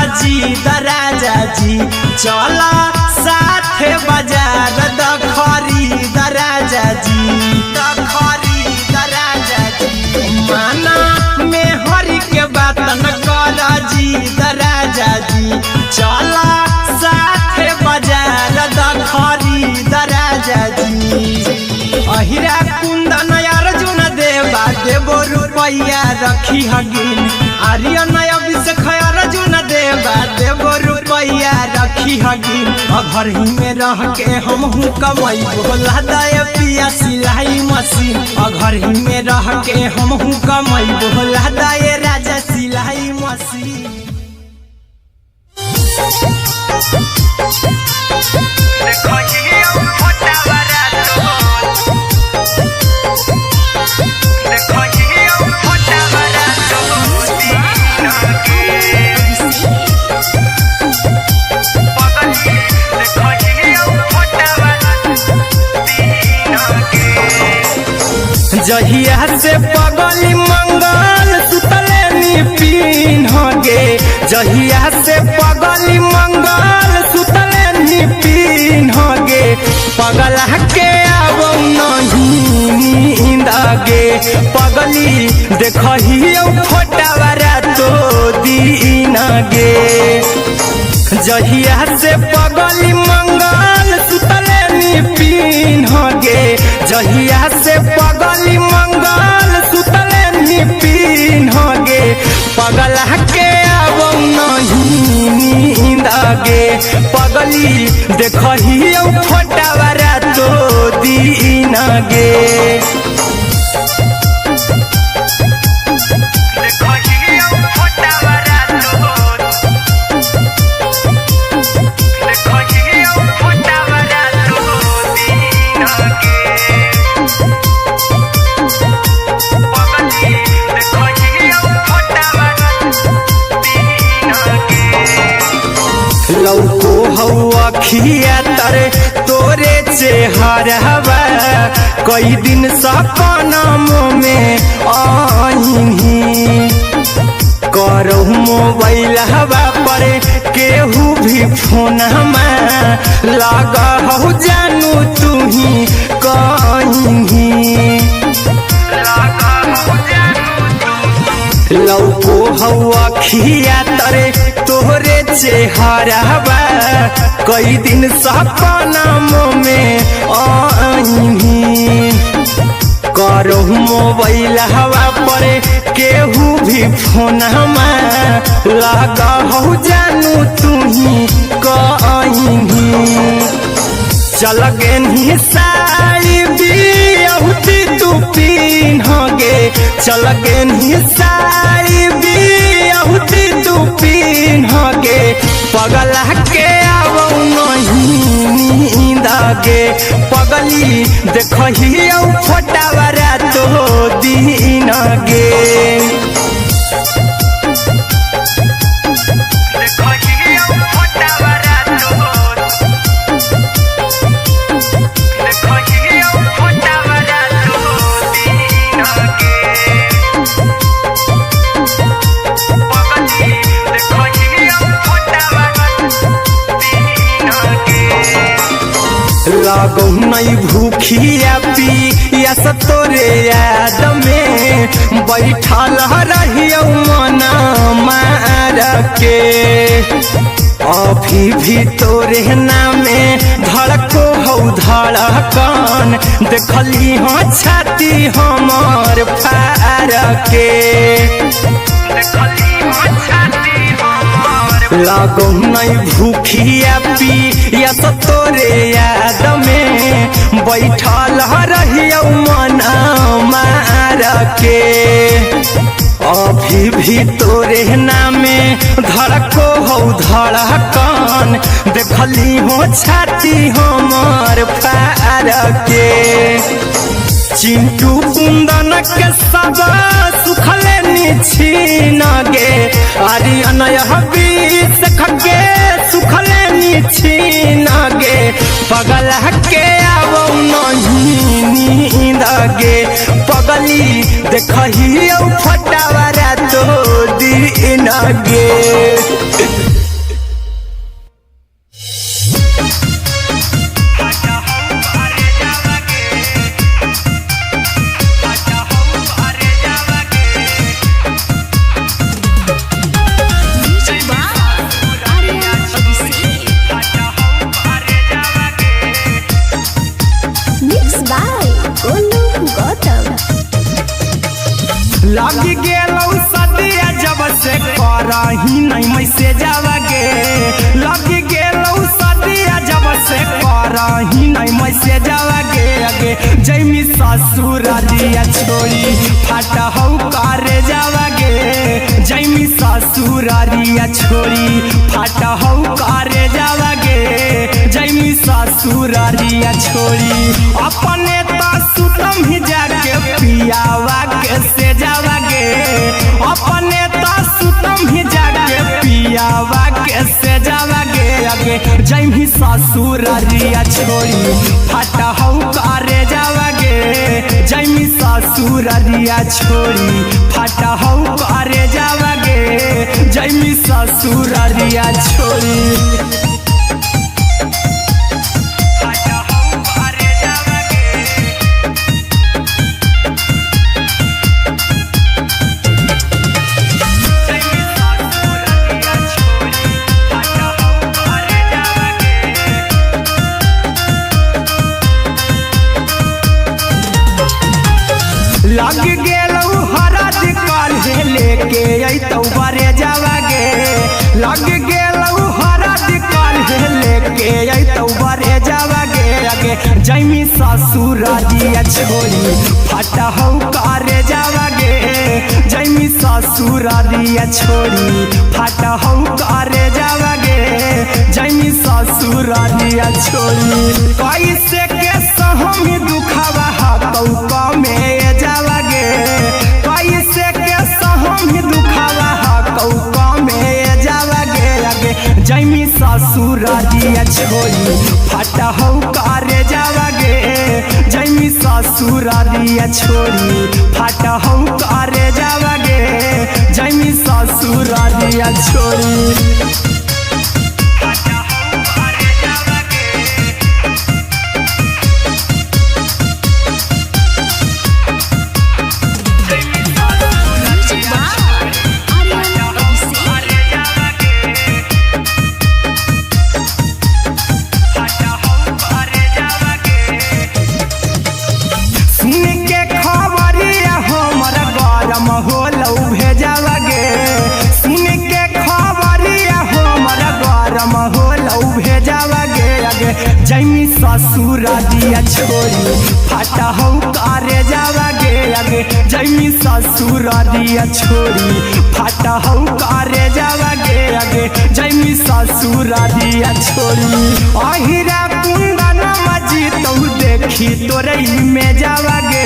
A: राजा जी चला साथे बाजार द खरीद राजा जी द खरीद राजा जी माना में हरी के बात न कर जी द राजा जी चला साथे बाजार द खरीद राजा जी अहिरा कुंदन अर्जुन देवा देबो रुपया रखी हगिन आर्यन अभिषेक अर्जुन देवा देबो रुपया रखी हगिन घर ही में रह के हमहू कमाई बोला दाय पिया सिलाई मशीन घर ही में रह के हमहू कमाई बोला दाय राजा सिलाई मशीन जहिया से पगली मंगल सुतले निपिन गे जहिया से पगली मंगल सुतले निपिन गे पगला के आब नहीं नींद गे पगली देखही फोटावारा तो दीन गे जहिया से पगली मंगल सुतले निपिन गे जहिया से पगली मंगल सुतले निपिन गे पगला के आब नहीं नींद गे पगली देखही फोटावारा तो दीन गे लौको हवा खिया तरे तोरे चेहरवा कई दिन सपनों में आईनी करो मोबाइल हवा पर केहू भी फोन लगा हो जानू तू ही कहीं लौको हवा खिया तरे तोहरे चेहरवा कई दिन सपनों में आईनी करो मोबाइल हवा पर केहू भी फोन लगा हो जानू तू ही कहीं चल गे साड़ी बियहुती तू पीन्हगे चल गे साड़ी बियहुती तू पीन्हगे पगला के आवो नहीं नींद गे पगली देखही फोटावारा तो दीन गे लागो नहीं भूखिया पिया तोरे याद में बैठल रहियो मन मार के अभी भी तोरे नामे धड़को हो धड़कन देखली हो छाती हमर फार के लागो नहीं भूखिया पिया तोरे याद में बैठल रहियो मन मार के अभी भी तोरे नामे धड़को हो धड़कन देखली हो छाती हमर फार के चिंटू कुंदन के सब सुखले निछीन गे आर्यन बीस खगे सुखले निछीन गे पगला के आवो नहीं नींद गे पगली देखही फटावारा तो दीन गे लगी गेलौ सदिया जब से करही नहीं मैसे जावगे लगी गेलौ सदिया जब से करही नहीं मैसे जावगे अगे जैमी ससुरारिया छोड़ी फाटा हौ करे जावगे जैमी ससुरारिया छोड़ी फाटा हौ करे जावगे जैमी ससुरारिया छोड़ी अपने सुतम ही जाके पियावा के से जावागे अपने सुतम ही जाके पियावा के से जावागे अगे जैमी ससुरारिया छोड़ी फाटा हौ करे जावागे जैमी ससुरारिया छोड़ी फाटा हौ करे जावागे जैमी ससुरारिया छोड़ी लग गेलौ हरद काल्हे लेके अइतौ बरे जावागे ससुरारिया छोड़ी फटा हो करे जावागे जैमी ससुरारिया छोड़ी फटा हो करे जावागे जैमी ससुरारिया छोड़ी कैसे के सहमी दुखावा हकौका में जावागे कैसे के सहमी दुखावा हकौका में जावागे आगे जैमी ससुरारिया छोड़ी फटा हो करे जावागे जैमी ससुरारिया छोड़ी फटा हो करे जावागे जैमी ससुरारिया छोड़ी जैमी ससुरारिया छोड़ी फटा हो करे जावागे आगे जैमी ससुरारिया छोड़ी फटा हो करे जावागे आगे जैमी ससुरारिया छोड़ी अहिरा कुंदन मजी तो देखी तोरई में जावागे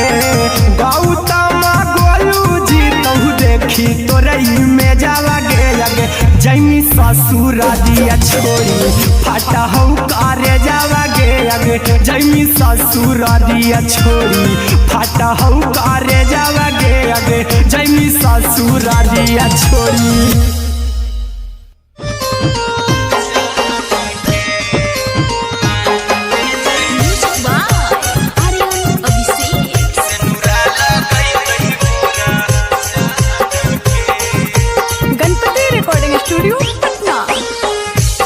A: गौतम गोलू जी तो देखी तोरई में जावागे आगे जैमी ससुरारिया छोड़ी फटा हो करे जावागे आगे जैमी ससुरारिया छोड़ी फटा हो करे जावागे आगे जैमी ससुरारिया छोड़ी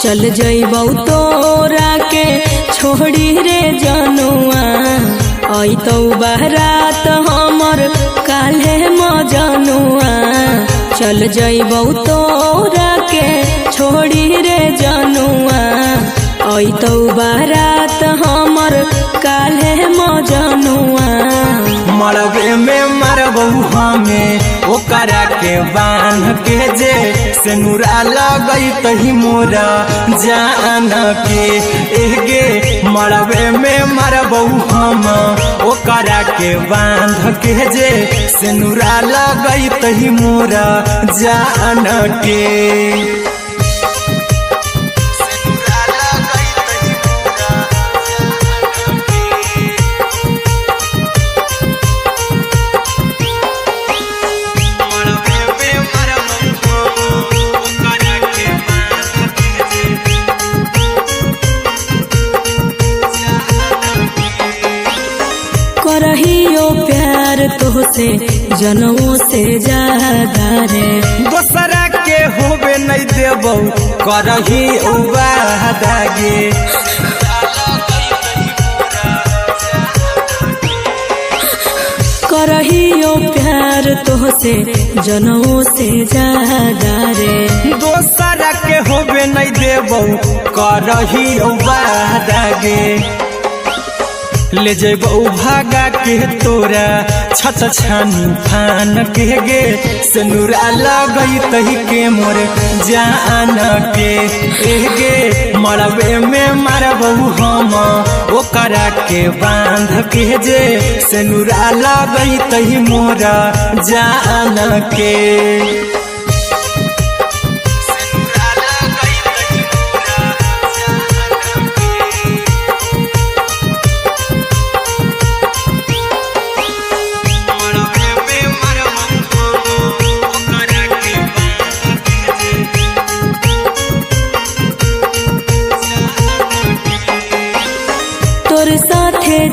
B: चल जइबौ तोरा के छोड़ी रे जनुआ अइतौ बारात हमर काल्हे मजनुआ चल जइबौ तोरा के छोड़ी रे जनुआ अइतौ बारात हमर काल्हे मजनुआ
A: मरबे में मरबू हमें ओकरा के बांध के जे सेनुरा लगई तही मोरा जान के एगे मरबे में मरबू हम ओकरा के बांध के जे सेनुरा लगई तही मोरा जान के
B: करहियो प्यार तोहसे जनमों से ज्यादा रे
A: दोसरा के होबे नहीं देबौ करही उबादागे
B: करहियो प्यार तोहसे जनमों से ज्यादा रे
A: दोसरा के होबे नहीं देबौ करही उबादागे ले जेबौ भागा के तोरा छत छानी फान के गे सेनुरा लगई तही के मोर जान के एगे मरबे में मरबौ हम ओकरा के बांध के जे सेनुरा लगई तही मोरा जान के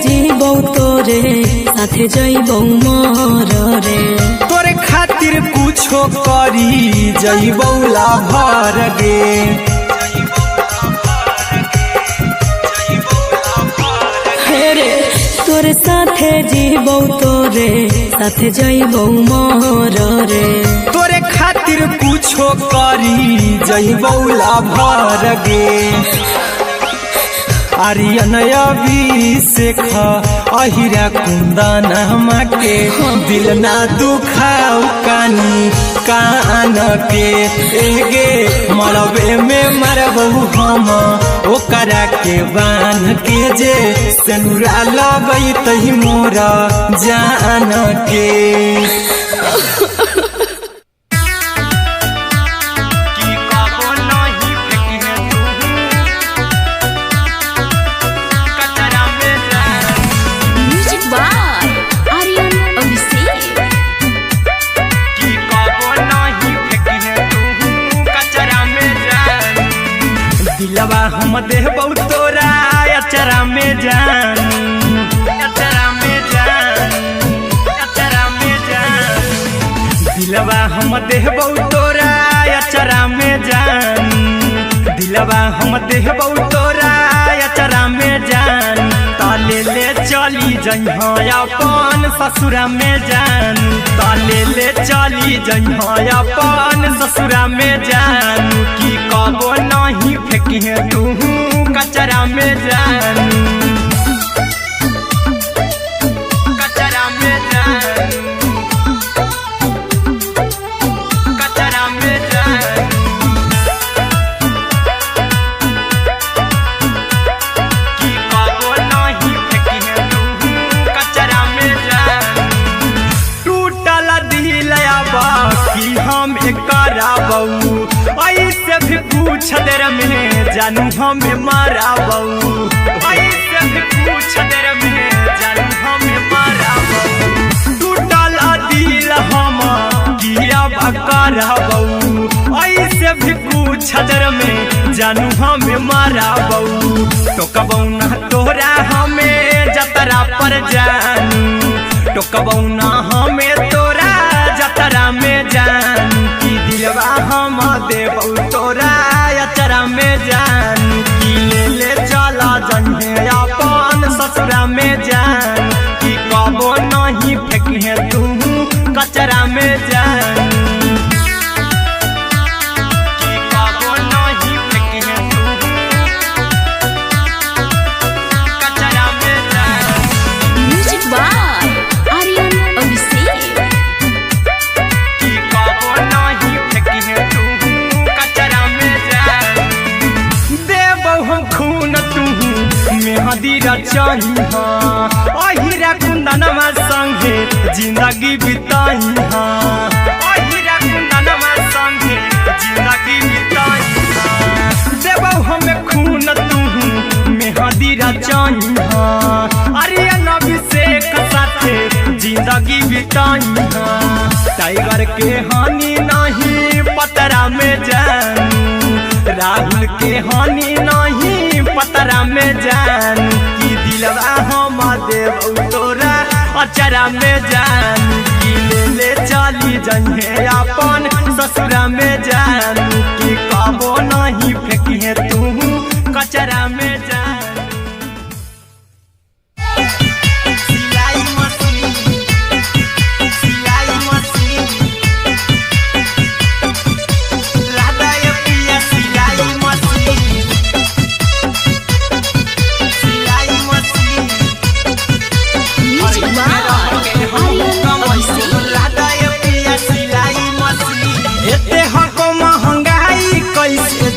B: जीबौ तोरे साथे जइबौ मोर रे
A: तोरे खातिर कुछो करी जइबौ लाभर गे
B: रे तोरे साथे जीबौ तोरे साथे जइबौ मोर रे
A: तोरे खातिर कुछो करी जइबौ लाभर गे आर्यन अभिषेक अहिरा कुंदन के दिल ना दुखाऊ कानी कान के एगे मरबे में मरबू हम ओकरा के बान के जे सेनुरा लगई तही मोरा जान के दिलवा हम देबौ तोरा अचरा में जान अचरा में जान अचरा में जान दिलवा हम देबौ तोरा अचरा में जान दिलवा हम देबौ तोरा अचरा में जान ताले ले चली जइहा अपन ससुरा में जान ताले ले चली जइहा अपन ससुरा में जान की कबो नहीं फेंकिहे तू कचरा में जान कचरा में जान कचरा में जान की कबो नहीं फेंकिहे तू कचरा में जान टूटल दिलया बाकी हम कराबू ऐसे भी पूछ देर में जानू हमें माराबू ऐसे भी पूछ देर में जानू हमें माराबू टूटल दिल हम किया कराबू ऐसे भी पूछ देर में जानू हमें माराबू टोकबौ ना तोरा हमें जतरा पर जानू टोकबौ ना हमें तोरा जतरा में जानू की दिलवा हम देबौ तोरा अचरा में जान की ले चला जन्हे अपन ससुरा में जान की कबो नहीं फेंकिहे तू कचरा में जान की कबो नहीं फेंकिहे तू कचरा में जान
C: म्यूजिक बाय आर्यन अभिषेक
A: की कबो नहीं फेंकिहे तू कचरा में जान देबौ हम खून तू मेहदी रचही अहिरा कुंदनमा संगे जिंदगी बिताई अहिरा कुंदनमा संगे जिंदगी बिताई देबौ हमें खून तू मेहदी रचही आर्यन अभिषेक साथे जिंदगी बिताई टाइगर के हानि नहीं पतरा में जानू राहुल के हानि नहीं पतरा में जान की दिलवा हम देबौ तोरा अचरा में जान की ले चली जइहे अपन ससुरा में जान की कबो नहीं फेंकिहे तू कचरा में जान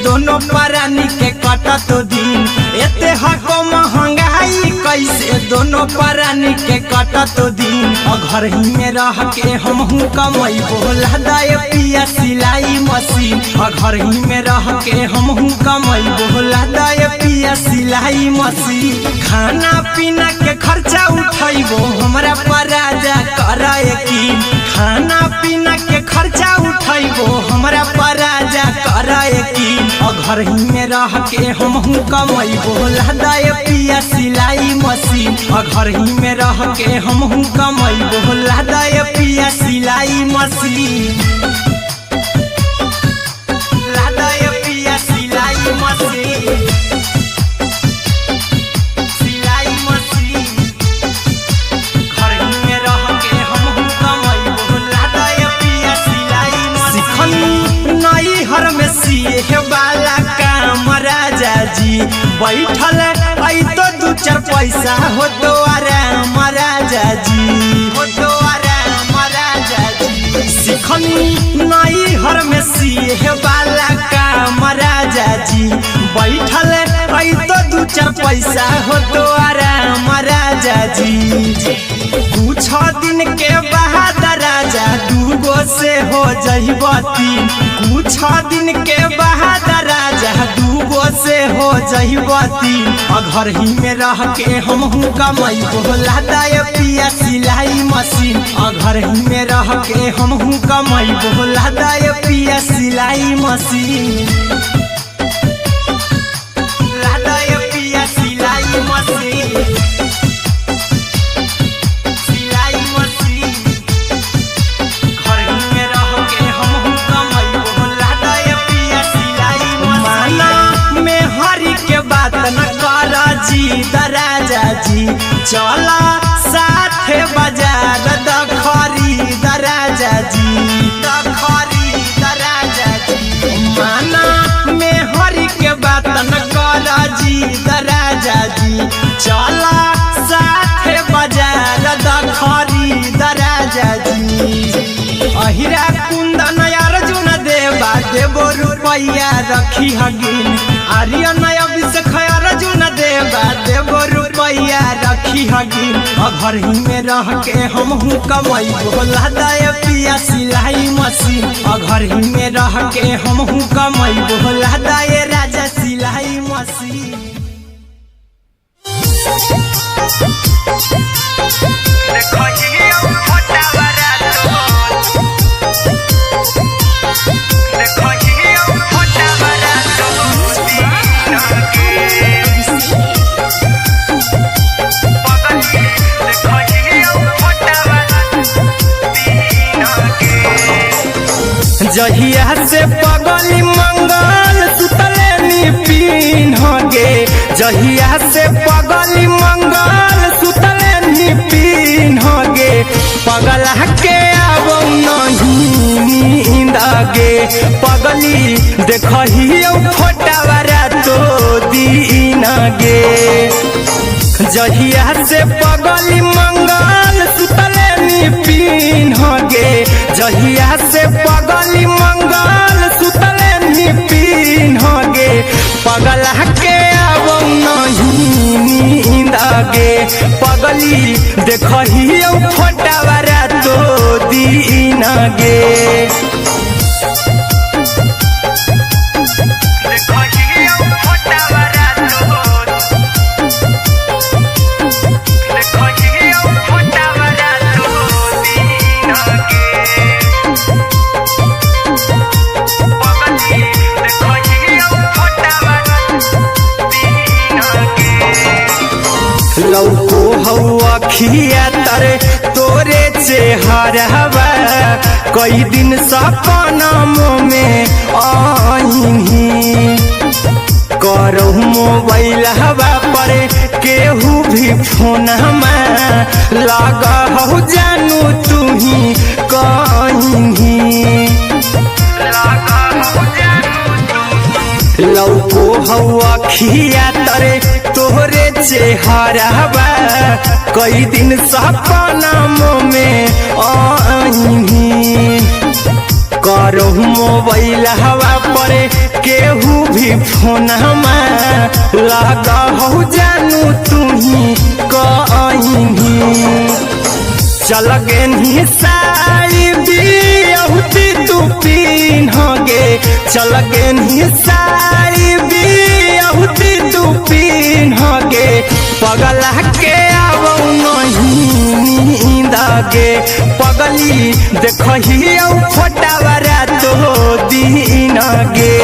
A: दोनों परानी के कटत दिन एते हको महंगाई कैसे दोनों परानी के कटत दिन घर ही में रह के हमहू कमैबो लहदाय पिया सिलाई मशीन घर ही में रह के हमहू कमैबो लहदाय पिया सिलाई मशीन खाना पीना के खर्चा उठैबो हमरा पर राजा कराए की खाना पीना के खर्चा उठैबो हमरा पर राजा कराए की घर ही में रह के हमहू कमैबो लहदाय पिया सिलाई मशीन घर ही में रह के हमहू कमैबो लहदाय पिया सिलाई मशीन लहदाय पिया सिलाई मशीन सिलाई मशीन घर ही में रह के हमहू कमैबो लहदाय पिया सिलाई मशीन नई हर में सिए वाला काम राजा जी बैठल आई तो दू चार पैसा हो तो आराम राजा जी, हो तो आराम राजा जी। सिखनी नई हर में सीहे वाला काम राजा जी, बैठल आई तो दू चार पैसा हो तो आराम राजा जी। कुछ दिन के बाद राजा दूगो से हो जहिबती, कुछ दिन के बाद राजा दूगो से हो जहिबती। घर ही में रह के हमहू कमाई बोला दाय पिया सिलाई मशीन, घर ही में रह के हमहू कमाई बोला दाय पिया सिलाई मशीन, लादाय पिया सिलाई मशीन, सिलाई मशीन। घर ही में रह के हमहू कमाई बोला दाय पिया सिलाई मशीन। माना में हरी के बात न कर जी दराजा जी, चला साथे बाजार द खरीद राजा जी, द खरीद राजा जी। माना में हरी के बात न कर जी दराजा जी, चला साथे बाजार द खरीद राजा जी। अहिरा कुंदन अर्जुन देवा देवो रुपैया रखी हगिन, आर्यन अभिषेक अर्जुन देवा देवो रुपैया रखी हगिन। घर ही में रह के हमहू कमाई बोला दाय पिया सिलाई मशीन, घर ही में रह के हमहू कमाई बोला दाय राजा सिलाई मशीन। जहिया से पगली मंगल सुतले निपिन गे, जहिया से पगली मंगल सुतले निपिन गे। पगला के आब नहीं नींद गे, पगली देखही फोटावारा तो दीन गे। जहिया से पगली मंगल सुतले निपिन गे, जहिया से पगली मंगल सुतले निपिन गे। पगला के आब नहीं नींद गे, पगली देखही फोटावारा तो दीन गे। लौको हवा खिया तरे तोरे चेहरवा, कई दिन सपनों में आईनी। करो मोबाइल हवा पर केहू भी फोन में लगा हो जानू तू ही कहीं। लौको हवा खिया तरे तोहरे चेहरवा, कई दिन सपनों में आईनी। करो मोबाइल हवा पर केहू भी फोन में लगा हो जानू तू ही कहीं। चल गे साड़ी बियहुती तू पीन गे, चल गे साड़ी बियहुती तू पीन गे। पगला के आब नहीं नींद गे, पगली देखही फोटावारा तो दीन गे।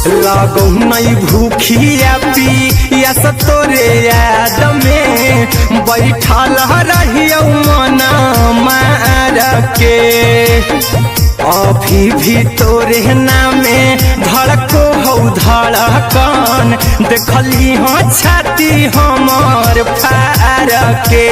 A: लगौ नहीं भूखिया पिया या तोरे याद में बैठल रहियो मना मार के अभी भी तोरे नामे धड़को हो धड़कन देखली हो छाती हमर फार के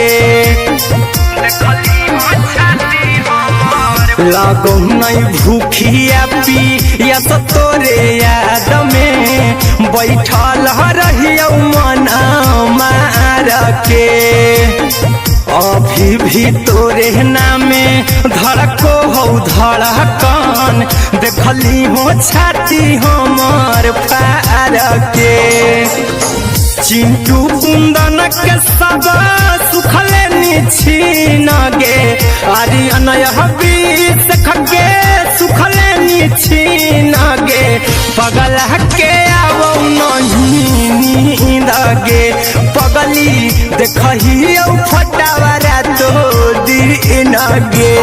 A: लागो नहीं भूखिया पी या तोरे याद में बैठल रहियो मना मार के अभी भी तोरे नामे धड़को हो धड़कन देखली हो छाती हमर फार के चिंटू कुंदन के सब सुखले निछीन गे आर्यन हबीस खगे सुखले निछीन गे पगल के आवो नहीं नींद गे पगली देखही फटावरा तो दिन गे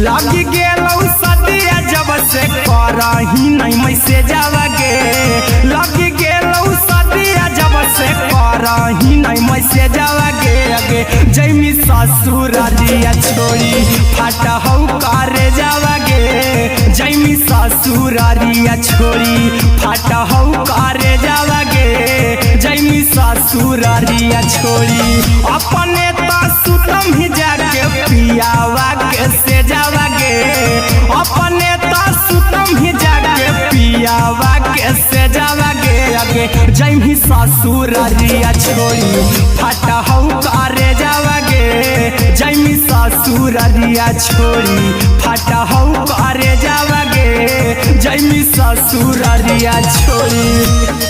A: लगी गेलौ सदिया जब से करही नहीं मैसे जावगे लगी गेलौ सदिया जब से करही नहीं मैसे जावगे अगे जैमी ससुरारिया छोड़ी फाटा हौ करे जावगे जैमी ससुरारिया छोड़ी फाटा हौ करे जावगे जैमी ससुरारिया छोड़ी अपने तो सुतम ही जाके पियावा के से जावागे अपने तो सुतम ही जाके पियावा के से जावागे आगे जैमी ससुरारिया छोड़ी फाटा हौ करे जावागे जैमी ससुरारिया छोड़ी फाटा हौ करे जावागे जैमी ससुरारिया छोड़ी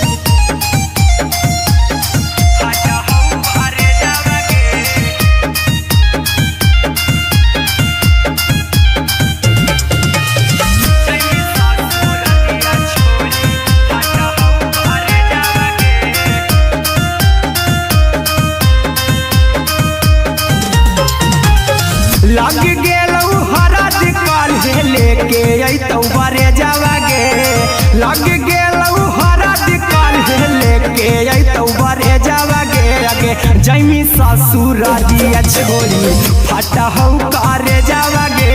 A: लग गेलौ हरद काल्हे लेके अइतौ बरे जावागे लग गेलौ हरद काल्हे लेके अइतौ बरे जावागे आगे जैमी ससुरारिया छोड़ी फाटा हौ करे जावागे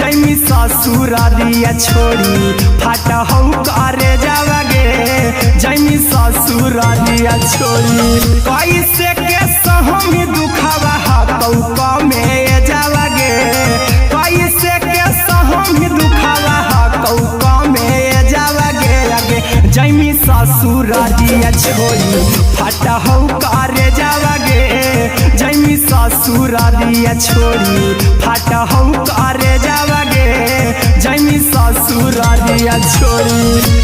A: जैमी ससुरारिया छोड़ी फाटा हौ करे जावागे जैमी ससुरारिया छोड़ी कैसे के सहमी दुखावा हकौ में जावागे कैसे के सहमी दुखावा हकौ में जावागे आगे जैमी ससुरारिया छोड़ी फाटा हौ करे जावागे जैमी ससुरारिया छोड़ी फाटा हौ करे जावागे जैमी ससुरारिया छोड़ी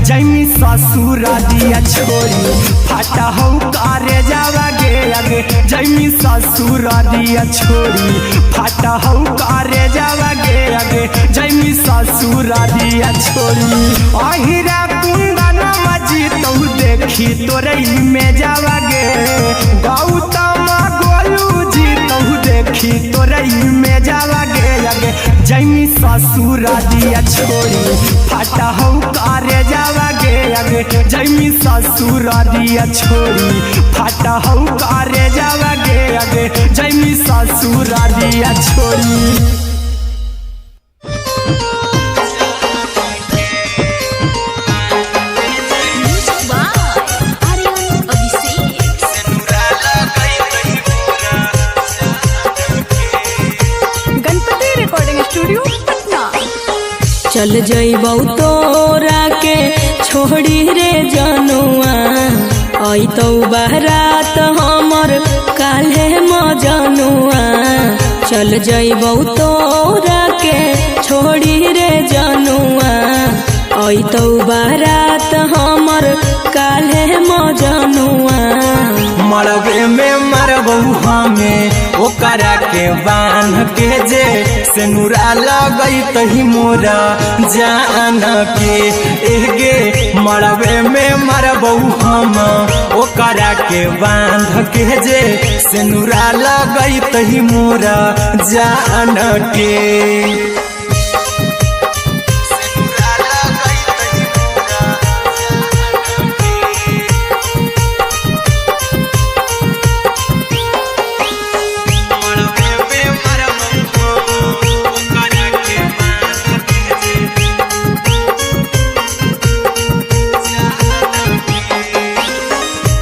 A: जैमी ससुरारिया छोड़ी फाटा हौ करे जावागे आगे जैमी ससुरारिया छोड़ी फाटा हौ करे जावागे आगे जैमी ससुरारिया छोड़ी अहिरा कुंदन मजी तो देखी तोरे में जावागे गौतम गोलू जी तो देखी तोरे में जावागे आगे जैमी ससुरारिया छोड़ी फाटा हौ करे जावागे आगे जैमी ससुरारिया छोड़ी फाटा हौ करे जावागे आगे जैमी ससुरारिया छोड़ी
C: Music by Aryan Abhishek. Studio Patna.
B: चल जइबौ तोरा के छोड़ी रे जनुआ, अइतौ बारात हमर काल्हे मजनुआ। चल जइबौ तोरा के छोड़ी रे जनुआ, अइतौ बारात हमर काल्हे मजनुआ।
A: मरबे में मरबू हमें ओकरा के बांध के जे सेनुरा लगई तही मोरा जान के एगे। मरबे में मरबू हम ओकरा के बांध के जे सेनुरा लगई तही मोरा जान के।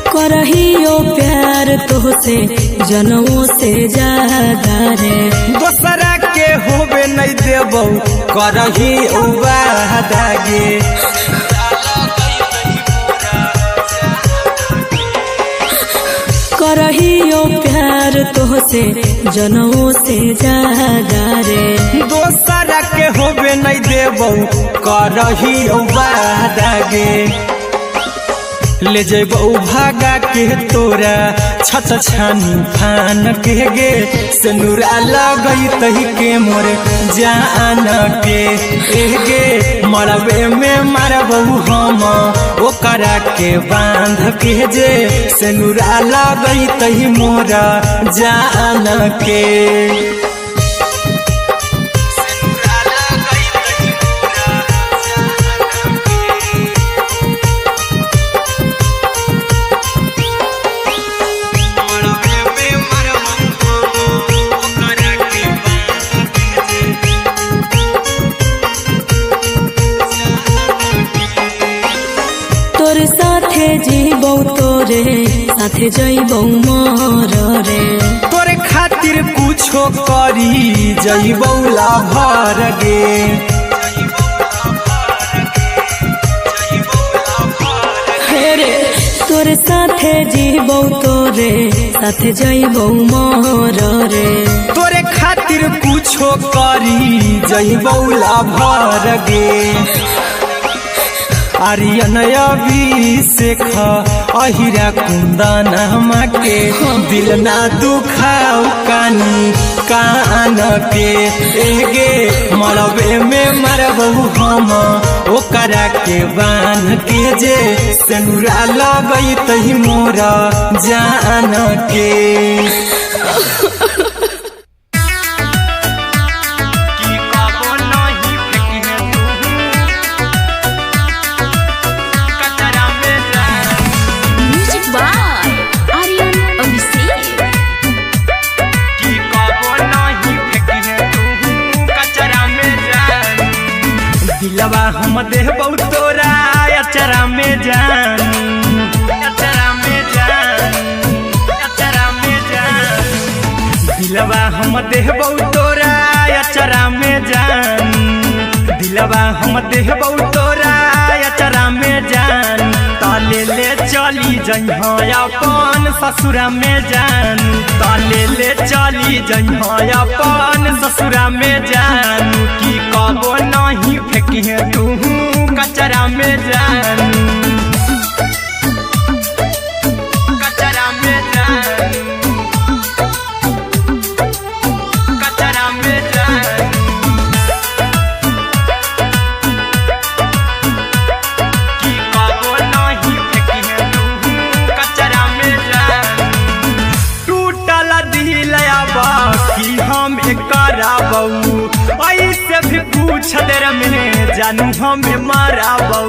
B: करहियो प्यार तोहसे जनमों से ज्यादा रे,
A: दोसरा के होबे नहीं देबौ करही वादा गे।
B: करहियो प्यार तोहसे जनमों से ज्यादा रे,
A: दोसरा के होबे नहीं देबौ करही वादा गे। ले जेबौ भागा के तोरा छत छानी फान के गे सेनुरा लगई तही के मोर जान के एगे। मरबे में मरबौ हम ओकरा के बांध के जे सेनुरा लगई तही मोरा जान के।
B: तोर साथे जीबौ तोरे साथे जइबौ मर रे,
A: तोरे खातिर कुछो करी जइबौ लाभर गे।
B: हेरे तोर साथे जीबौ तोरे साथे जइबौ मर रे,
A: तोरे खातिर कुछो करी जइबौ लाभर गे। आर्यन अभिषेक अहिरा कुंदन के दिल ना दुखाऊ कानी कान के एगे। मरबे में मरबू हम ओकरा के बांध के जे सेनुरा लगई तही मोरा जान के। दिलवा हम देबौ तोरा अचरा में जान, अचरा में जान, अचरा में जान। दिलवा हम देबौ तोरा अचरा में जान, दिलवा हम देबौ तोरा अचरा में जान। ताले ले चली जइहा अपन ससुरा में जान, ताले ले चली जइहा अपन ससुरा में जान। की कबो नहीं फेंकिहे तू कचरा में जान, कचरा में जान, कचरा में जान। की कबो नहीं फेंकिहे तू कचरा में जान। टूटल दिल बाकी हम कराबौ ऐसे भी पूछ देर में जानू हमें माराबौ,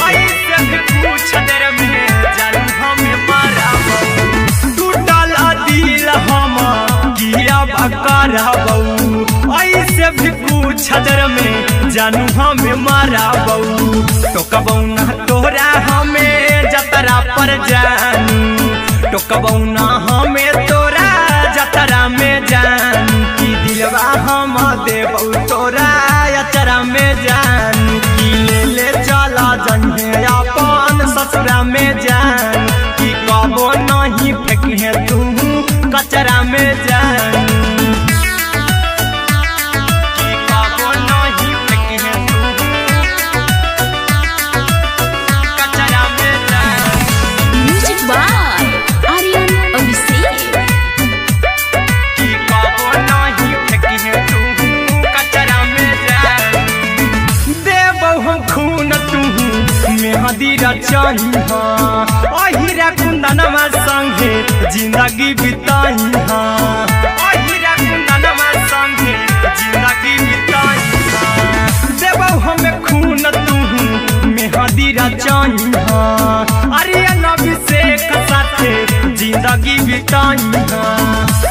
A: ऐसे भी पूछ देर में जानू हमें माराबौ। टूटल दिल हम किया कराबौ ऐसे भी पूछ देर में जानू हमें माराबौ। टोकबौ ना तोरा हमें जतरा पर जानू, टोकबौ ना हमें तोरा जतरा में जानू। की दिलवा हम देबौ तोरा में जान कि कबो नहीं फेंके तू कचरा में जान कि कबो नहीं फेंके तू कचरा में जान।
C: Music by Aryan Abhishek.
A: कि कबो नहीं फेंके तू कचरा में जान। देबो हम खून तू मेहदी रचाई अहिरा कुंदनमा संगे जिंदगी बिताई अहिरा कुंदनमा संगे जिंदगी बिताई देबो हमें खून तू मेहदी रचाई आर्यन अभिषेक साथे जिंदगी बिताई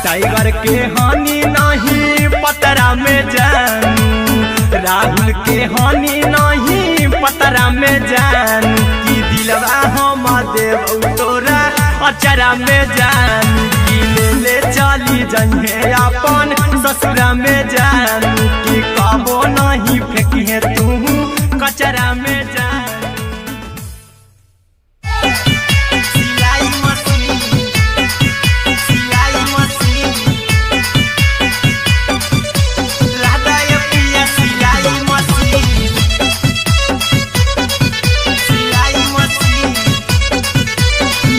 A: टाइगर के हानि नहीं पतरा में जानू राहुल के हानि नहीं पतरा में जान कि दिलवा हम देव तोरा अचरा में जान कि ले चली जइहे अपन ससुरा में जान कि कबो नहीं फेंकिए तू कचरा में जान। सिलाई मशीन लादा ये पिया सिलाई machine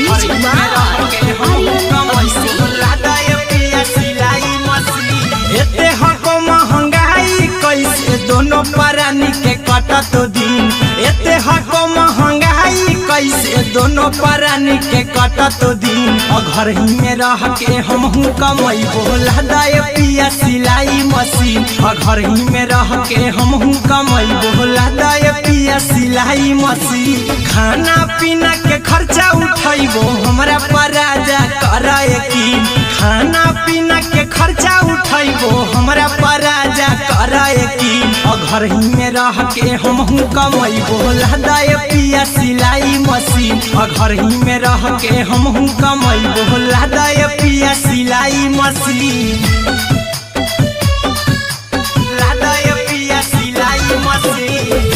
C: music by Aryan Abhishek.
A: एते हको महंगाई कैसे दोनों प्राणी के कटत दिन एते हको महंगाई कैसे दोनों प्राणी के कटत दिन घर ही में रह के हमहू कमैबो लादाय पिया सिलाई मशीन घर ही में रह के हमहू कमैबो लादाय पिया सिलाई मशीन खाना पीना के खर्चा उठैबो हमरा पराजा कराए की खाना पीना के खर्चा उठैबो हमरा पराजा कराए की घर ही में रह के हमहू कमैबो लादाय पिया सिलाई मशीन घर ही में रह के हमहू कमैबो लादाय पिया सिलाई मशीन लादाय पिया सिलाई मशीन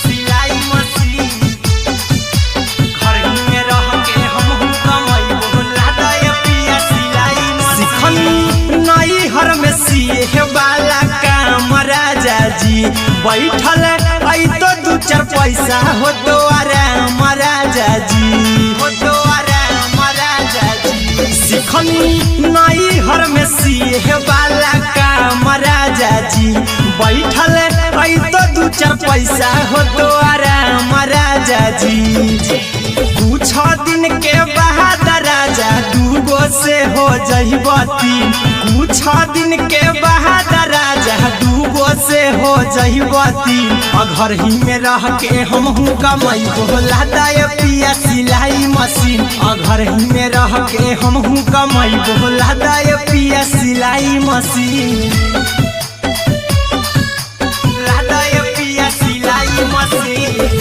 A: सिलाई मशीन घर ही में रह के हमहू कमैबो लादाय पिया सिलाई मशीन नई हर में सिए वाला काम राजा जी बैठल आई तो दू चार पैसा हो तो आराम राजा जी हो तो आराम राजा जी सिखनी नई हर में सिए वाला काम राजा जी बैठल आई तो दू चार पैसा हो तो आराम राजा जी कुछ दिन के बाद राजा दूगो से हो जहिबती कुछ दिन के बाद राजा दूगो से हो जहिबती घर ही में रह के हमहू कमैबो लादाय पिया सिलाई मशीन घर ही में रह के हमहू कमैबो लादाय पिया सिलाई मशीन लादाय पिया सिलाई मशीन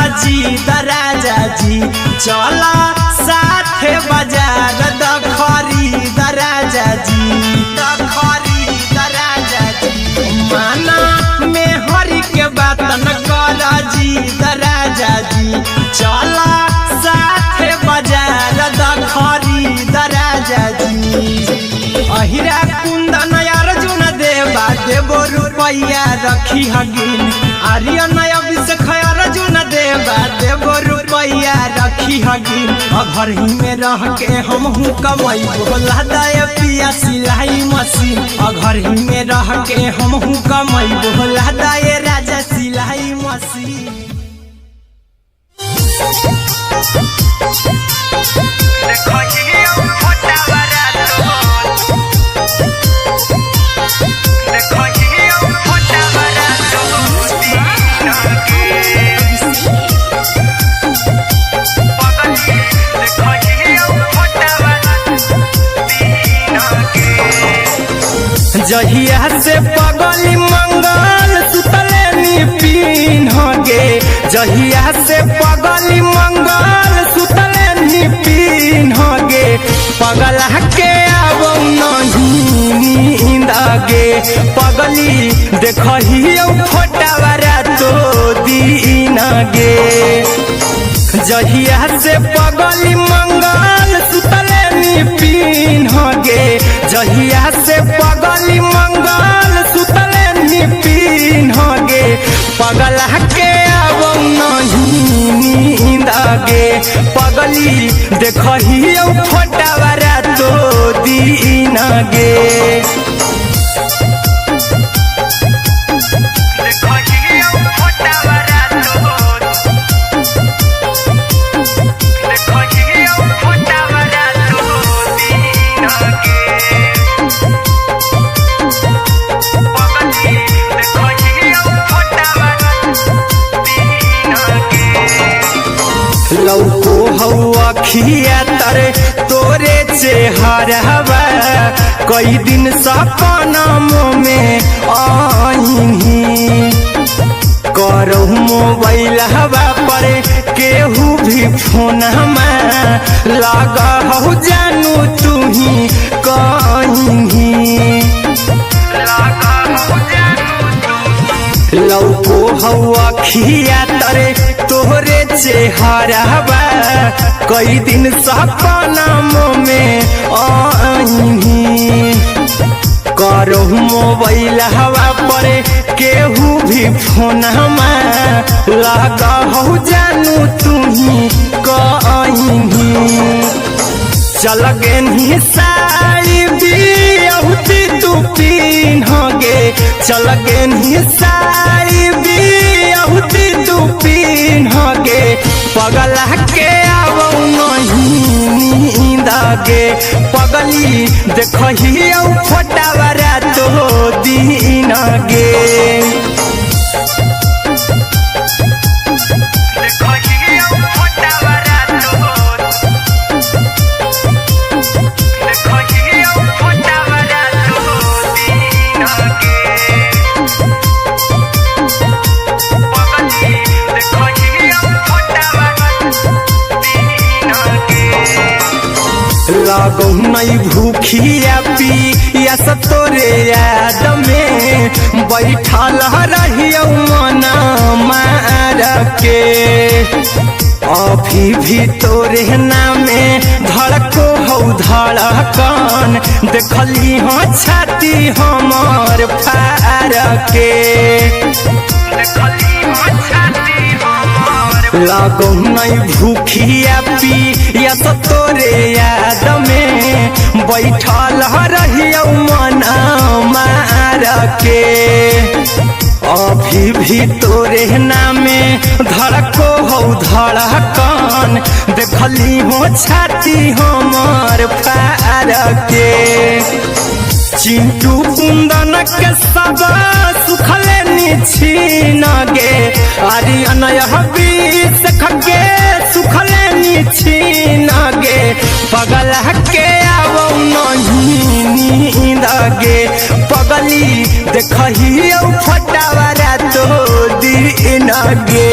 A: राजा जी चला साथे बाजार द खरीद राजा जी द खरीद राजा जी माना में हरी के बात न कर जी द राजा जी चला साथे बाजार द खरीद राजा जी अहिरा कुंदन अर्जुन देवा देबो रुपया रखी हगिन आर्यन अभिषेक अर्जुन देवा देबो रुपया रखी हगिन घर ही में रह के हमहू कमैबो लादाय पिया सिलाई मशीन घर ही में रह के हमहू कमैबो लादाय राजा सिलाई मशीन। जहिया से पगली मंगल सुतले नी पीन गे जहिया से पगली मंगल देखही फोटावारा तो दीन गे जहिया से पगली मंगल सुतले निपिन गे जहिया से पगली मंगल सुतले निपिन गे पगला के अब नहीं नींद गे पगली देखही फोटावारा तो दीन गे लौको हवा खिया तरे तोरे चेहरवा कई दिन सपनों में आईनी करो मोबाइल हवा पर केहू भी फोन में लगा हो जानू तू ही कहीं लौको हवा खिया तरे तोहरे चेहरवा कई दिन सपनों में आईनी करो मोबाइल हवा पर केहू भी फोन में लगा हो जानू तू ही कहीं चल गे साड़ी बिहुती तू पीन गे चल गे साड़ी बिहुती तू पीन गे पगला के अब नहीं नींद गे पगली देखही फोटावारा तो दीन गे लागो नहीं भूखिया पी या तोरे याद में बैठल रहियो मन मार के अभी भी तोरे नामे धड़को हो धड़कन देखली हो छाती हमर फार के लागो नहीं भूखिया पी या तोरे याद में बैठल रहियो मन मार के अभी भी तोरे नामे धड़को हो धड़कन देखली हो छाती हमर फार के चिंटू कुंदन के सब सुखले निछीन गे आर्यन बीस खगे सुखले निछीन गे पगला के अब नहीं नींद गे पगली देखही फटावारा तो दीन गे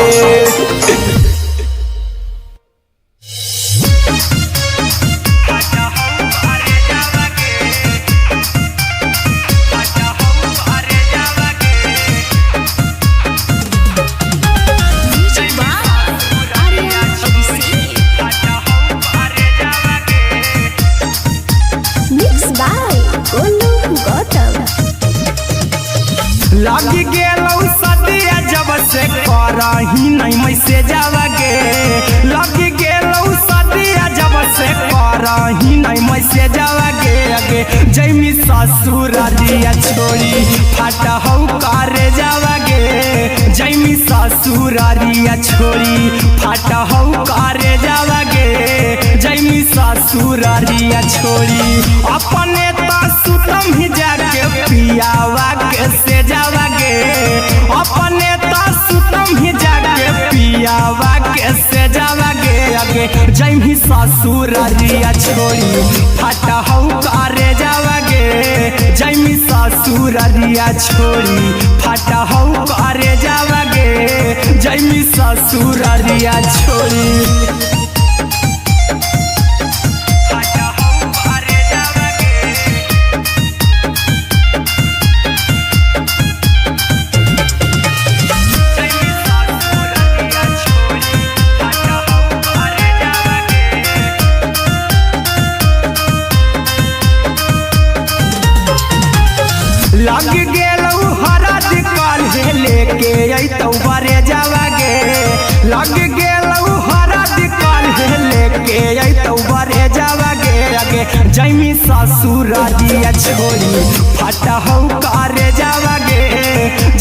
A: लगी गेलौ सदिया जब से करही नहीं मैसे जावगे लगी गेलौ सदिया जब से करही नहीं मैसे जावगे अगे जैमी ससुरारिया छोड़ी फाटा हौ करे जावगे जैमी ससुरारिया छोड़ी फाटा हौ करे जावगे जैमी ससुरारिया छोड़ी अपने तो सुतम ही जाके पियावा के से जावागे अपने तो सुतम ही जाके पियावा के से जावागे अगे जैमी ससुरारिया छोड़ी फाटा हौ करे जावागे जैमी ससुरारिया छोड़ी फाटा हौ करे जावागे जैमी ससुरारिया छोड़ी लग गेलौ हरद काल्हे लेके अइतौ बरे जावागे लग गेलौ हरद काल्हे लेके अइतौ बरे जावागे आगे जैमी ससुरारिया छोरी फटहौ करे जावागे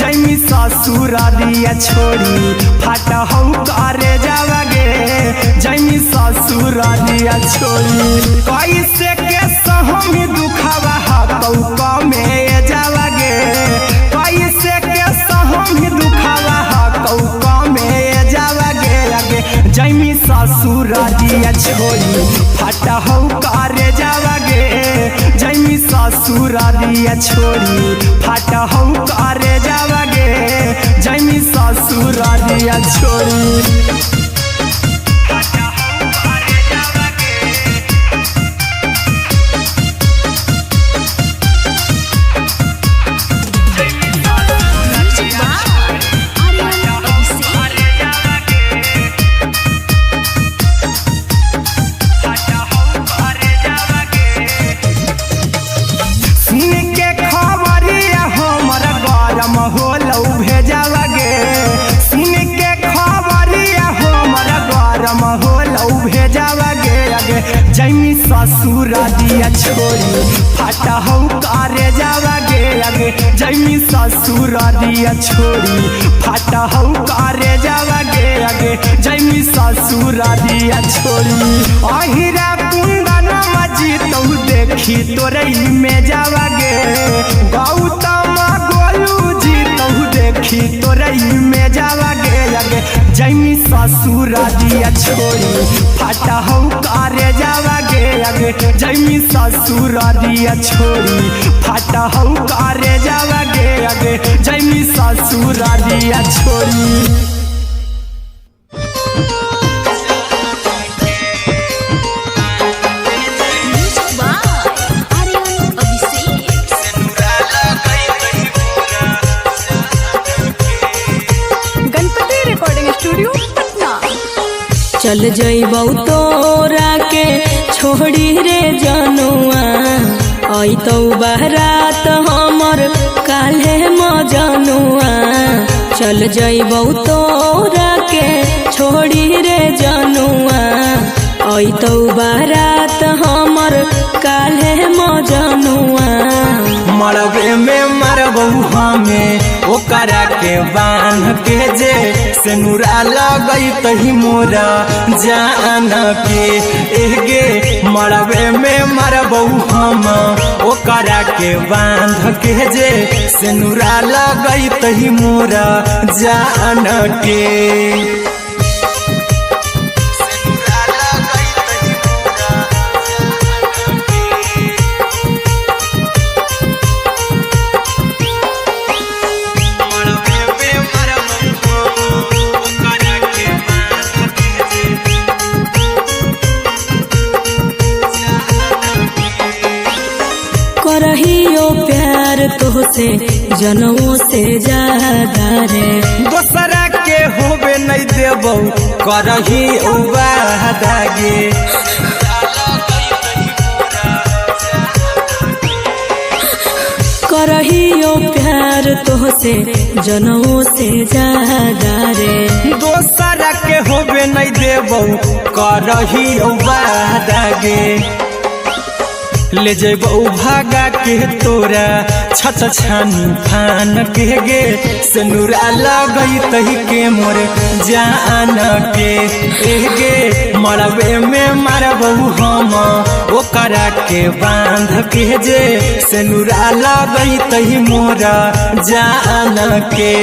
A: जैमी ससुरारिया छोरी फटहौ करे जावागे जैमी ससुरारिया छोरी कैसे के सहमी दुखवा हतौ कमे जावागे कैसे के सहमी दुखवा हतौ कमे जावागे आगे जैमी ससुरारिया छोरी फटहौ करे जावागे जैमी ससुरारिया छोरी फटहौ करे जावागे जैमी ससुरारिया छोरी जैमी ससुरारिया छोरी फटहौ करे जावागे आगे जैमी ससुरारिया छोरी फटहौ करे जावागे आगे जैमी ससुरारिया छोरी अहिरा कुंदन मजीतौ देखी तोरई में जावागे गौतम गोलू जीतौ देखी तोरई में जावागे आगे जैमी ससुरारिया छोरी फटहौ करे जावागे आगे जैमी ससुरारिया छोरी फटहौ करे जावागे आगे जैमी ससुरारिया छोरी
B: चल जइबौ तोरा के छोड़ी रे जनुआ अइतौ बारात हमर काल्हे मजनुआ चल जइबौ तोरा के छोड़ी रे जनुआ अइतौ बारात हमर काल्हे मजनुआ
A: मरबे में मरबौ हमें ओकरा के बांध के जे सेनुरा लगैतहि मोरा जान के एगे मरबे में मरबौ हम ओकरा के बांध के जे सेनुरा लगैतहि मोरा जान के
B: करहियो प्यार तोहसे जनमों से ज्यादा रे
A: दोसरा के होबे नहीं देबौ करही वादागे
B: करहियो प्यार तोहसे जनमों से ज्यादा रे
A: दोसरा के होबे नहीं देबौ करही वादागे ले जेबौ भागा के तोरा छछ छानी फान के गे सेनुरा लगैतहि के मोर जान के एगे मरबे में मरबौ हम ओकरा के बांध के जे सेनुरा लगैतहि मोरा जान के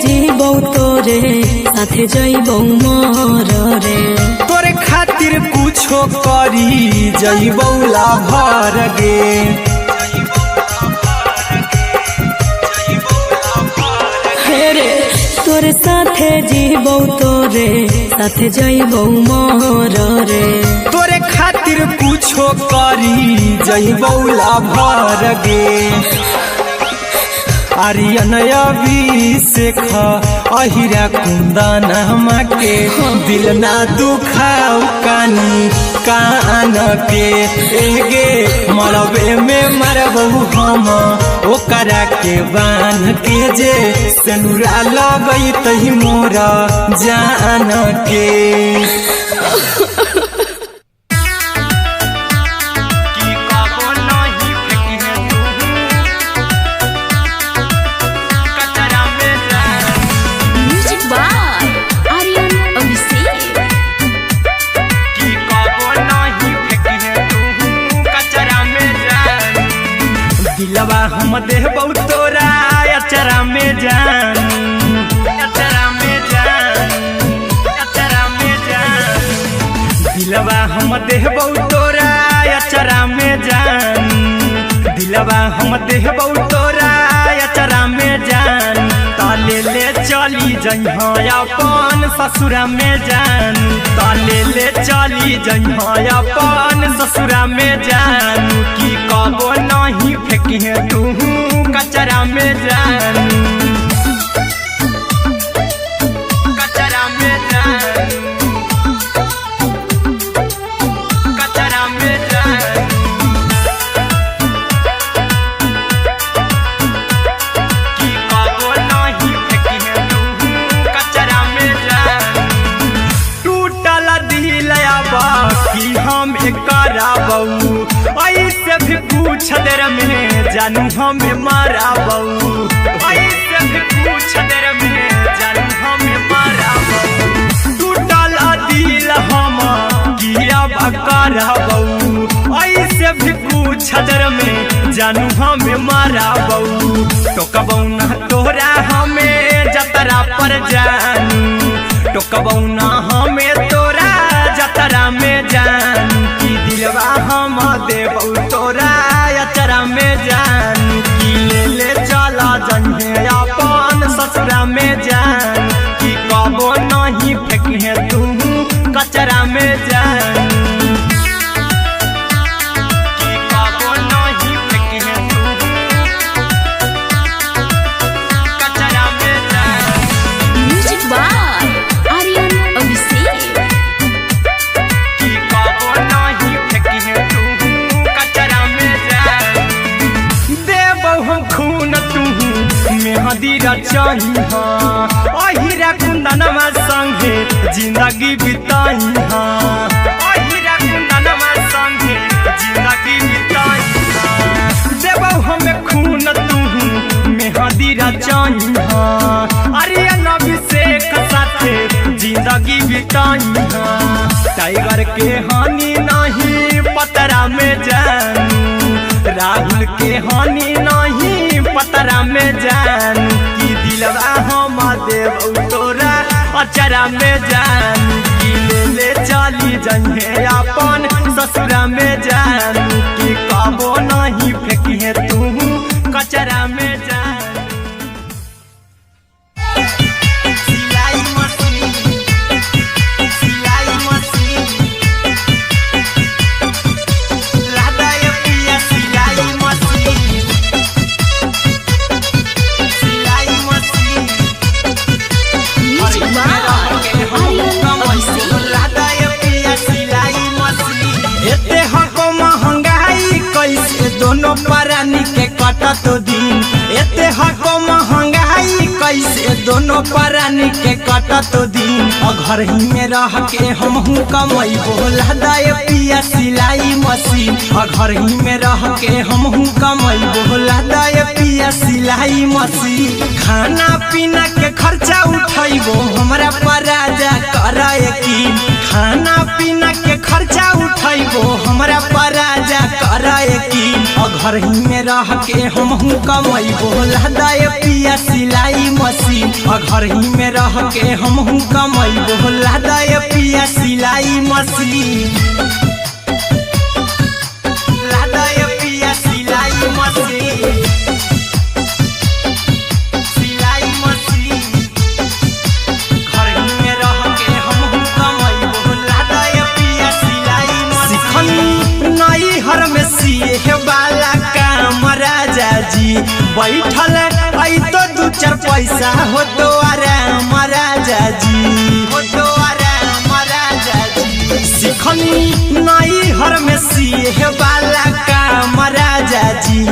B: जीबौ तोरे साथे जइबौ मोर रे
A: तोरे खातिर कुछो करी जइबौ लाभर गे
B: हेरे तोरे साथे जीबौ तोरे साथे जइबौ मोर रे
A: तोरे खातिर कुछो करी जइबौ लाभर गे आर्यन अभिषेक अहिरा कुंदन के दिल ना दुखाऊ कानी कान के एगे मरबे में मरबहू हम ओकरा के बान के जे सेनुरा लगई तही मोरा जान के दिलवा हम देबौ तोरा अचरा में जान अचरा में जान अचरा में जान दिलवा हम देबौ तोरा अचरा में जान दिलवा हम देबौ तोरा अचरा में जान ताले ले चली जइहा अपन ससुरा में जान ताले ले चली जइहा अपन ससुरा में जान की कबो नहीं फेंकिहे तू कचरा में जान कचरा में जान कचरा में जान की कबो नहीं फेंकिहे तू कचरा में जान टूटल दिल कि हम कराबू ऐसे भी पूछ देर में जानू हमें माराबू ऐसे भी पूछ देर में जानू हमें माराबू टूटल दिल हम कियाब कराबू ऐसे भी पूछ देर में जानू हमें माराबू टोकबौ ना तोरा हमें जतरा पर जानू टोकबौ ना हमें तोरा जतरा में जानू की दिलवा हम देबौ तोरा अचरा में जानू की ले ले चला जन्हे अपन ससुरा में जान की कबो नहीं फेंकिहे तू कचरा में जानू की कबो नहीं फेंकिहे तू कचरा में जान
C: म्यूजिक बाय आर्यन अभिषेक
A: की कबो नहीं फेंकिहे तू कचरा में जान देबौ हम खून तू मेहदी रचही अहिरा कुंदनमा संगे जिंदगी बिताई अहिरा कुंदनमा संगे जिंदगी बिताई देबौ हमें खून तू मेहदी रचही आर्यन अभिषेक साथे जिंदगी बिताई टाइगर के हानि नहीं पतरा में जानू राहुल के हानि नहीं पतरा में जानू की दिलवा हम देबौ तोरा अचरा में जानू की ले ले चली जइहे अपन ससुरा में जानू की कबो नहीं फेंकिहे तू कचरा में जानू दोनों परानी के कटत दिन एते हको महंगाई कैसे दोनों परानी के कटत दिन घर ही में रह के हमहू कमैबो लहदाय पिया सिलाई मशीन घर ही में रह के हमहू कमैबो लहदाय पिया सिलाई मशीन खाना पीना के खर्चा उठैबो हमरा पराजा कराए की खाना पीना के खर्चा उठैबो हमरा पराजा कराए की घर ही में रह के हमहू कमैबो लहदाय पिया सिलाई मशीन घर ही में रह के हमहू कमैबो लहदाय पिया सिलाई मशीन लहदाय पिया सिलाई मशीन सिलाई मशीन बैठल आई तो दू चार पैसा हो तो आराम राजा जी, हो तो आराम राजा जी। सिखनी नई हर में सीहे वाला काम राजा जी,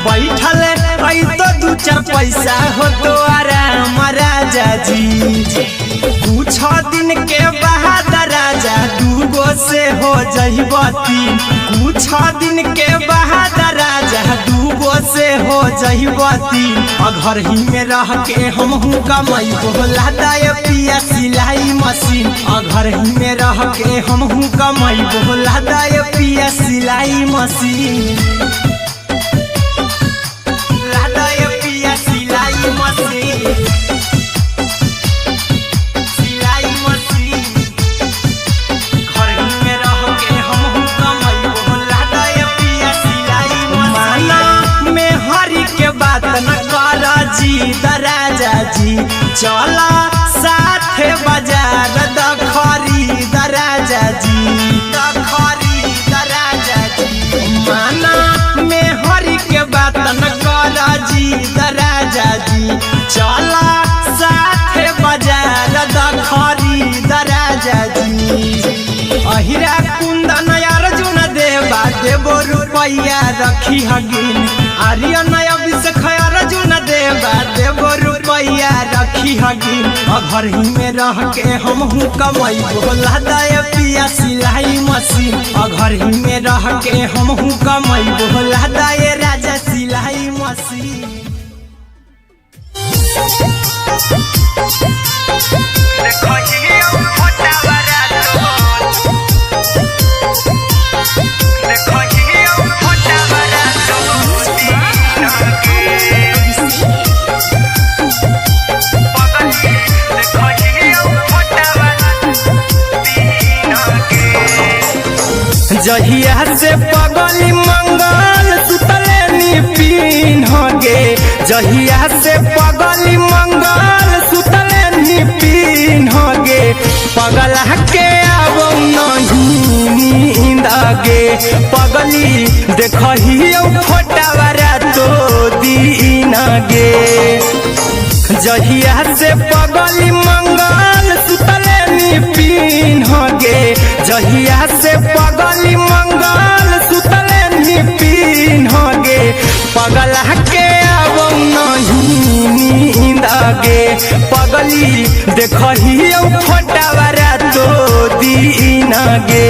A: बैठल आई तो दू चार पैसा हो तो आराम राजा जी। कुछ दिन के बाद राजा दूगो से हो जहिबती, कुछ दिन के बाद राजा दूगो से हो जहिबती। घर ही में रह के हमहू कमाई बोला दाय पिया सिलाई मशीन, घर ही में रह के हमहू कमाई बोला दाय पिया सिलाई मशीन, लादाय पिया सिलाई मशीन, सिलाई मशीन। घर ही में रह के हमहू कमाई बोला दाय पिया सिलाई मशीन। माना में हरी के बात न कर जी दराजा जी, चला साथे बाजार द खरीद राजा जी, द खरीद राजा जी। माना में हरी के बात न कर जी दराजा जी, चला साथे बाजार द खरीद राजा जी। अहिरा कुंदन अर्जुन देवा देवो रुपैया रखी हगिन, आर्यन अभिषेक अर्जुन देवा देवो रुपैया रखी हगिन। घर ही में रह के हमहू कमाई बोला दाय पिया सिलाई मशीन, घर ही में रह के हमहू कमाई बोला दाय राजा सिलाई मशीन। जहिया से पगली मंगल सुतले निपिन गे, जहिया से पगली मंगल सुतले निपिन गे। पगला के अब नहीं नींद गे, पगली देखही फोटावारा तो दीन गे। जहिया से पगली मंगल सुतले निपिन गे, जहिया से पगली मंगल सुतले निपिन गे। पगला के अब नहीं नींद गे, पगली देखही फोटावारा तो दीन गे।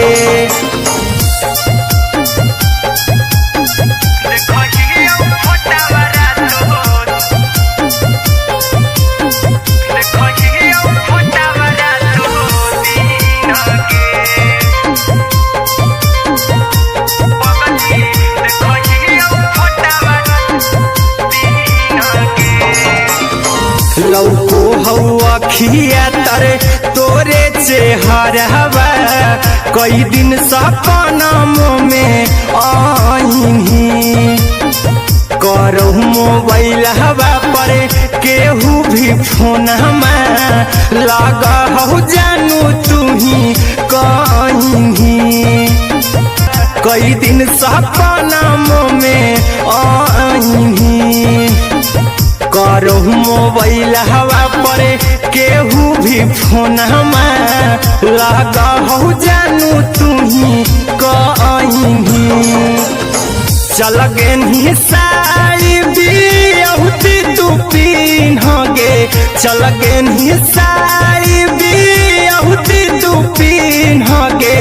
A: लौको हवा खिया तरे तोरे चेहरवा, कई दिन सपनों में आईनी। करो मोबाइल हवा पर केहू भी फोन लगा हो जानू तू ही कहीं। कई दिन सपनों में आईनी, करो मोबाइल हवा पर केहू भी फोन लगा हो जानू तू ही कहीं। चल गे साड़ी बिहुती तू पीन गे, चल गे साड़ी बिहुती तू पीन गे।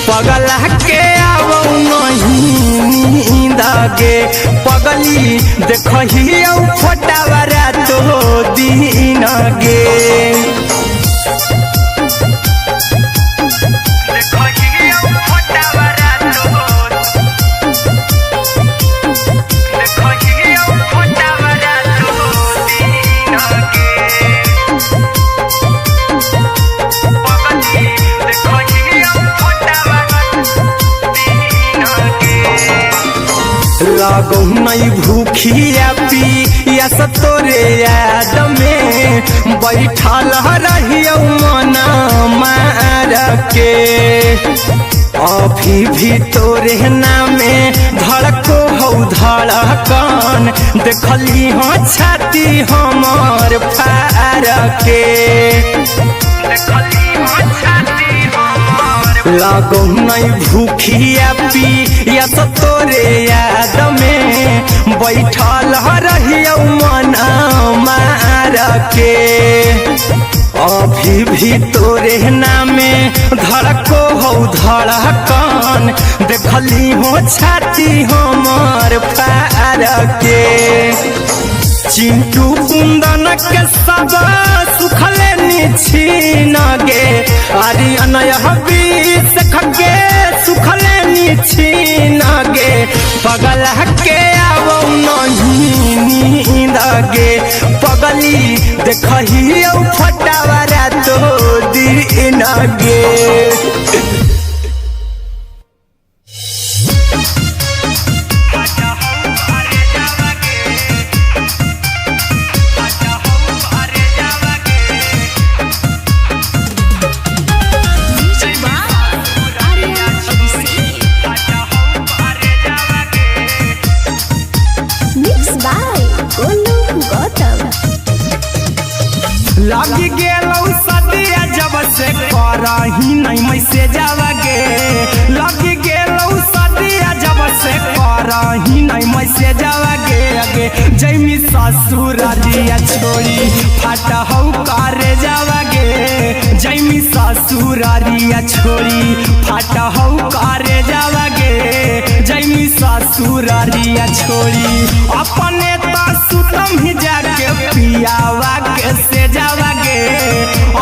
A: पगला के अब नहीं नींद गे, पगली देखही फोटावारा तो दीन गे। लगो नहीं भूखिया पिया तोरे याद में, बैठल रहियो मन मार के। अभी भी तोरे नामे धड़को हौ धड़कन देखली हो छाती हमर फार के लागो नहीं भूखिया पिया तो तोरे याद में बैठल रहियो मन मार के अभी भी तोरे नामे धड़को हौ धड़कन देखली हो छाती हमर फार के चिंटू कुंदन के सब सुखले निछीन गे आर्यन हबीस खगे सुखले निछीन गे पगल के आवो नहीं नींद गे पगली देखही फटावरा तो दिन गे लगी गेलौ सदिया जब से करही नहीं मैसे जावगे लगी गेलौ सदिया जब से करही नहीं मैसे जावगे अगे जैमी ससुर दिया छोड़ी फाटा हौ करे जावगे जैमी ससुर दिया छोड़ी फाटा हौ करे जावगे जैमी ससुर दिया छोड़ी अपने तो सुतम ही जाके पियावा के से जावगे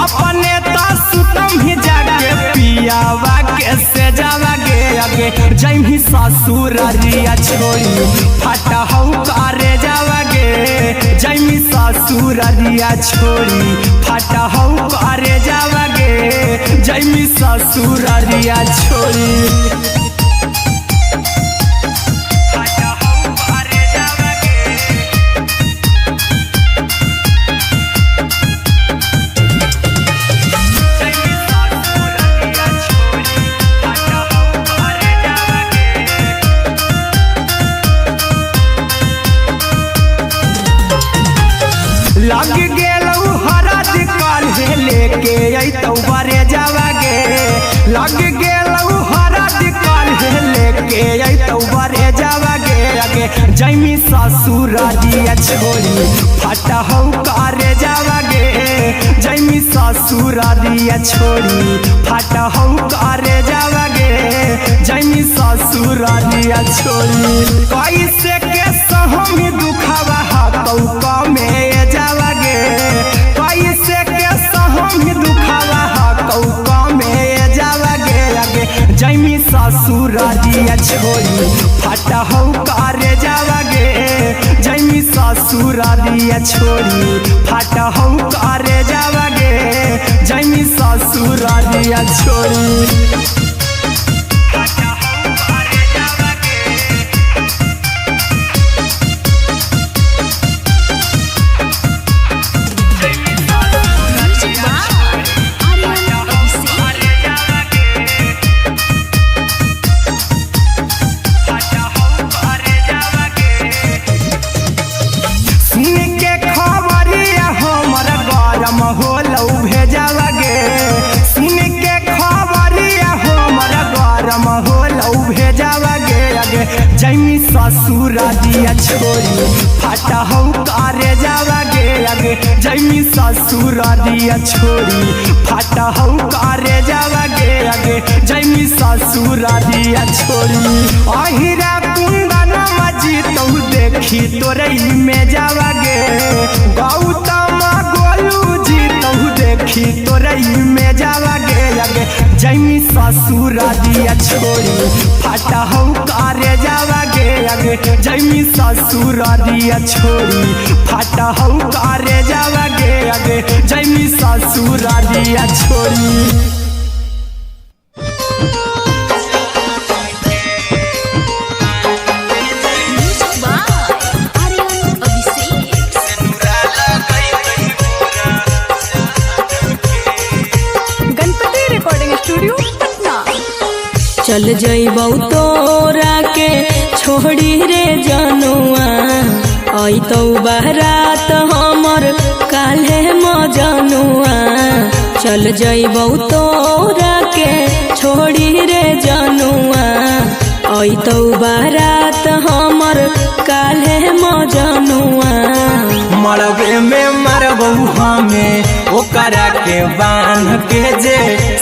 A: अपने तो सुतम ही जाके पियावा के से जावगे अगे जैमी ससुर रिया छोड़ी फाटा हौ करे जावगे जैमी ससुर रिया छोड़ी फाटा हौ करे जावगे जैमी ससुर रिया छोड़ी लग गेलौ हरद काल्हे लेके अइतौ बरे जावगे लग गेलौ हरद काल्हे लेके अइतौ बरे जावगे अगे जैमी ससुर दिया छोड़ी फाटा हौ करे जावगे जैमी ससुर दिया छोड़ी फाटा हौ करे जावगे जैमी ससुर दिया छोड़ी कैसे के सहमी दुखवा हाथौ कमे जावगे कैसे के सहमी दुखवा हाथौ कमे जावगे अगे जैमी ससुर दिया छोड़ी फाटा हौ करे जावगे जैमी ससुर दिया छोड़ी फाटा हौ करे जावगे जैमी ससुर दिया छोड़ी जैमी ससुर दिया छोड़ी फाटा हौ करे जावगे अगे जैमी ससुर दिया छोड़ी फाटा हौ करे जावगे अगे जैमी ससुर दिया छोड़ी अहिरा कुंदन मजीतौ देखी तोरई में जावगे गौतम गोलू जीतौ देखी तोरई में जावगे अगे जैमी ससुर दिया छोड़ी फाटा हौ करे जावगे अगे जैमी ससुर दिया छोड़ी फाटा हौ करे जावगे अगे जैमी ससुर दिया छोड़ी
B: चल जइबौ तोरा के छोड़ी रे जनुआ अइतौ बारात हमर काल्हे मजनुआ चल जइबौ तोरा के छोड़ी रे जनुआ अइतौ बारात हमर काल्हे मजनुआ
A: मरबे में मरबौ हमें ओकरा के बांध के जे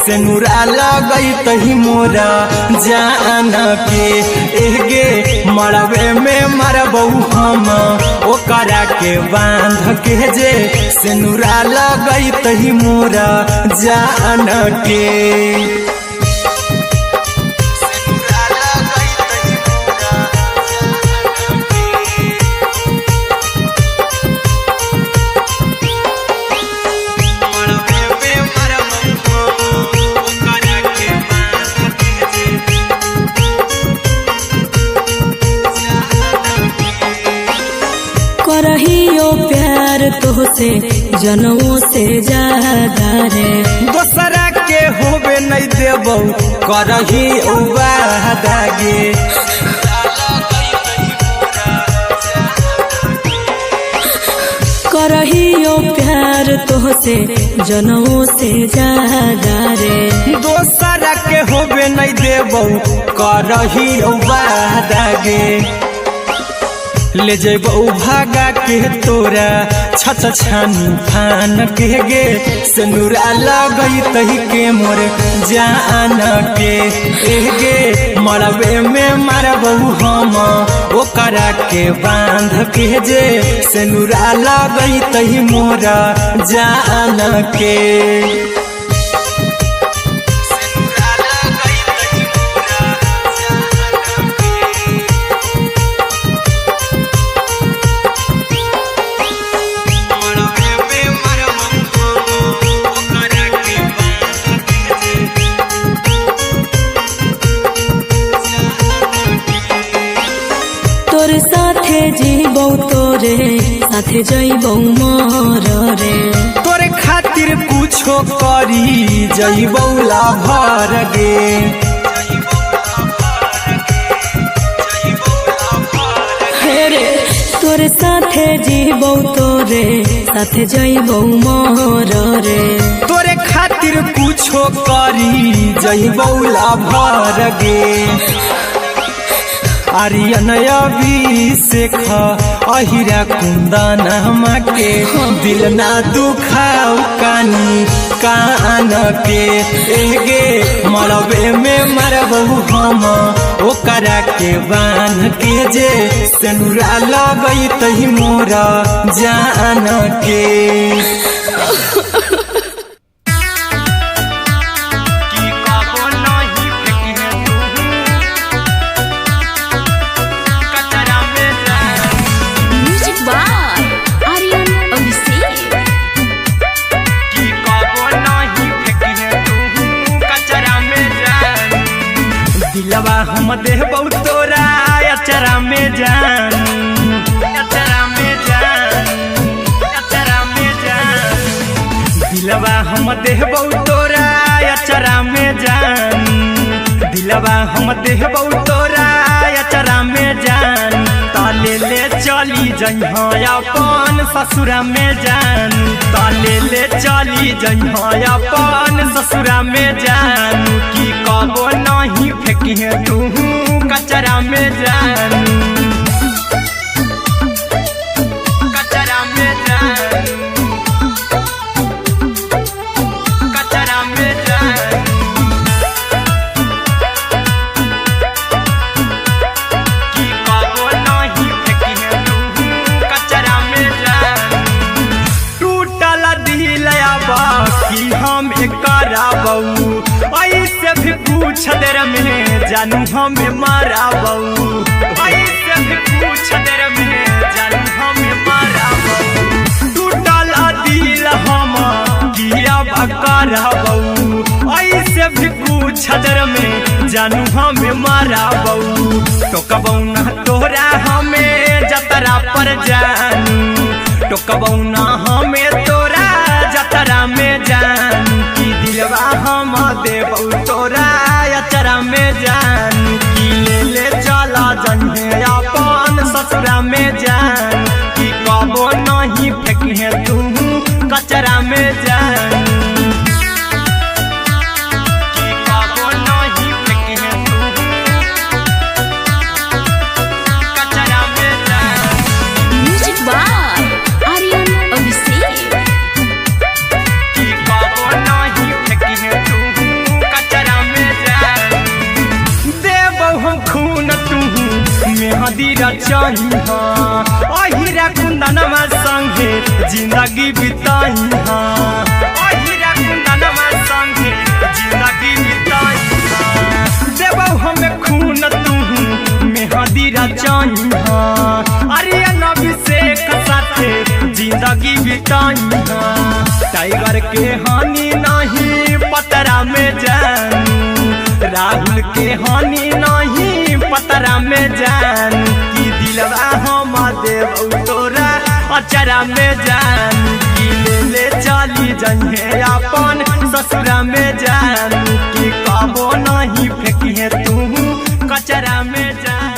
A: सिनुरा लगई तही मोरा जान के एगे मरबे में मरबौ हम ओकरा के बांध के जे सिनुरा लगई तही मोरा जान के
B: करहियो प्यार तोहसे जनमों से ज्यादा रे
A: दोसरा के होबे नहीं देबौ करही वादा गे
B: करहियो प्यार तोहसे जनमों से ज्यादा रे
A: दोसरा के होबे नहीं देबौ करही वादा गे ले जेबौ भागा के तोरा छछ छानी फान के गे सिनुरा लगई तही के मोर जान के एगे मरबे में मरबौ हम ओकरा के बांध के जे सिनुरा लगई तही मोरा जान के
B: तोर साथे जीबौ तोरे साथे जइबौ मोर रे
A: तोरे खातिर कुछो करी जइबौ लाभर गे
B: रे तोर साथे जीबौ तोरे साथे जइबौ मोर रे
A: तोरे खातिर कुछो करी जइबौ लाभर गे आर्यन अभिषेक अहिरा कुंदन के दिल ना दुखाऊ कानी कान के एगे मरबे में मरबौ हम ओकरा के बांध के जे सिनुरा लगई तही मोरा जान के दिलवा हम देबौ तोरा अचरा में जान अचरा में जान अचरा में जान दिलवा हम देबौ तोरा अचरा में जान दिलवा हम देबौ तोरा अचरा में जान ताले ले चली जइहा अपन ससुरा में जान ताले ले चली जइहा अपन ससुरा में जान की कबो नहीं फेंकिहे तू कचरा में जान कचरा में जान कचरा में जान की कबो नहीं फेंकिहे तू कचरा में जान टूटल दिल बाकी हम कराबौ ऐसे भी पूछ देर में जानू हमें माराबौ ऐसे भी पूछ देर में जानू हमें माराबौ टूटल दिल हम किया कराबौ ऐसे भी पूछ देर में जानू हमें माराबौ टोकबौ ना तोरा हमें जतरा पर जानू टोकबौ ना हमें तोरा जतरा में जानू की दिलवा हम देबौ तोरा अचरा में जान मेहदी रचाई अहिरा कुंदनमा संगे जिंदगी बिताई अहिरा कुंदनमा संगे जिंदगी बिताई देबौ हमें खून तू मेहदी रचाई आर्यन अभिषेक साथे जिंदगी बिताई टाइगर के हानि नहीं पतरा में जानू राहुल के हानि नहीं पतरा में जानू कि दिलवा हम देव तोरा अचरा में जानू कि ले चली जइहे अपन ससुरा में जानू कि कबो नहीं फेंकिए तू कचरा में जानू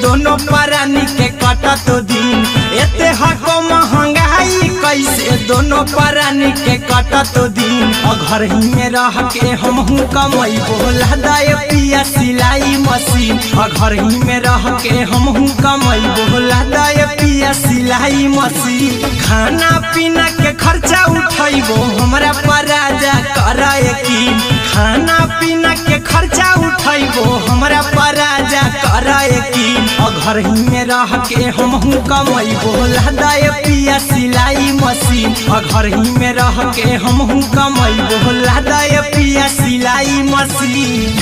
A: दोनों परानी के कटत दिन एते हको महंगाई कैसे दोनों परानी के कटत दिन घर ही में रह के हमहू कमाई बोला दाय पिया सिलाई मशीन घर ही में रह के हमहू कमाई बोला दाय पिया सिलाई मशीन खाना पीना के खर्चा उठाइबो हमरा पर राजा करा यकीन खाना पीना के खर्चा उठाइबो हमरा पर राजा करा यकीन घर ही में रह के हमहू कमाई बोला दाय पिया सिलाई मशीन घर ही में रह के हमहू कमाई बोला दाय पिया सिलाई मशीन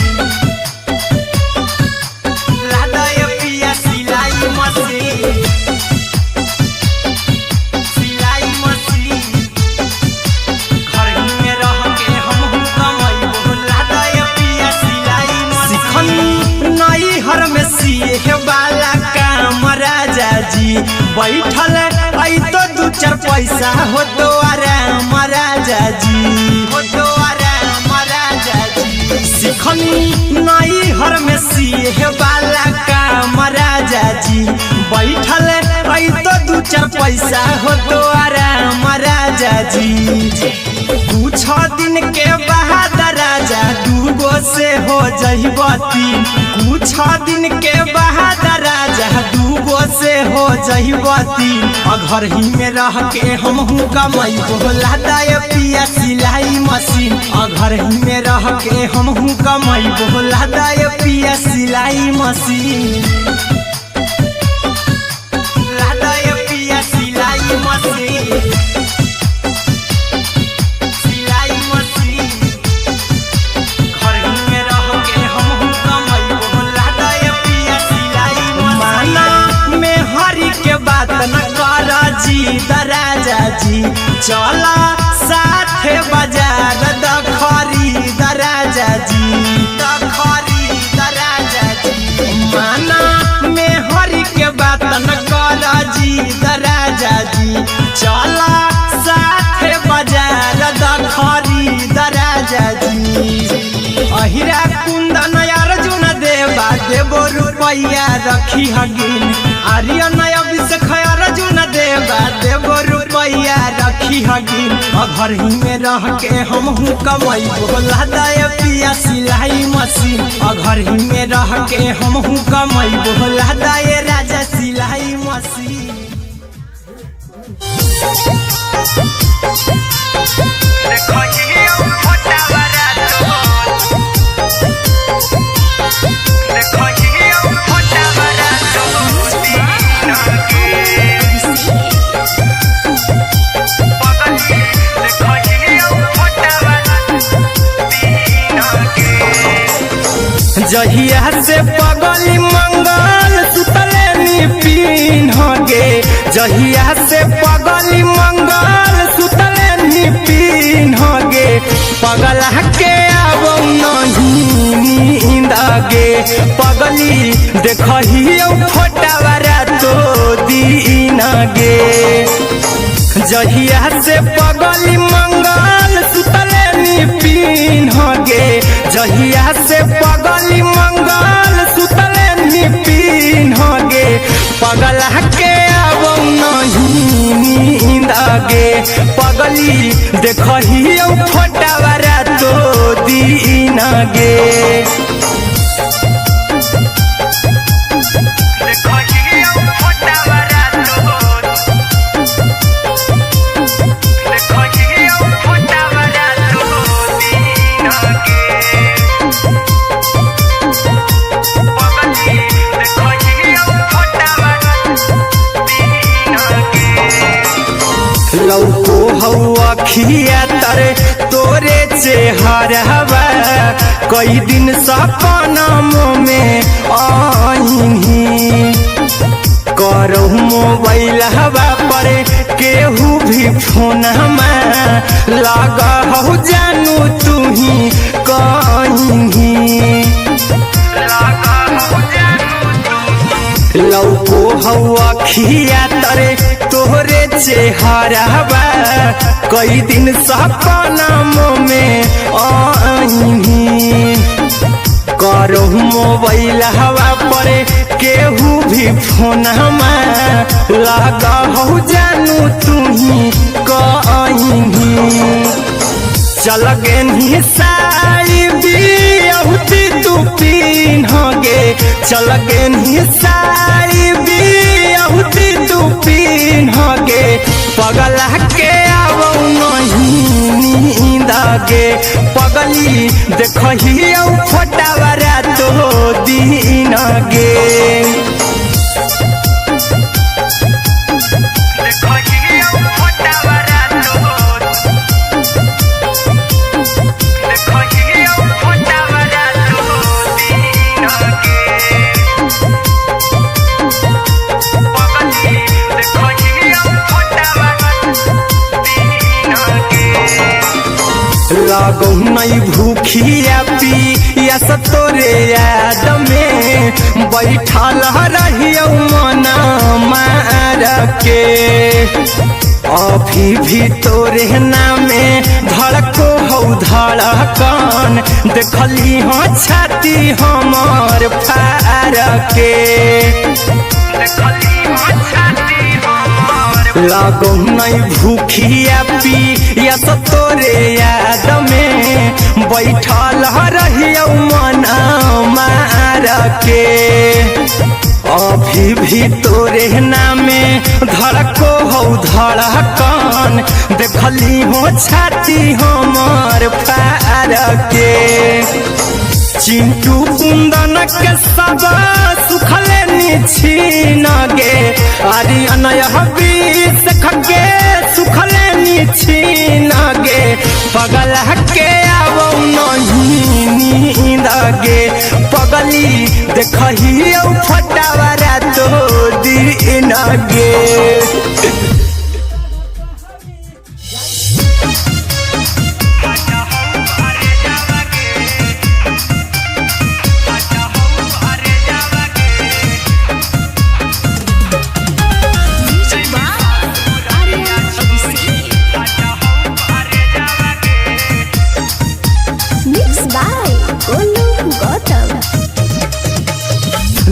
A: लादाय पिया सिलाई मशीन सिलाई मशीन घर ही में रह के हमहू कमाई बोला दाय पिया सिलाई मशीन नई हर में सिए वाला काम राजा जी बैठल आई तो दू चार पैसा हो तो आराम राजा जी हो तो आराम राजा जी सिखनी नई हर में सिए वाला काम राजा जी बैठल आई तो दू चार पैसा हो तो आराम राजा जी कुछ दिन के बाद राजा दूगो से हो जहिबती कुछ दिन के बाद राजा दूगो से हो जहिबती घर ही में रह के हमहू कमाई बोला दाय पिया सिलाई मशीन घर ही में रह के हमहू कमाई बोला दाय पिया सिलाई मशीन लादाय पिया सिलाई मशीन राजा जी चला साथे बाजार द खरीद राजा जी द खरीद राजा जी माना में हरी के बात न कर जी द राजा जी चला साथे बाजार द खरीद राजा जी अहिरा कुंदन अर्जुन देवा देबो रुपया रखी हगिन आर्यन अभिषेक अर्जुन देवा देबो रुपया रखी हगिन घर ही में रह के हमहू कमाई बोला दाय पिया सिलाई मशीन घर ही में रह के हमहू कमाई बोला दाय राजा सिलाई मशीन जहिया से पगली मंगल सुतले पिन गे जहिया से पगली मंगल सुतले पिन गे पगला के अब नहीं नींद गे पगली देखियो फोटावारा तो दीन गे जहिया से पगली मंगल सुतले पिन गे जहिया से पगली मंगल सुतले पिन गे पगला के अब नहीं पगली देखही फोटावारा तो दीन गे लौको हवा खिया तरे तोरे चेहरवा कई दिन सपना में आईनी करो मोबाइल हवा पर केहू भी फोन में लगा हो जानू तू ही कहीं लौको हवा खिया तरे तोहरे चेहरवा कई दिन सपना में आईनी करो मोबाइल हवा पर केहू भी फोन में लगा हो जानू तू ही कहीं चल गे साड़ी बिहुती तू पीन्हगे चल गे साड़ी बिहुती तू पीन्हगे पगला के आवो नहीं नींद गे पगली देखही फोटावारा तो दीन गे लागो नहीं भूखिया पिया तोरे याद में बैठल रहियो मन मार के अभी भी तोरे नामे धड़को हो धड़कन देखली हो छाती हमार फार के लागो नहीं भूखिया पिया तोरे याद में बैठल रहियो मन मार के अभी भी तोरे नामे धड़को हो धड़कन देखली हो छाती हमार फार के चिंटू कुंदन के सब सुखले छीन गे आर्यन बीस खगे सुखले छीन गे पगला के आवो नहीं नींद गे पगली देखही फटावारा तो दीन गे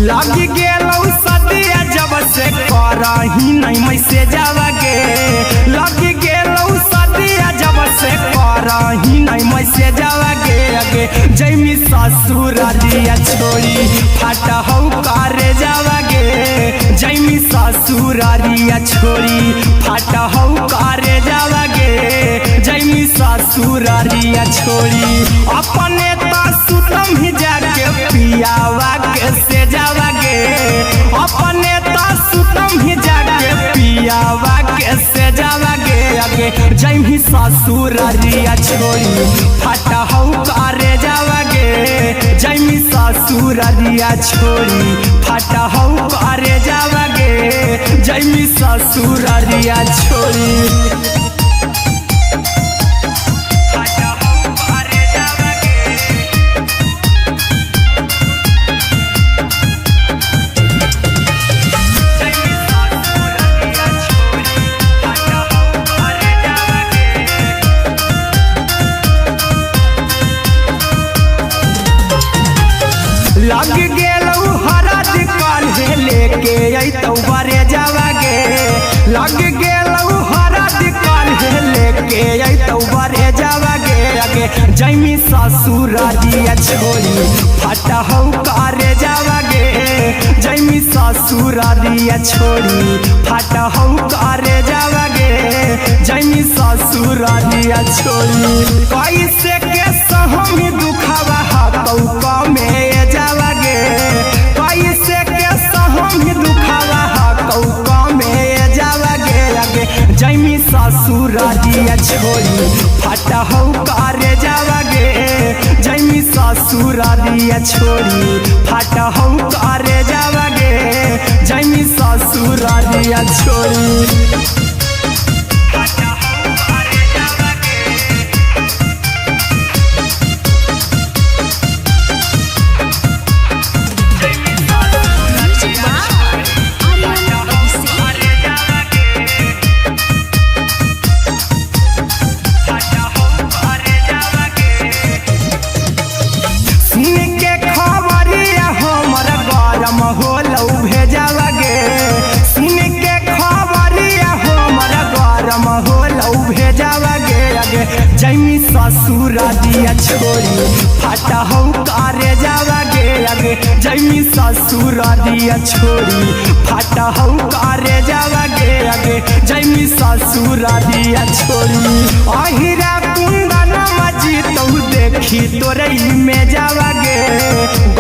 A: लगी गेलौ सदिया जब से करही नहीं मैसे जावगे लगी गेलौ सदिया जब से करही नहीं मैसे जावगे अगे जैमी ससुरारिया छोड़ी फाटा हौ करे जावगे जैमी ससुरारिया छोड़ी फाटा हौ करे जावगे जैमी ससुरारिया छोड़ी अपने तो सुतम ही जाके पियावा के से जावगे अपने तो सुतम ही जाके पियावा के से जावगे अगे जैमी ससुरारिया छोड़ी फाटा हौ करे जावगे जैमी ससुरारिया छोड़ी फाटा हौ करे जावगे जैमी ससुरारिया छोड़ी लग गेलौ हरा दिकाल हे लेके अइतौ बारे जावगे लग गेलौ हरा दिकाल हे लेके जैमी ससुरारिया छोड़ी फाटा हौ करे जावागे जैमी ससुरारिया छोड़ी फाटा हौ करे जावागे जैमी ससुरारिया छोड़ी कैसे के सहमी दुखावा हाथौ कमे जावागे कैसे के सहमी दुखावा हाथौ कमे जावागे आगे जैमी ससुरारिया छोड़ी फाटा हौ करे जावागे जैमी ससुरारिया छोड़ी फाटा हौ करे जावागे जैमी ससुरारिया छोड़ी जैमी ससुरारिया छोड़ी फाटा हौ करे जावागे आगे जैमी ससुरारिया छोड़ी फाटा हौ करे जावागे आगे जैमी ससुरारिया छोड़ी अहिरा कुंदन मजी तौ देखी तोरई में जावागे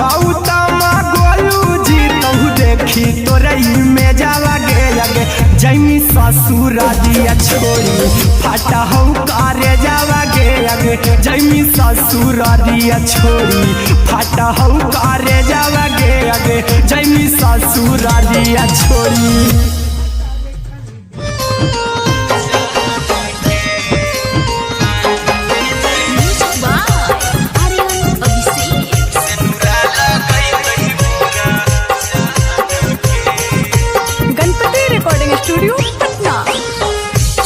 A: गौतम गोलू जी तौ देखी तोरई में जावागे आगे जैमी ससुरारिया छोड़ी फाटा हौ करे जावागे आगे जैमी ससुरारिया छोड़ी फाटा हौ करे जावागे आगे जैमी ससुरारिया छोड़ी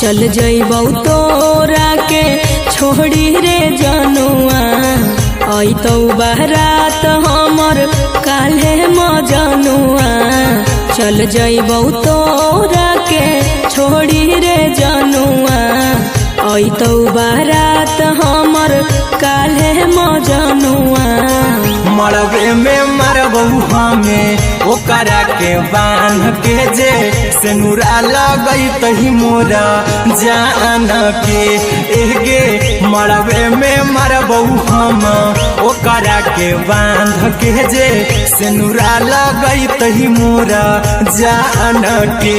B: चल जइबौ तोरा के छोड़ी रे जनुआ अइतौ बारात हमर काल्हे मजनुआ चल जइबौ तोरा के छोड़ी रे जनुआ अइतौ बारात हमर काल्हे मजनुआ
A: मरबे में मरबौ हमें ओकरा के बांध के जे सेनुरा लगई तही मोरा जान के एगे मरबे में मरबौ हम ओकरा के बांध के जे सेनुरा लगई तही मोरा जान के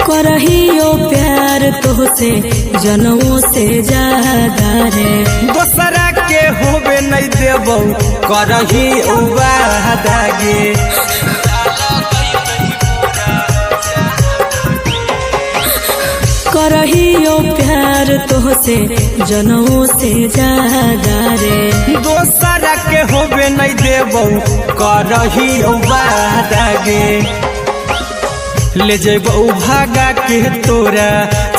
B: करहियो प्यार तोहसे जनमों से ज्यादा रे
A: दोसरा के होबे नहीं देबौ करही वादागे
B: करहियो प्यार तोहसे जनमों से ज्यादा रे
A: दोसरा के होबे नहीं देबौ करही वादागे ले जेबौ भागा के तोरा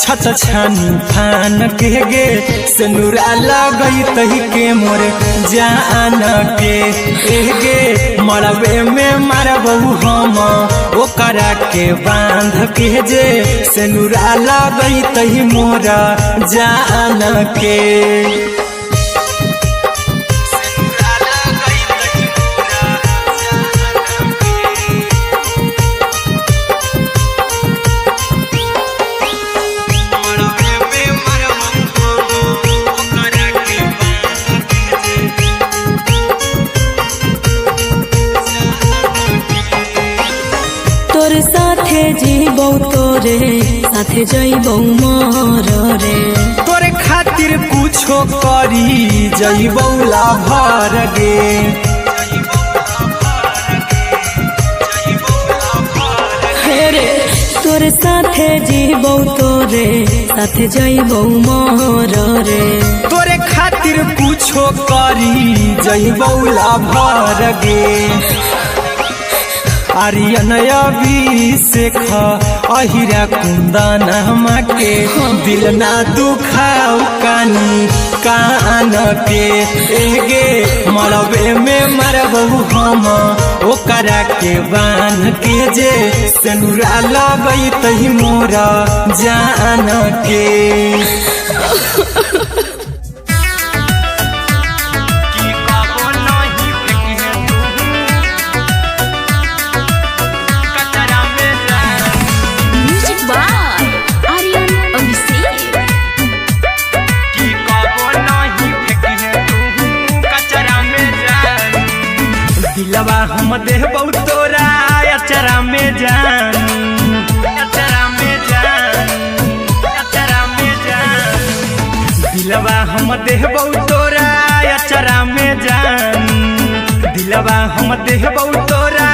A: छछ छानी फान के गे सेनुरा लगई तही के मोर जान के एगे मरबे में मरबौ हम ओकरा के बांध के जे सेनुरा लगई तही मोरा जान के
B: तोर साथे जीबौ तोरे साथे जइबौ मोर रे
A: तोरे खातिर कुछो करी जइबौ लाभर गे
B: रे तोर साथे जीबौ तोरे साथे जइबौ मोर रे
A: तोरे खातिर कुछो करी जइबौ लाभर गे आर्यन अभिषेक अहिरा कुंदन के दिल ना दुखाऊ कानी कान के एगे मरबे में मरबू हम ओकरा के बान के जे सेनुरा लगई तही मोरा जान के दिलवा हम देबौ तोरा अचरा में जान अचरा में जान अचरा में जान दिलवा हम देबौ तोरा अचरा में जान दिलवा हम देबौ तोरा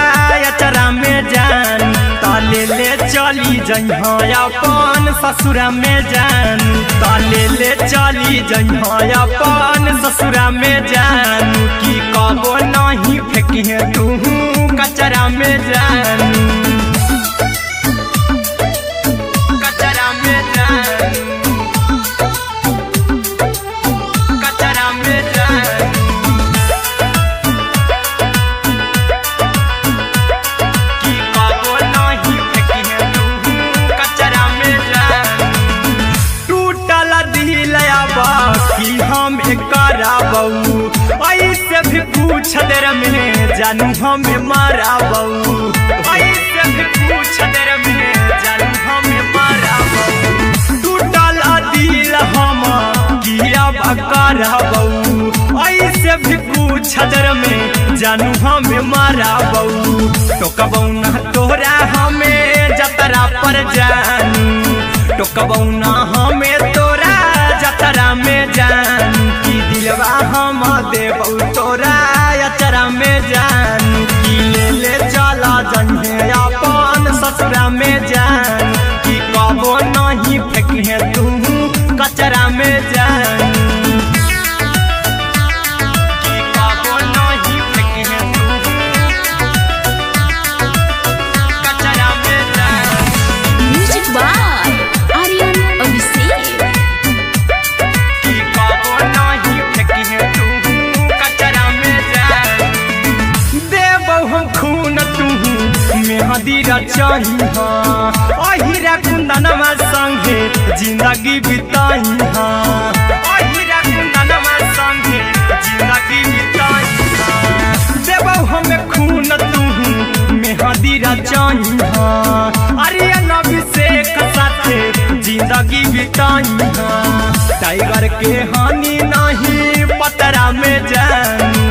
A: अचरा में जान ताले ले चली जइहा अपन ससुरा में जान ताले ले चली जइहा अपन ससुरा में जान की कबो नहीं फेंकिहे तू कचरा में जान कचरा में जान कचरा में जान की कबो नहीं फेंकिहे तू कचरा में जान टूटल दिलया बाकी हम कराबू ऐसे भी पूछ देर में जानू हमें माराबू ऐसे भी पूछ देर में जानू हमें माराबू टूटल दिल हम किया कराबू ऐसे भी पूछ देर में जानू हमें माराबू टोकबू ना तोरा हमें जतरा पर जानू टोकबू ना हमें तोरा जतरा में जानू की दिलवा हम देबौ तोरा अचरा में जान की ले ले चला जन्हे अपन ससुरा में जान की कबो नहीं फेंकिहे तू कचरा में जान की कबो नहीं फेंकिहे तू कचरा में जान
C: म्यूजिक बाय आर्यन अभिषेक
A: की कबो नहीं फेंकिहे तू कचरा में जान देबौ हम खून तू मेहदी रचाही अहिरा कुंदनमा संगे जिंदगी बिताही अहिरा कुंदनमा संगे जिंदगी बिताही देबौ हमें खून तू मेहदी रचाही आर्यन अभिषेक साथे जिंदगी बिताही टाइगर के हानि नहीं पतरा में जानू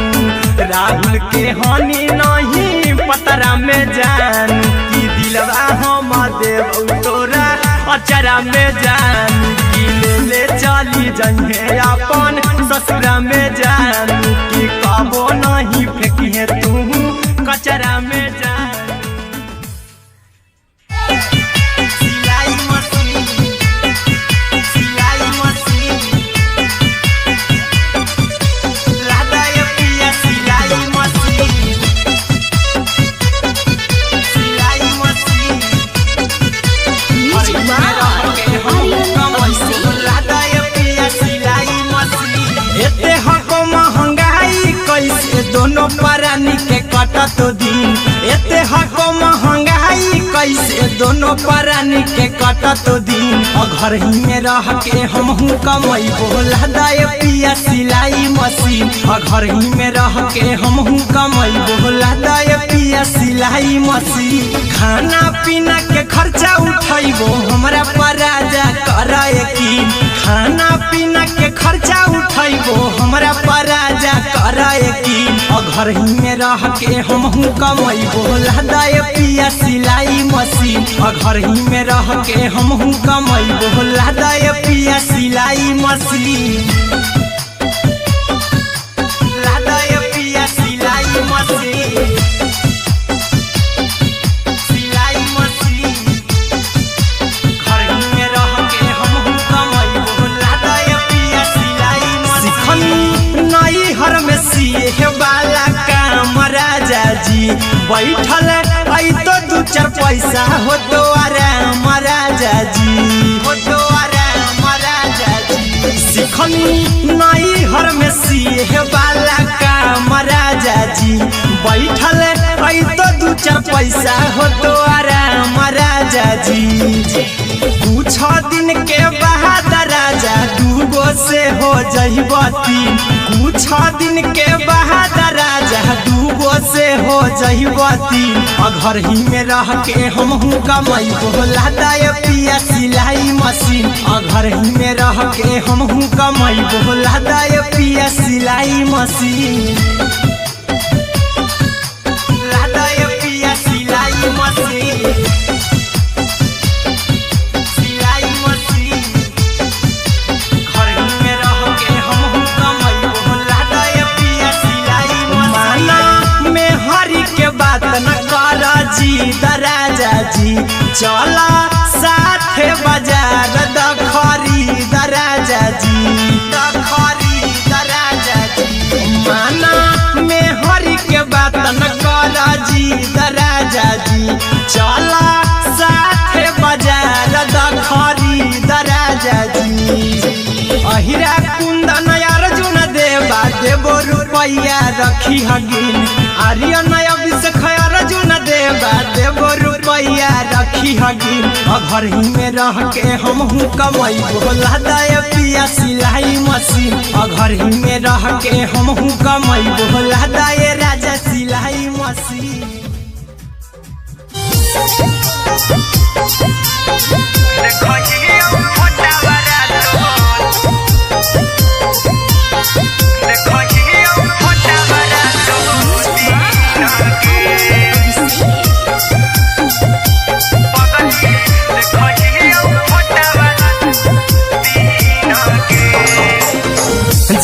A: राहुल के हानि नहीं पतरा में जान की दिलवा हम देबौ तोरा अचरा में जान की ले ले चली जइहे अपन ससुरा में जान की कबो नहीं फेंकिहे तू कचरा में जान सिलाई मशीन सिलाई मशीन लादा ये पिया सिलाई मशीन सिलाई machine
C: music by Aryan Abhishek
A: लादा ये पिया सिलाई मशीन एते हको महंगाई कैसे दोनों परानी के कटत दिन एते हको महंगाई कैसे दोनों परानी के कटत दिन और घर ही में रह के हमहू कमैबो लादा ये पिया सिलाई मशीन और घर ही में रह के हमहू कमैबो लादा ये पिया सिलाई मशीन खाना पीना के खर्चा उठैबो हमरा पर राजा करा यकीन खाना पीना के खर्चा उठैबो हमरा पर राजा करा यकीन और घर ही में रह के हमहू कमैबो लादा ये पिया सिलाई मशीन और घर ही में रह के हमहू कमैबो लादा ये पिया सिलाई मशीन लादा ये पिया सिलाई मशीन सिलाई मशीन घर ही में रह के हमहू कमैबो लादा ये पिया सिलाई मशीन नई हर में सिए वाला काम राजा जी बैठल पैसा हो तो आराम राजा जी, हो तो आराम राजा जी। सिखनी नई हर में सीहे वाला काम राजा जी, बैठल आई तो 2-4 पैसा हो तो आराम राजा जी। कुछ दिन के बाद राजा 2 से हो जहिबती, कुछ दिन के बाद राजा 2 से हो जहिबती। घर ही में रह के हम कमाई बोला दाय पिया सिलाई मशीन, घर ही में रह के हम कमाई बोला दाय पिया सिलाई मशीन, लादाय पिया सिलाई मशीन, सिलाई मशीन। घर ही में रह के हम कमाई बोला दाय पिया सिलाई मशीन। माना में हरी के बात न कर जी राजा जी, चला साथे बाजार द खरीद राजा जी, द खरीद राजा जी। माना में हरी के बात न कर जी राजा जी, चला साथे बाजार द खरीद राजा जी। अहिरा कुंदन अर्जुन देवा देवो रुपैया रखी हगिन, आर्यन अभिषेक अर्जुन देवा देवो रुपैया रखी हगिन। घर ही में रह के हम कमाई बोला दाय पिया सिलाई मशीन, घर ही में रह के हम कमाई बोला दाय राजा सिलाई मशीन।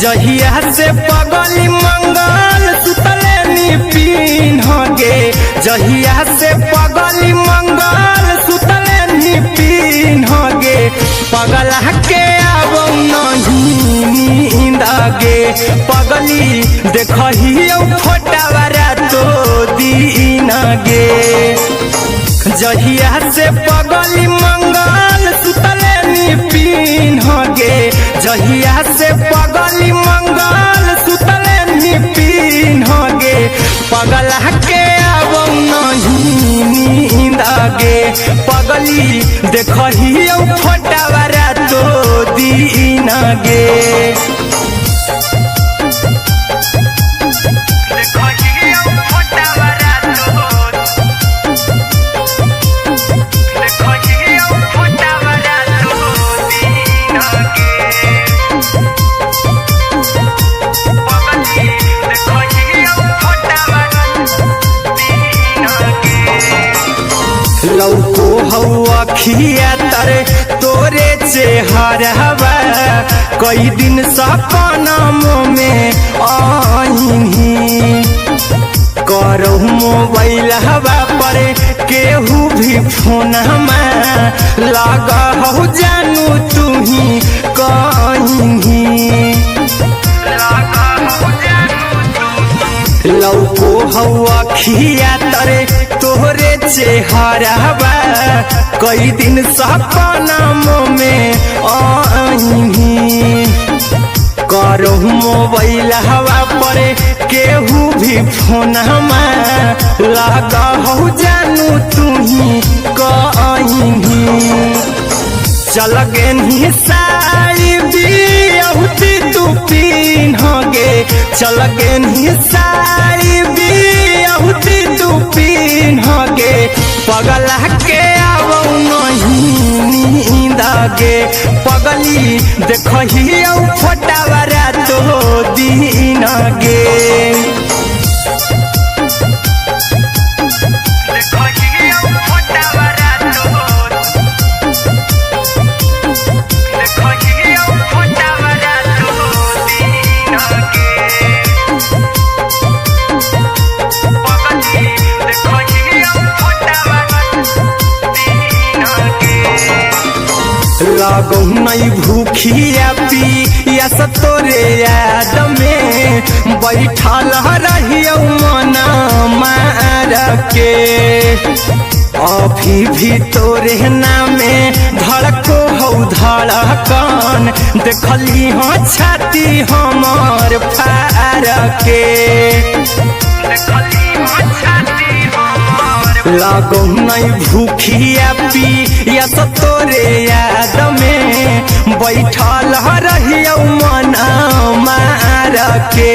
A: जहिया से पगली मंगल सुतले निपिन गे, जहिया से पगली मंगल सुतले निपिन गे। पगला के अब नहीं नींद गे, पगली देखही फोटावारा तो दीन गे। जहिया से पगली मंगल सुतले निपिन गे, जहिया से पगली मंगल सुतले निपिन गे। पगला के अब नहीं नींद गे, पगली देखही फोटावारा तो दीन गे। लौको हवा खिया तरे तोरे चेहरवा, कई दिन सपना में आईनी। करहु मोबाइल हवा पर केहू भी फोन लगा हो जानू तू ही कहीं। लौको हवा खिया तरे तोहरे चेहरवा, कई दिन सपना में आईनी। करहु मोबाइल हवा पर केहू भी फोन लगा हो जानू तू ही कहीं। चल गेनी साड़ी बियहुती तू पीन गे, चल गेनी साड़ी बियहुती तू पीन गे। पगला के अब नहीं नींद गे, पगली देखही फोटावारा तो दीन गे। लगो नहीं भूखिया पिया तोरे याद में, बैठल रहियो मन मार के। अभी भी तोरे नामे धड़को हौ धड़कन देखली हो छाती हमर फार के लागो नहीं भूखिया पिया तो तोरे याद में बैठल रहियो मन मार के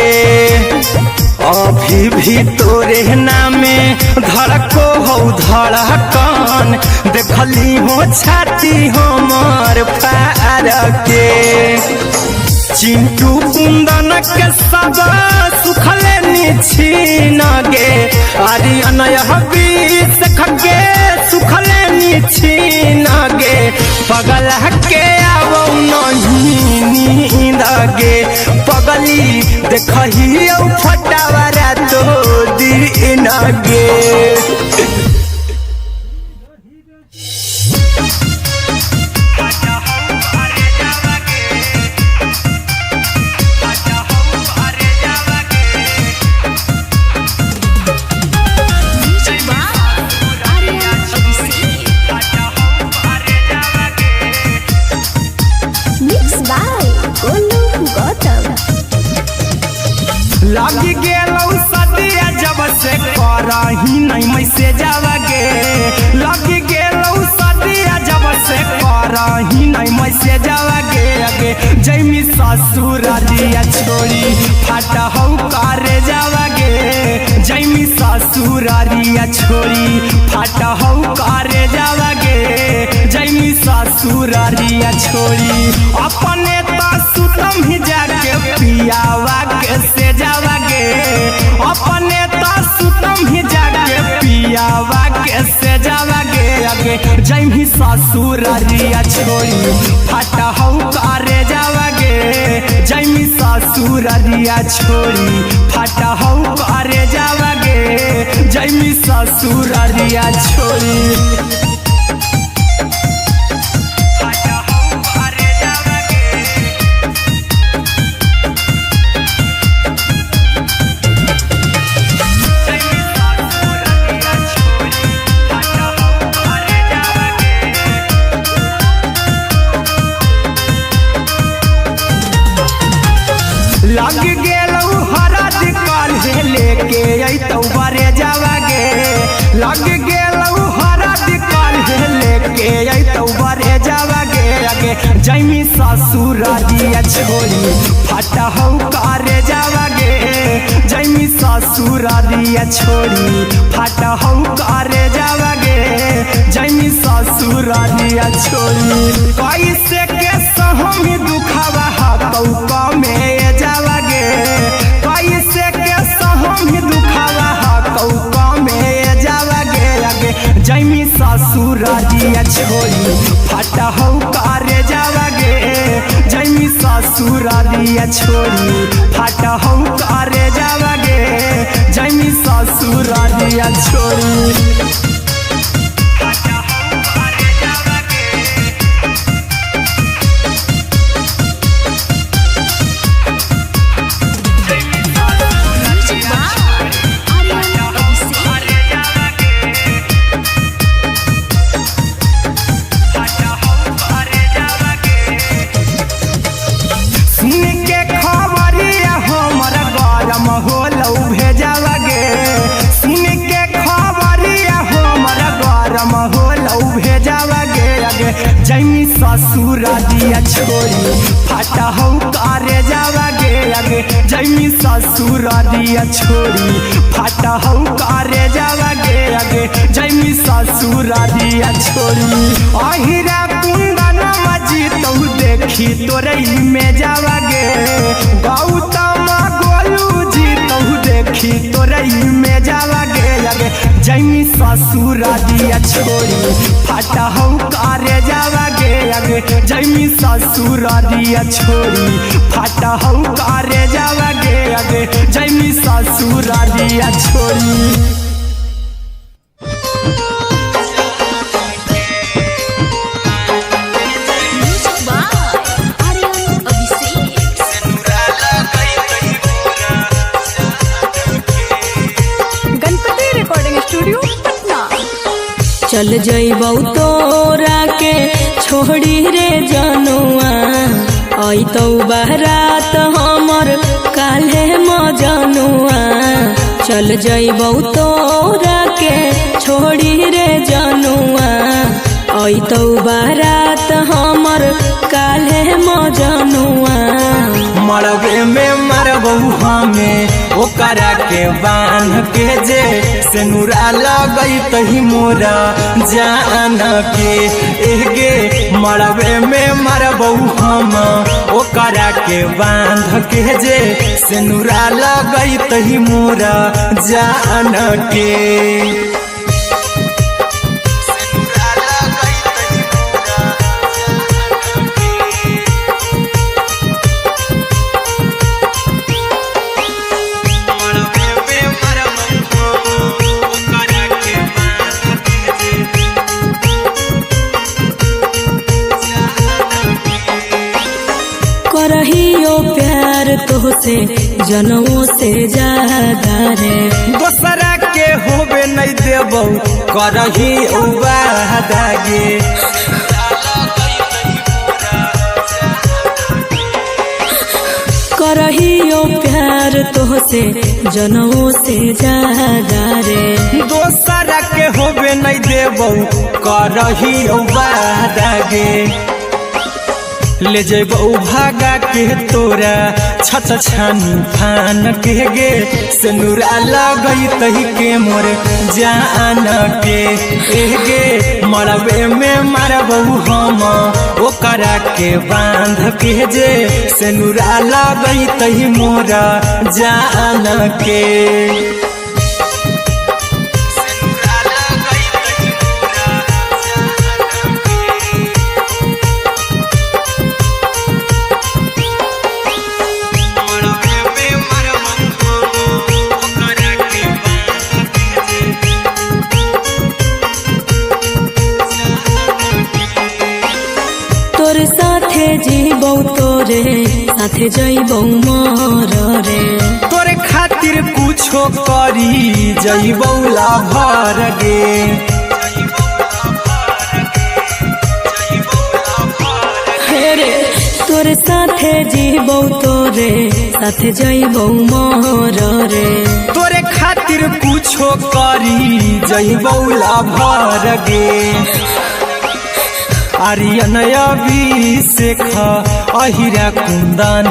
A: अभी भी तोरे नामे धड़को हौ धड़कन देखली हो छाती हमर फार के चिंटू कुंदन के सब सुखले निछीन गे आर्यन बीस खगे सुखले निछीन गे पगल के आवो नहीं नींद गे पगली देखही फटावरा तो दिन गे लगी गेलौ सदिया जब से करही नहीं मैसे जावगे लगी गेलौ सदिया जब से करही नहीं मैसे जावगे अगे जैमी ससुर दिया छोड़ी फाटा हौ करे जावगे जैमी ससुर दिया छोड़ी फाटा हौ करे जावगे जैमी ससुर दिया छोड़ी अपने तो सुतम ही जाके पियावा के से जावगे अपने तो सुतम ही जाके पियावा के से जावगे अगे जैमी ससुर रिया छोड़ी फाटा हौ करे जावगे जैमी ससुर रिया छोड़ी फाटा हौ करे जावगे जैमी ससुर रिया छोड़ी लग गेलौ हरद काल्हे लेके अइतौ बरे जावगे लग गेलौ हरद काल्हे लेके अइतौ बरे जावगे अगे जैमी ससुर दिया छोड़ी फाटा हौ करे जावगे जैमी ससुर दिया छोड़ी फाटा हौ करे जावगे जैमी ससुर दिया छोड़ी कैसे के सहमी दुखावा हाथौ कमे जावगे कैसे के सहमी दुखावा हाथौ कमे जावगे अगे जैमी ससुर दिया छोड़ी फाटा हौ करे जावगे जैमी ससुर दिया छोड़ी फाटा हौ करे जावगे जैमी ससुर दिया छोड़ी जैमी ससुर दिया छोड़ी फाटा हौ करे जावगे अगे जैमी ससुर दिया छोड़ी फाटा हौ करे जावगे अगे जैमी ससुर दिया छोड़ी अहिरा कुंदन मजीतौ देखी तोरई में जावगे गौतम गोलू जीतौ देखी तोरई में जावगे अगे जैमी ससुर दिया छोड़ी फाटा हौ करे जावगे अगे जैमी ससुर दिया छोड़ी फाटा हौ करे जावगे अगे जैमी ससुर दिया छोड़ी
B: चल जइबौ तोरा के छोड़ी रे जनुआ अइतौ बारात हमर काल्हे मजनुआ चल जइबौ तोरा के छोड़ी रे जनुआ अइतौ बारात हमर काल्हे मजनुआ
A: मरबे में मरबौ हमें ओकरा के बांध के जे सेनुरा लगैतही मोरा जान के एगे मरबे में मरबौ हम ओकरा के बांध के जे सेनुरा लगैतही मोरा जान के
B: करहियो प्यार तोहसे जनमों से ज्यादा रे
A: दोसरा के होबे नहीं देबौ करही वादा गे
B: करहियो प्यार तोहसे जनमों से ज्यादा रे
A: दोसरा के होबे नहीं देबौ करही वादा गे ले जेबौ भागा के तोरा छछ छानी फान के गे सेनुरा लगैतही के मोर जान के एगे मरबे में मरबौ हम ओकरा के बांध के जे सेनुरा लगैतही मोरा जान के
B: तोरे साथे जीबौ तोरे साथे जइबौ मर रे
A: तोरे खातिर कुछो करी जइबौ लाभर गे
B: हेरे तोरे साथे जीबौ तोरे साथे जइबौ मर रे
A: तोरे खातिर कुछो करी जइबौ लाभर गे आर्यन अभिषेक अहिरा कुंदन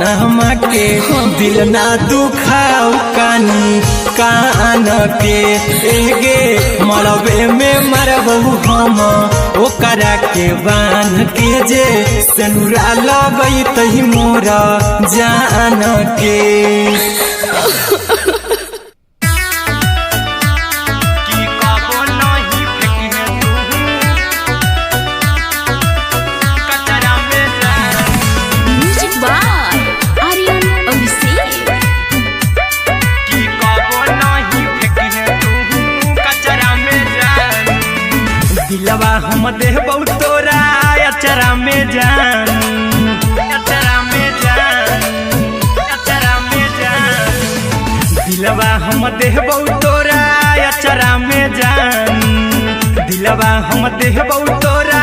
A: के दिल ना दुखाऊ कानी कान के एगे मरबे में मरबौ हम ओकरा के बांध के जे सेनुरा लगैतही मोरा जान के दिलवा हम देबौ तोरा अचरा में जान अचरा में जान अचरा में जान दिलवा हम देबौ तोरा अचरा में जान दिलवा हम देबौ तोरा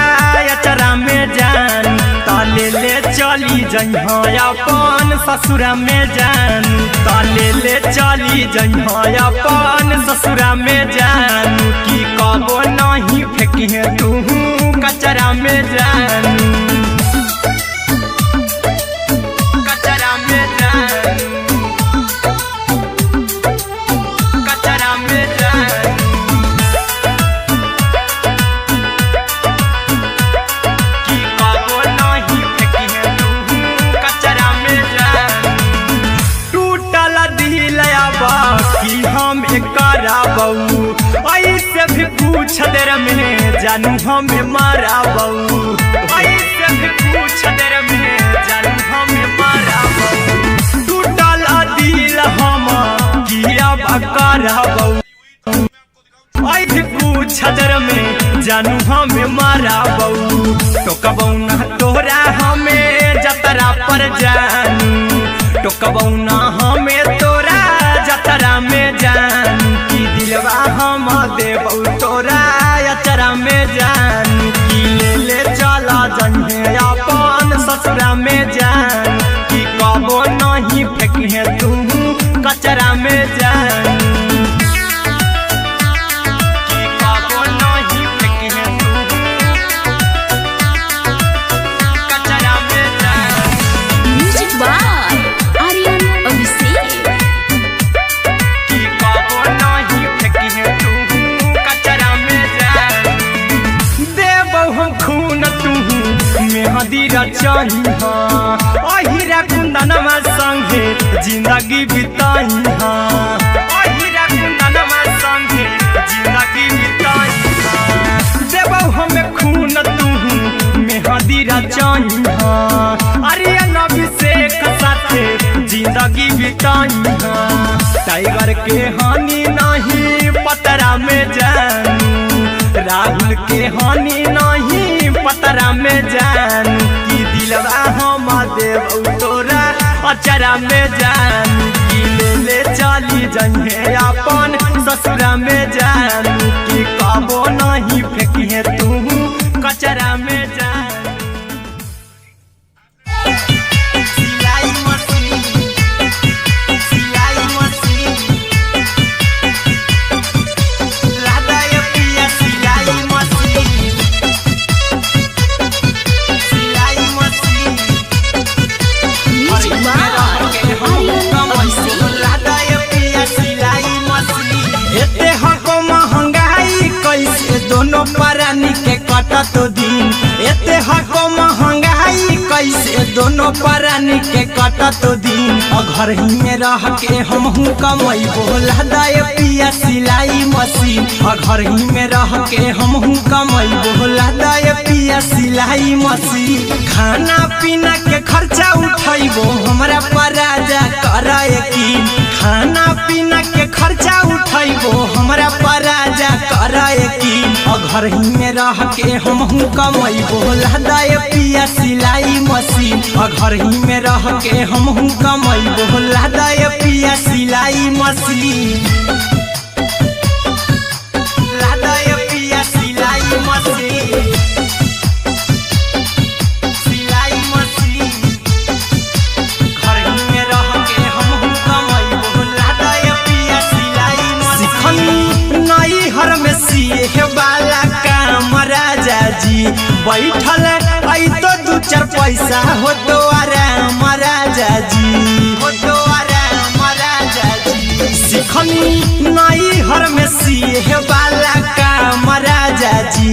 A: अचरा में जान ताले ले चली जइहो अपन ससुरा में जान ताले ले चली जइहो अपन ससुरा में जान की कबो नहीं फेंकी तू कचरा में जान कचरा में जान कचरा में जान की कबो नहीं फेंकी तू कचरा में जान टूटल दिल बाकी हम कराबौ ऐसे भी पूछ देर में जानू हमें माराबौ ऐसे भी पूछ देर में जानू हमें माराबौ टूटल दिल हम किया कराबौ ऐसे पूछ देर में जानू हमें माराबौ टोकबौ ना तोरा हमें जतरा पर जानू टोकबौ ना हमें तोरा जतरा में जानू की दिलवा हम देबौ तोरा अचरा में में जानू कि कबो नहीं फेंके तू कचरा में जानू।
C: Music by Aryan Abhishek.
A: कि कबो नहीं फेंके तू कचरा में जानू। देबो हम खून तू मेहदी रचाई हाँ अहिरा कुंदनमा संगे जिंदगी बिताई हाँ अहिरा कुंदनमा संगे जिंदगी बिताई हाँ। देबो हमें खून तू मेहदी रचाई हाँ आर्यन अभिषेक साथे जिंदगी बिताई हाँ। टाइगर के हानि नहीं पतरा में जानू राहुल के हानि नहीं पतरा में जानू कि दिलवा हम देव तोरा अचरा में जानू कि ले चली जन्हे अपन ससुरा में जानू कि कबो नहीं फेंकिए तू कचरा में जानू। सिलाई मशीन सिलाई मशीन लादा ये पिया सिलाई मशीन सिलाई machine.
C: Music by Aryan Abhishek.
A: लादा ये पिया सिलाई मशीन। एते हको महंगाई कैसे दोनों परानी के कटत दिन एते हको महंगाई कैसे दोनों परानी के कटत दिन घर ही में रह के हमहू कमैबो लादा ये पिया सिलाई मशीन घर ही में रह के हमहू कमैबो लादा ये पिया सिलाई मशीन। खाना पीना के खर्चा उठैबो हमरा पर राजा करा यकीन खाना पीना के खर्चा उठैबो हमरा पर राजा करा यकीन घर ही में रह के हमहू कमैबो लादा ये पिया सिलाई मशीन घर ही में रह के हमहू कमैबो लादा ये पिया सिलाई मशीन लादा ये पिया सिलाई मशीन सिलाई मशीन। घर ही में रह के हमहू कमैबो लादा ये पिया सिलाई मशीन। सिखनी नई हर में सीहे वाला काम राजा जी बैठल आई तो दू चार पैसा हो तो आराम राजा जी हो तो आराम राजा जी। सिखनी नई हर में सीहे वाला काम राजा जी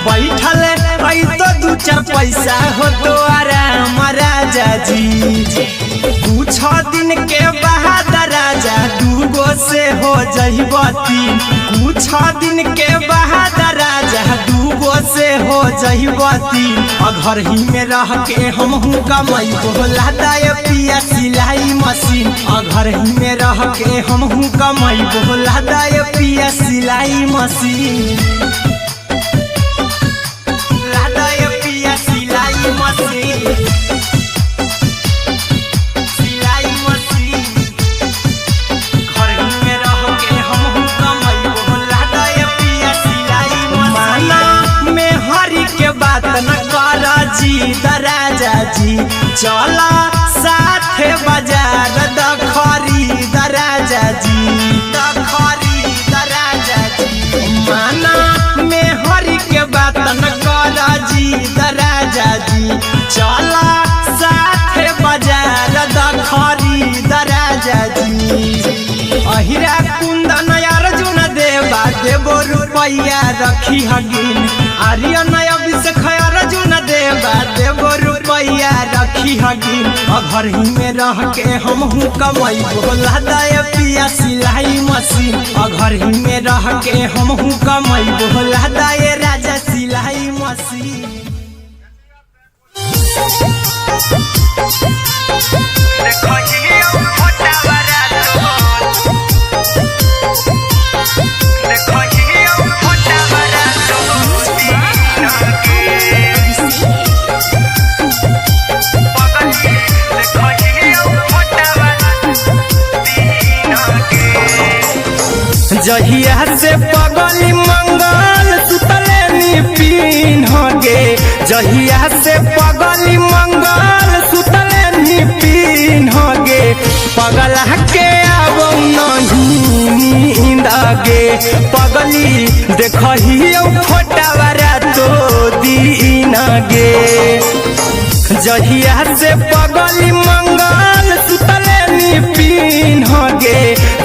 A: बैठल आई तो दू चार पैसा हो तो आराम राजा जी। कुछ दिन के बाद राजा दूगो से हो जइबो तीन कुछ दिन के बाद राजा दूगो से हो जइबो तीन घर ही में रह के हमहू कमैबो लादा ये पिया सिलाई मशीन घर ही में रह के हमहू कमैबो लादा ये पिया सिलाई मशीन लादा ये पिया सिलाई मशीन सिलाई मशीन। घर ही में रह के हमहू कमैबो लादा ये पिया सिलाई मशीन। माना में हरी के बात न कर जी दराजा जी चला साथे बाजार दखरी दराजा जी दखरी दराजा जी। माना में हरी के बात न कर जी दराजा जी चला साथे बाजार दखरी दराजा जी। अहिरा कुंदन अर्जुन देवा देबो रुपैया रखी हगिन आर्यन अभिषेक अर्जुन देवा देबो रुपैया रखी हगिन घर ही में रह के हमहू कमैबो लादा ये पिया सिलाई मशीन घर ही में रह के हमहू कमैबो लादा ये राजा सिलाई मशीन। देखो ये फोटा बड़ा देखो ये फोटा बड़ा जहिया से पगली मंगल सुतले निपिन गे जहिया से पगली मंगल सुतले निपिन गे पगला के आवो नहीं नींद गे पगली देखही फोटावारा तो दीन गे जहिया से पगली मंगल सुतले निपिन गे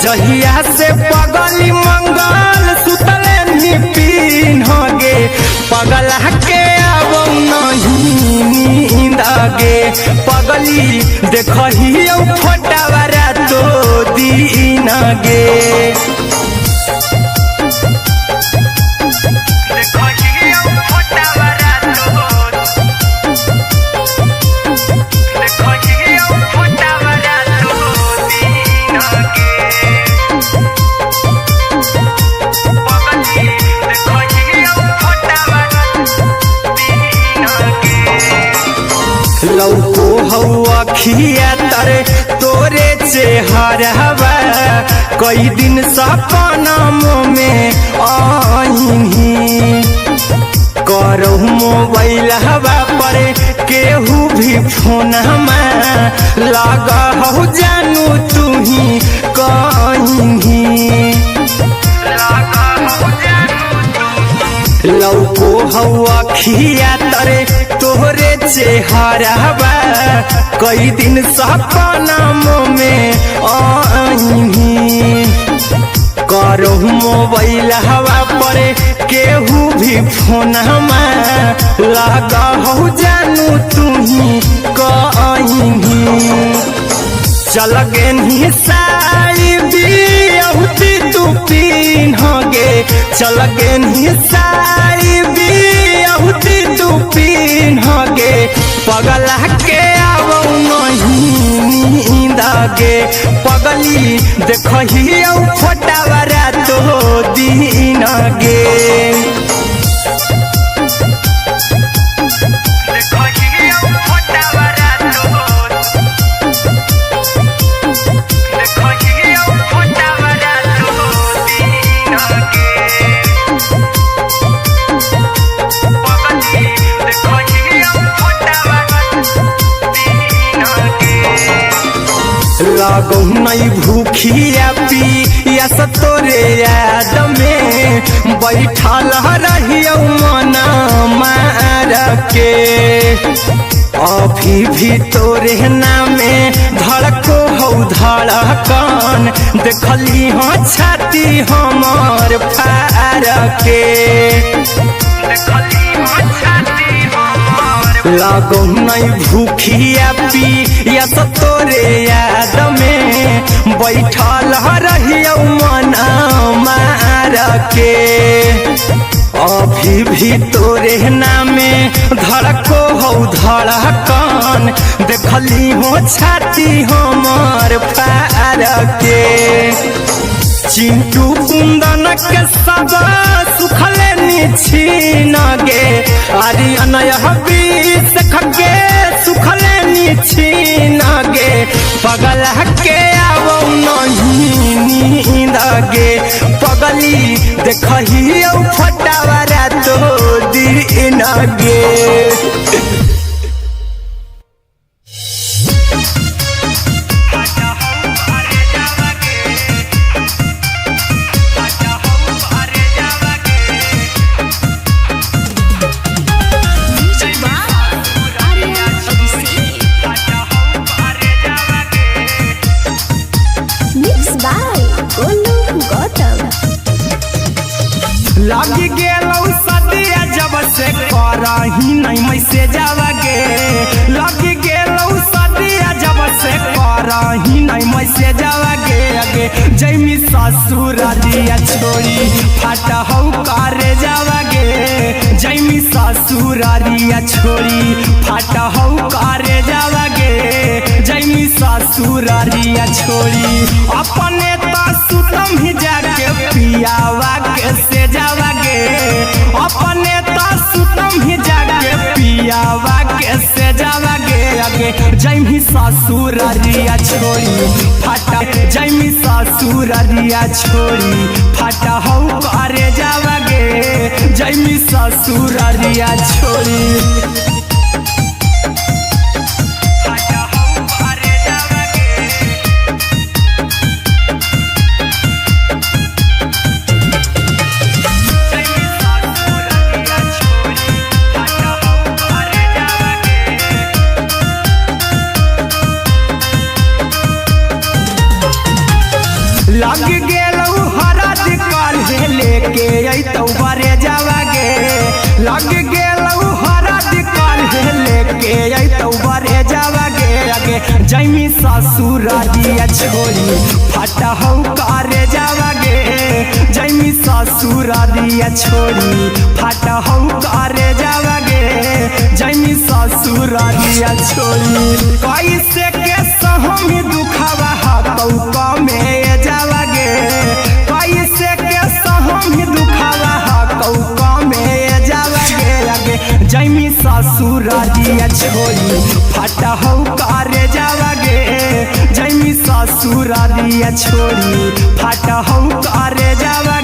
A: जहिया से पगली मंगल सुतले निपिन गे पगला के आवो नहीं नींद गे पगली देखही फोटावारा तो दीन गे लौको हवा खिया तरे तोरे चेहरवा कई दिन सपना में आईनी करहु मोबाइल हवा पर केहू भी फोन लगा हो जानू तू ही कहीं लौको हवा खिया तरे तोहरे चेहरवा कई दिन सपना में आईनी करहु मोबाइल हवा पर केहू भी फोन लगा हो जानू तू ही कहीं चल गे साड़ी बिहुती तू पीन गे चल गे साड़ी बिहुती तू पीन गे पगला के आवो नहीं नींद गे पगली देखही फोटावारा तो दीन गे लागो नहीं भूखिया पिया तोरे याद में बैठल रहियो मन मार के अभी भी तोरे नामे धड़को हो धड़कन देखली हो छाती हमर फार के लागो नहीं भूखिया पिया तोरे याद में बैठल रहियो मन मार के अभी भी तोरे नामे धड़को हो धड़कन देखली हो छाती हमर फार के चिंटू कुंदन के सब सुखले निछीन गे आर्यन हबीस खगे सुखले निछीन गे पगला के आवो नहीं नींद गे पगली देखही फोटावारा तो दीन गे लागी गेलौ सदिया जब से करही नहीं मैसेजवा गे लागी गेलौ सदिया जब से करही नहीं मैसेजवा गे अगे जैमी ससुर दिया छोड़ी फाटा हौ करे जावा गे जैमी ससुर दिया छोड़ी फाटा हौ करे जावा गे जैमी ससुर दिया छोड़ी अपने तो सुतम ही जाके पियावा के से जावा गे अपने तो सुतम ही जाके पियावा के से जावा गे अगे जैमी ससुर दिया छोड़ी फाटा जैमी ससुर दिया छोड़ी फाटा हौ करे जावा गे जैमी ससुर दिया छोड़ी जैमी ससुरारिया छोड़ी फाटा हौ करे जावागे जैमी ससुरारिया छोड़ी फाटा हौ करे जावागे जैमी ससुरारिया छोड़ी कैसे के सहमी दुखावा हाथौ कमे जावागे कैसे के सहमी दुखावा हाथौ कमे जावागे आगे जैमी ससुरारिया छोड़ी फाटा हौ करे जावागे जैमी ससुरारिया छोड़ी फाटा हौ करे जावा